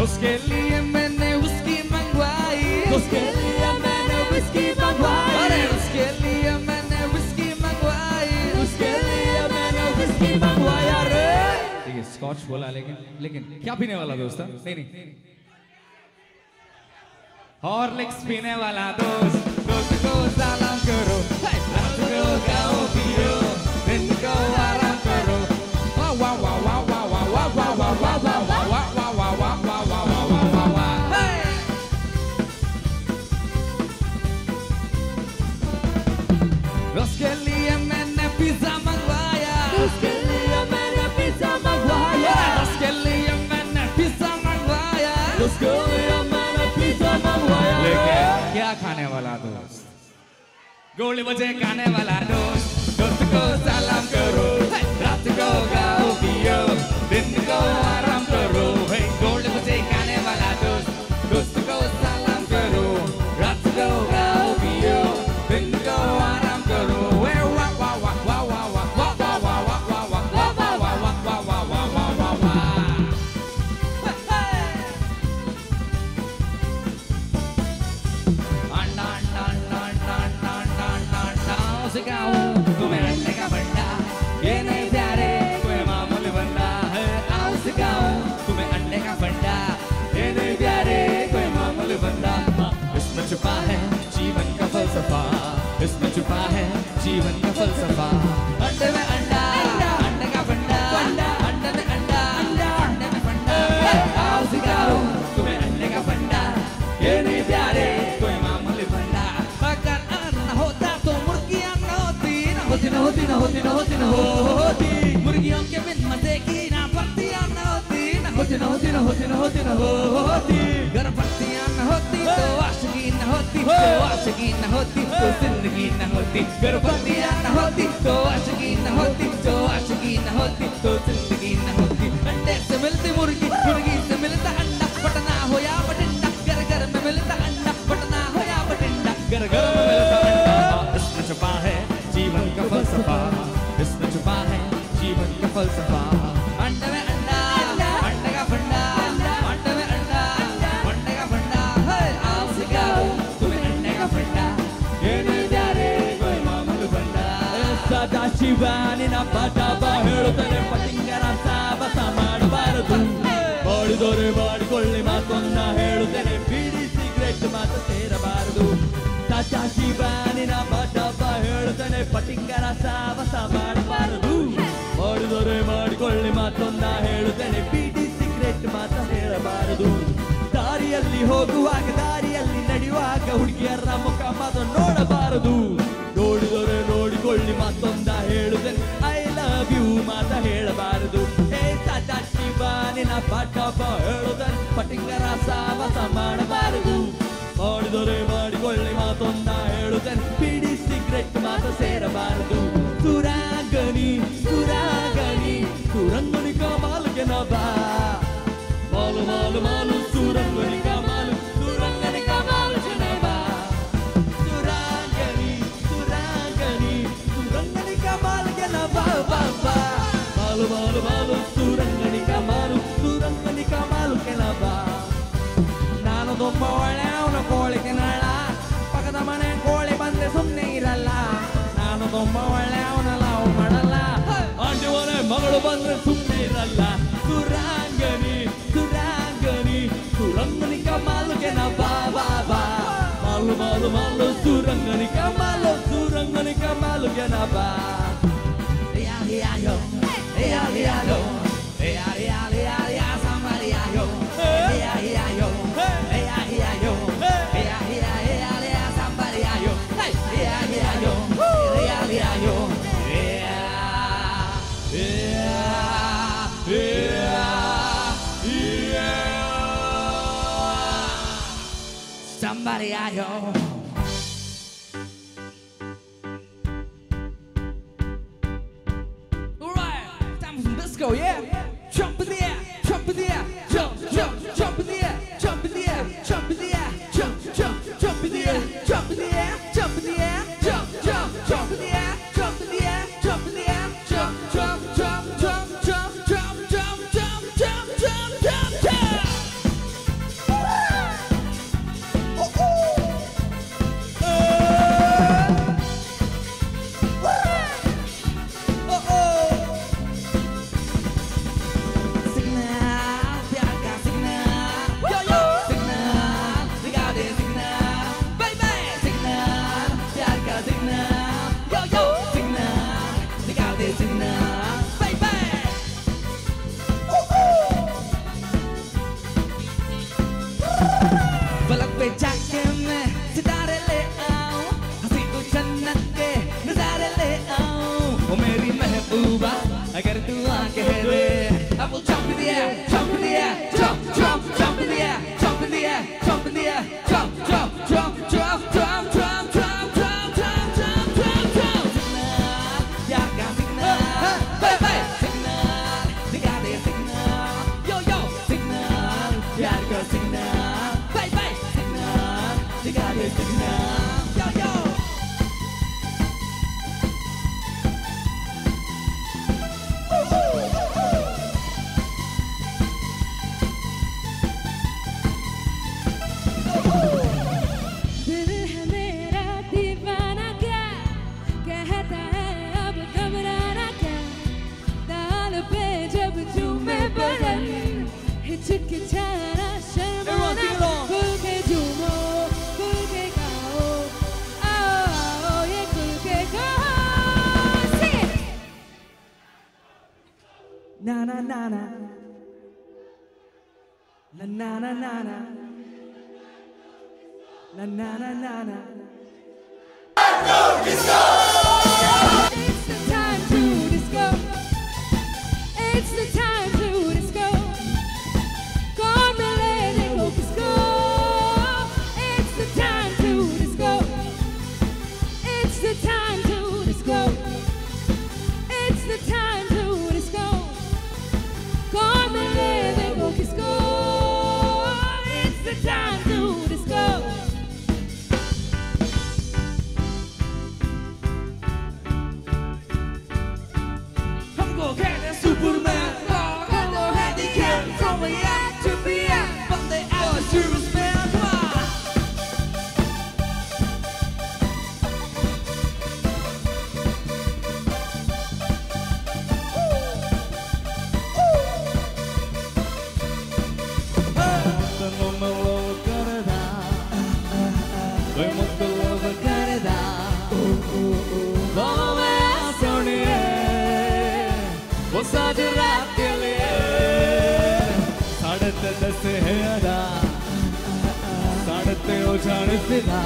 उसके लिए मैंने उसकी मंगवाई उसके लिए मैंने whisky मंगवाई अरे उसके लिए मैंने विस्की मंगवाई उसके लिए मैंने विस्की मंगवाई अरे ठीक है स्कॉच बोला लेकिन क्या पीने वाला दोस्त नहीं हॉर्लिक्स पीने वाला दोस्त को सलाम करो रात को गाओ पियो दिन को आराम करो वाह वाह वाह वाह वाह वाह वाह वाह वाह वाह उसके लिए मैंने पिज़्ज़ा मंगवाया उसके लिए मैंने पिज़्ज़ा मंगवाया उसके लिए मैंने पिज़्ज़ा मंगवाया उसके लिए मैंने पिज़्ज़ा मंगवाया लेकिन क्या खाने वाला दोस्त गोली बजे खाने वाला दोस्त को सलाम करो रात को होती न होती न होती न होती न होती अगर पत्तियां न होती तो आशिकी न होती तो आशिकी न होती तो जिंदगी न होती अगर पत्तियां न होती तो आशिकी न होती तो आशिकी न होती तो जिंदगी न होती अंडे से मिलती मुर्गी मुर्गी से मिलता अंडा पटना हो या बटिंडा घर घर में मिलता अंडा पटना हो या बटिंडा घर घर में मिलता अंडा इसमें छुपा है जीवन का फलसफा इसमें छुपा है जीवन का फलसफा अंडे में अंडा अंडे का फंडा अंडे में अंडा अंडे का फंडा आओ सिखाओ तुम्हें अंडे का फंडा ये नहीं जा रे कोई मामूल फंडा सदा ಶಿವಾನಿನ ಪಾಠವ ಹೇಳುತ್ತದೆ ಪಟಿಂಗರ ಸಾಬಸ ಮಾಡಬಾರದು ಮಾಡಿದೊರೆ ಮಾಡಿಕೊಳ್ಳಿ ಮಾತೊಂದ ಹೇಳುತ್ತೇನೆ ಬೀಡಿ ಸಿಗರೇಟ್ ಮಾತು ಸೇರಬಾರದು ಸದಾ ಶಿವಾನಿನ ಪಾಠವ ಹೇಳುತ್ತೇನೆ ಪಟಿಂಗರ ಸಾಬಸ ಮಾಡಬಾರದು ಮಾಡಿದೊರೆ ಮಾಡಿಕೊಳ್ಳಿ ಮಾತೊಂದ ಹೇಳುತ್ತೇನೆ ಬೀಡಿ ಸಿಗರೇಟ್ ಮಾತು ಹೇಳಬಾರದು ದಾರಿಯಲ್ಲಿ ಹೋಗುವಾಗ ದಾರಿಯಲ್ಲಿ ನಡೆಯುವಾಗ ಹುಡುಗಿಯರ ಮುಖ ಮಾತು ನೋಡಬಾರದು ನೋಡಿದರೆ ನೋಡಿಕೊಳ್ಳಿ ಮಾತೊಂದ ಹೇಳುತ್ತೇನೆ ಐ ಲವ್ ಯು ಮಾತ ಹೇಳಬಾರದು ಹೇ ಸದಾ ಶಿವಾನಿನ ಪಾಠವ ಹೇಳುತ್ತೇನೆ ಪಟಿಂಗರ ಸಾವಸ ಮಾಡಬಾರದು ಮಾಡಿದರೆ ಮಾಡಿಕೊಳ್ಳಿ ಮಾತೊಂದ ಹೇಳುತ್ತೇನೆ ಬೀಡಿ ಸಿಗರೆಟ್ ಮಾತು ಸೇರಬಾರದು ಸುರಾಂಗನಿ ಸುರಾಂಗನಿ ಸುರಂಗನಿ ಕಮಾಲ್ಗೆ ನಬಾ ಮಾಲು ಮಾಲು ಮಾಲು ಸುರಂಗನಿ ಕಮಾಲು ಸುರಂಗನಿ ಕಮಾಲು ಜನಬಾ ಸುರಾಂಗನಿ ಸುರಾಂಗನಿ ಸುರಂಗನಿ ಕಮಾಲ್ಗೆ ನಬಾ ಬಾಬಾ ಮಾಲು ಮಾಲು ಮಾಲು ಸುರಂಗನಿ ಕಮಾಲು ಸುರಂಗನಿ ಕಮಾಲ್ಗೆ ನಬಾ ನಾನು ತುಂಬ ಒಳ್ಳೆಯವನ ಕೋಳಿಗೆ ನಳ ಪಕ್ಕದ ಮನೆ ಕೋಳಿ ಬಂದ್ರೆ ಸುಮ್ಮನೆ ಇರಲ್ಲ ನಾನು ತುಂಬ ಒಳ್ಳೆಯವನ ಲವ್ ಮಾಡಲ್ಲ ಆಂಟಿ ಮನೆ ಮಗಳು ಬಂದ್ರೆ ಸುಮ್ಮನೆ ಇರಲ್ಲ ಸುರಾಂಗನಿ ಸುರಾಂಗನಿ ಸುರಂಗನಿ ಕಮಾಲುಗೆ ನಬಾ ಬಾಬಾ ಮಾಲು ಮಾಲು ಮಾಲು ಸುರಂಗನಿ ಕಮಾಲು ಸುರಂಗನಿ ಕಮಾಲುಗೆ ನಬಾ ಯಾ ಯಾ ಯೋ ಯಾ ಯಾ ಯೋ ಯಾ ಯಾ ಯಾ ಯಾ somebody yo yeah yeah yo yeah yeah yo yeah yeah yeah yeah somebody yo hey yeah yeah yo yeah yeah yo yeah yeah yeah somebody yo Disco, yeah. Jump in the air, jump in the air, jump, jump, jump in the air, jump in the air, jump in the air, jump, jump, jump in the air, jump in the air, jump in the air, jump, jump, jump in the air, jump in the air, jump in the air, jump, jump, jump, jump, jump, jump, jump, jump, jump, jump, jump, jump. पलक पे जाके मैं सितारे ले आऊं हंसी को जन्नत के नजारे ले आऊं ओ मेरी महबूबा अगर तू आके रे I will jump in the air, jump in the air, jump, jump, jump in the air, jump in the air, jump in the air, jump, jump, jump, jump, jump, jump, jump, jump, jump, jump, jump, jump. Signal, ya ka signal, bye bye. Signal, diga de signal, yo yo. Signal, ya ka signal, bye bye. Signal, diga de signal, yo yo. दिल है मेरा दीवाना क्या कहता है अब घबराना क्या गाल पे जब झूमे बदन हिचकिचाना शर्माना खुल के झूमो खुल के गाओ आओ आओ ये खुल के गाओ Sing it! Na na na na na na na na na na na na na na. It's the time to disco. It's the time to disco. Mifila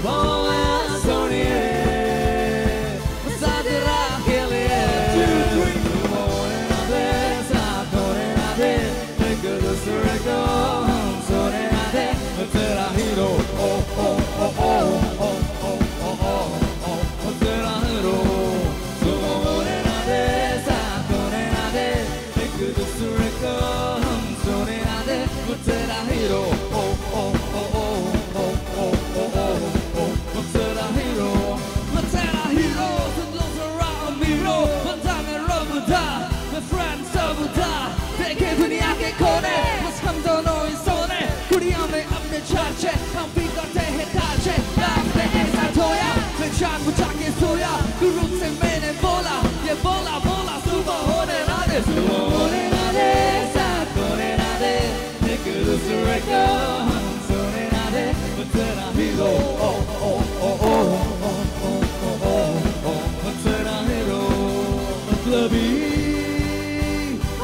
Boa Sonie Sadira Gilia 2, 3 Morning of this Morning of this Good as a record Sonie of this Tera hero Oh oh oh oh oh oh oh oh oh Tera hero So morning of this Morning of this Good as a record Sonie of this Tera hero Oh oh oh oh oh oh oh oh oh Tera hero Tera hero That goes around me roll One time in Robuda My friends Robuda They gave me a get cone Was come to know his own Kuri ame apne charche Hum bhi karte hai kache Life mein aisa thoya Main chan pucha ke soya Guru se maine bola Ye bola bola Suba hone na de Suba hone na de Saat hone na de Nikuru sureko Hone na de Tera hero Oh oh oh oh oh oh oh oh Tera hero Matlabi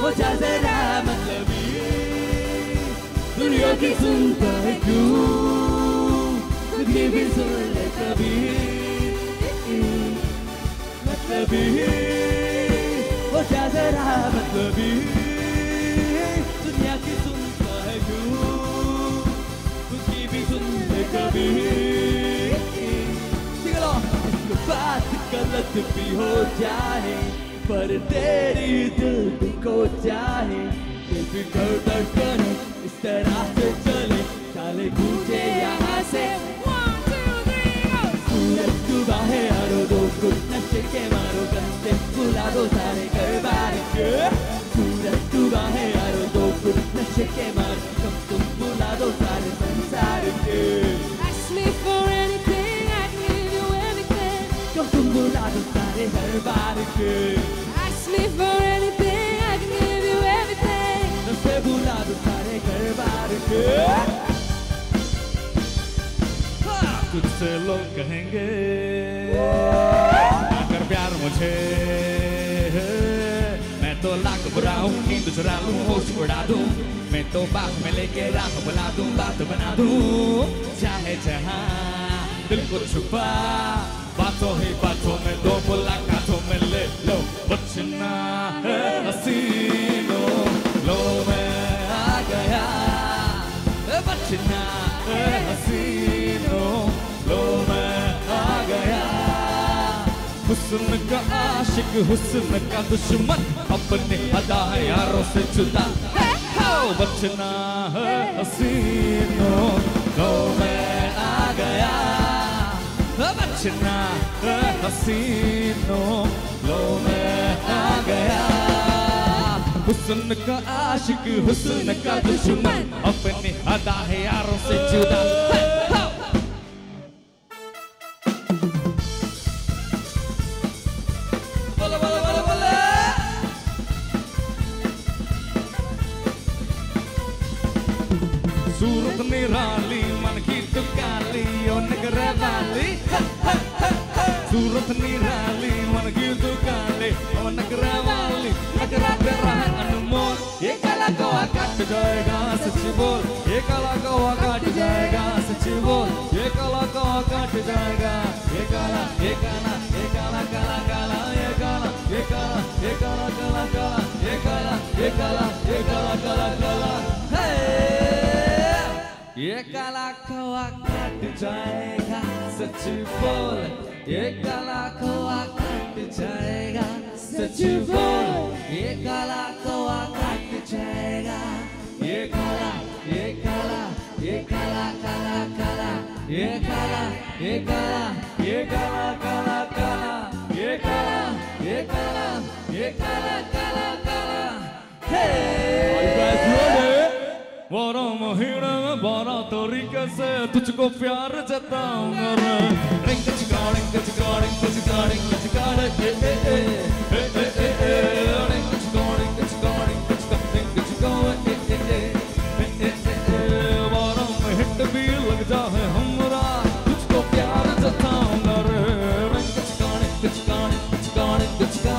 Wajah zara matlabi दुनिया की सुनता है क्यों कभी भी सुन ले कभी मतलबी वो क्या जरा मतलबी दुनिया की सुनता है क्यों कभी भी सुन ले कभी चलो बात गलत भी हो जाए पर तेरी दिल को चाहे दिल को धड़कने इस तरह से चले चाले कूचे यहाँ से 1, 2, 3 go सूरज डूबा है यारो दो कुछ नशे के मारो गंदे बुला दो सारे घर बार के सूरज डूबा है यारो दो कुछ नशे के मारो कम तुम बुला दो सारे संसार के Ask me for anything, I can give you everything. कम तुम बुला दो सारे घर बार के Ask me for anything, I can give you everything. नशे बुला दो सारे घर बार के तुझसे लोग कहेंगे अगर प्यार मुझे मैं तो लाख बुरा हूँ नींद चुरा लूँ होश उड़ा दूँ मैं तो बात में लेके राह बना दूँ बात बना दूँ चाहे जहाँ दिल को छुपा बातों ही बातों में दो मुलाकातों में ले लो बचना है हसीनों लो मैं आ गया बचना है हसीनों लो मैं आ गया हुस्न का आशिक हुस्न का दुश्मन अपने अदा है यारों से जुदा बचना है हसीनों लो मैं आ गया बचना है हसीनों लो मैं आ गया हुस्न का आशिक हुस्न का दुश्मन अपने अदा है यारों से जुदा सूरत निराली मन की दुकाली ओ नगर वाली सूरत निराली मन की दुकाली ओ नगर वाली नगरा तेरा है अनमोल ये काला कौवा कट जाएगा सच बोल ये काला कौवा कट जाएगा सच बोल ये काला कौवा कट जाएगा ये काला ये काला ये काला काला काला ये काला ये काला ये काला काला काला ये काला ये काला ये काला काला काला ये काला कौवा कट जाएगा सच बोल ये काला कौवा कट जाएगा सच बोल ये काला कौवा कट जाएगा ये काला ये काला ये काला काला काला ये काला ये काला ये काला काला काला ये काला ये काला ये काला काला काला बारह महीने में 12 तरीके से तुझको प्यार जताऊंगा रिंग चिका रिंग चिका रिंग चिका रिंग चिका रिंग चिका रिंग चिका रिंग चिका रिंग चिका 12 में हिट भी लग जाए हमरा तुझको प्यार जताऊंगा रिंग चिका रिंग चिका रिंग चिका रिंग चिका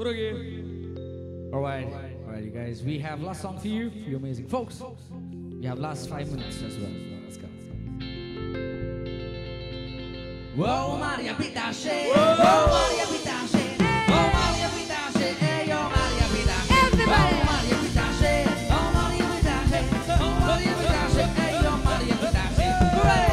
All right, you guys. We have last song for you amazing folks. We have last 5 minutes as well. Let's go. Whoa, Maria Pitashe. Whoa, Maria Pitashe. Whoa, Maria Pitashe. Hey, yo, Maria Pitashe. Everybody. Oh, Maria Pitashe. Oh, Maria Pitashe. Oh, Maria Pitashe. Hey, yo, Maria Pitashe. Hooray!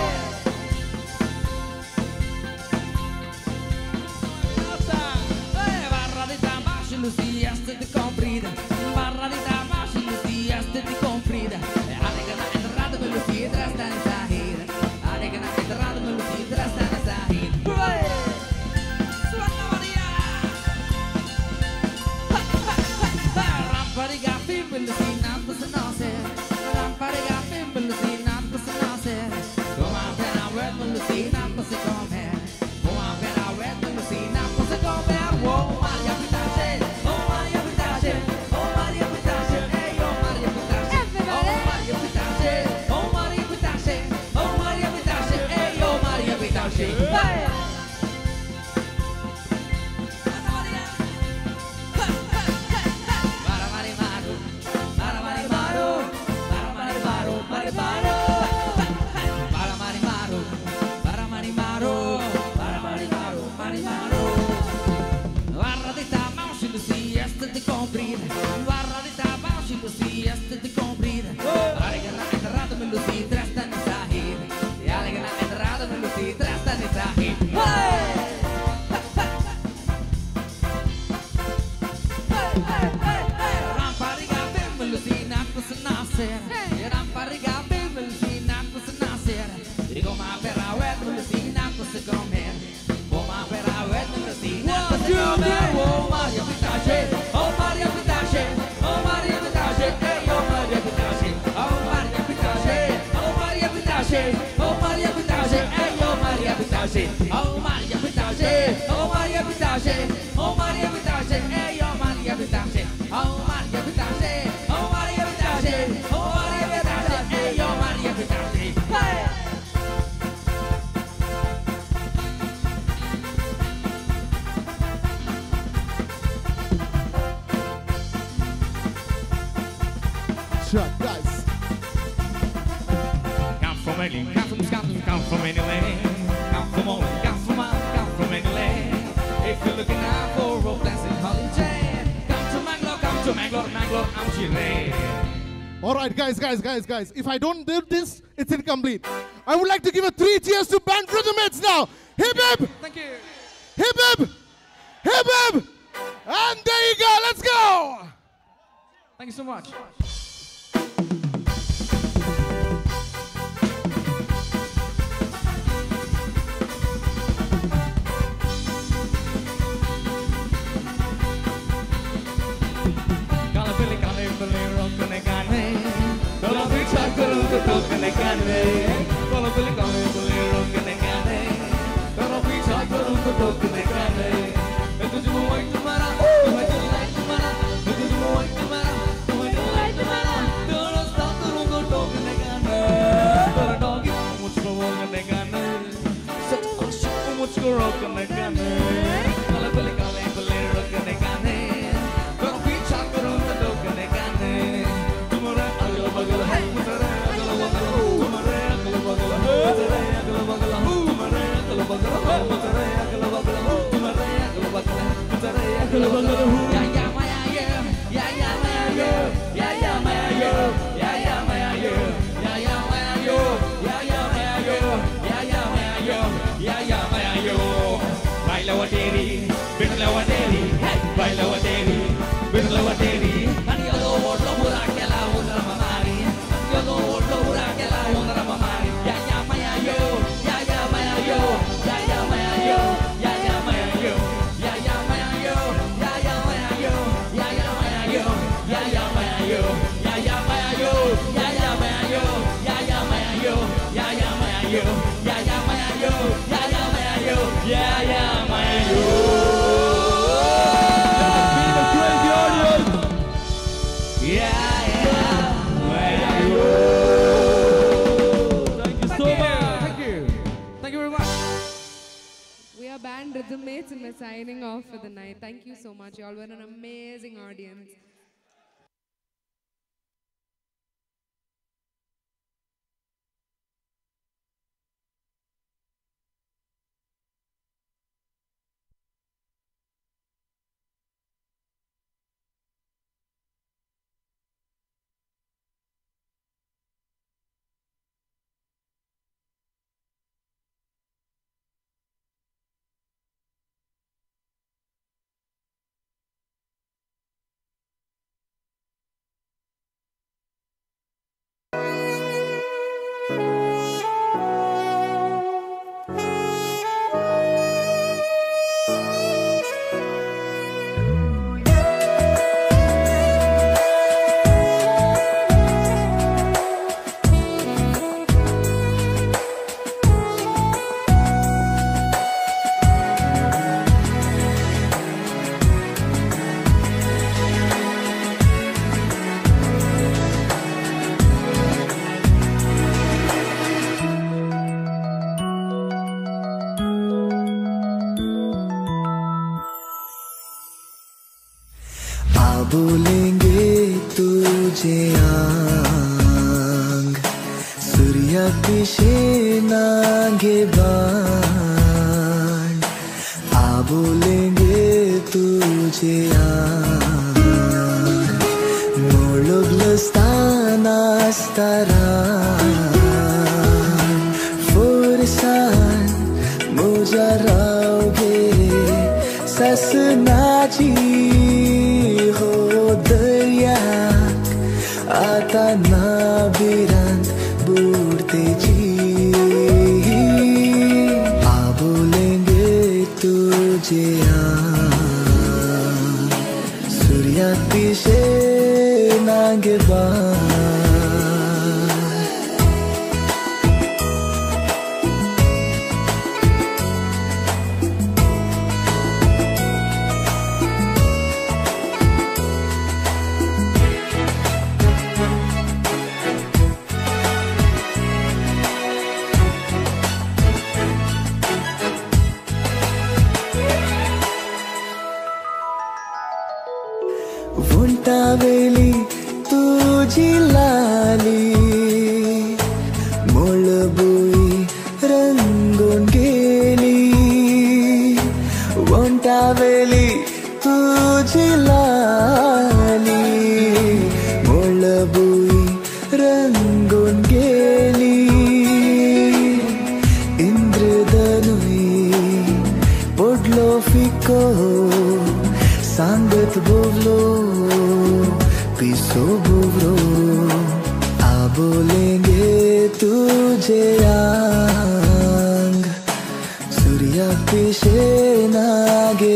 Barra di tabaco, Lucia, ste di comprida. Barra di tabaco, Lucia, ste di comprida. Alegana entrada pelo Lucia, tras da sahira. Alegana entrada pelo Lucia, tras da sahira. Hooray! Suona Maria. Rampari gafi pelo Lucia, tu se não ser. Rampari gafi pelo Lucia, tu se não ser. Come on, pera, wet pelo Lucia, tu se come. Come on, pera, wet pelo Lucia, tu se come. Whoa, Maria Pitashe. Oh, Maria Pitashe. Oh, Maria Pitashe. Hey, oh, Maria Pitashe. Oh, Maria Pitashe. Oh, Maria Pitashe. Oh, Maria Pitashe. Hey, oh, Maria Pitashe. Hey! Barra di tabaco, Lucia, ste di comprida. Alegana entrada me Lucia, tras da sahira. Alegana entrada me Lucia, tras da sahira. Rampariga me Lucia, nato se nascer. Rampariga me Lucia, nato se nascer. Digo ma per awet me Lucia, nato se comer. Goma per awet me Lucia, nato se comer. Oh, Maria Pitashe. Oh, Maria Pitashe. Oh, Maria Pitashe. Hey, oh, Maria Pitashe. Oh, Maria Pitashe. Oh, Maria Pitashe. Oh, Maria Pitashe. Hey, oh, Maria Pitashe. Oh, Maria Pitashe. Oh, Maria Pitashe. Oh, Maria Pitashe. Hey, oh, Maria Pitashe. Oh, Maria Pitashe. Oh, Maria Pitashe. Oh, Maria Pitashe. Hey, oh, Maria Pitashe. Hey! Shut, guys. Come from any, come from Scotland, come from any land. Come from all, come from out, come from any land. If you're looking out for a blessed holiday, come to Mangalore, Mangalore, I'm Chile. All right, guys. If I don't do this, it's incomplete. I would like to give a 3 cheers to band Rhythmids now. Hip hip! Thank you. Hip hip! Hip hip! And there you go. Let's go. Thank you so much. Yeah, we're signing off for the night. Thank you so much. You all were an amazing audience. बोलेंगे तुझे आंग सूर्य पिछे नागे बाण आ बोलेंगे तुझे आंग मोळगलस्ताना स्तारान फुरसान मुजा रावगे ससनाची आता नाबिरांत बुडतेची आ बोलेंगे तुझे सूर्या पिछे नागे वंटावेली तुझी लाली मोळबुई रंगून गेली वंटावेली तुझी लाली मोळबुई रंगून गेली इंद्रधनुई पडलो फिको सांगत बोवलो पिसो बोवरो आ बोलेंगे तुझे आंग सूर्या पिछे नागे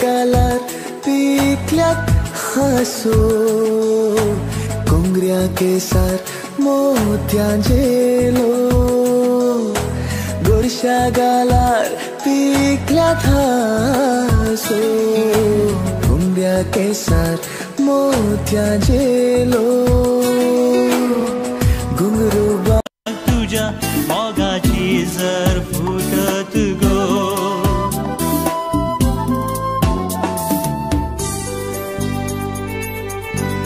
गालार पिकल्यात हासो कोंगऱ्या केसार मोत्यांचेलो गोरशा गालार पिकल्यात हासो कोंगऱ्या केसार मोत्यांचेलो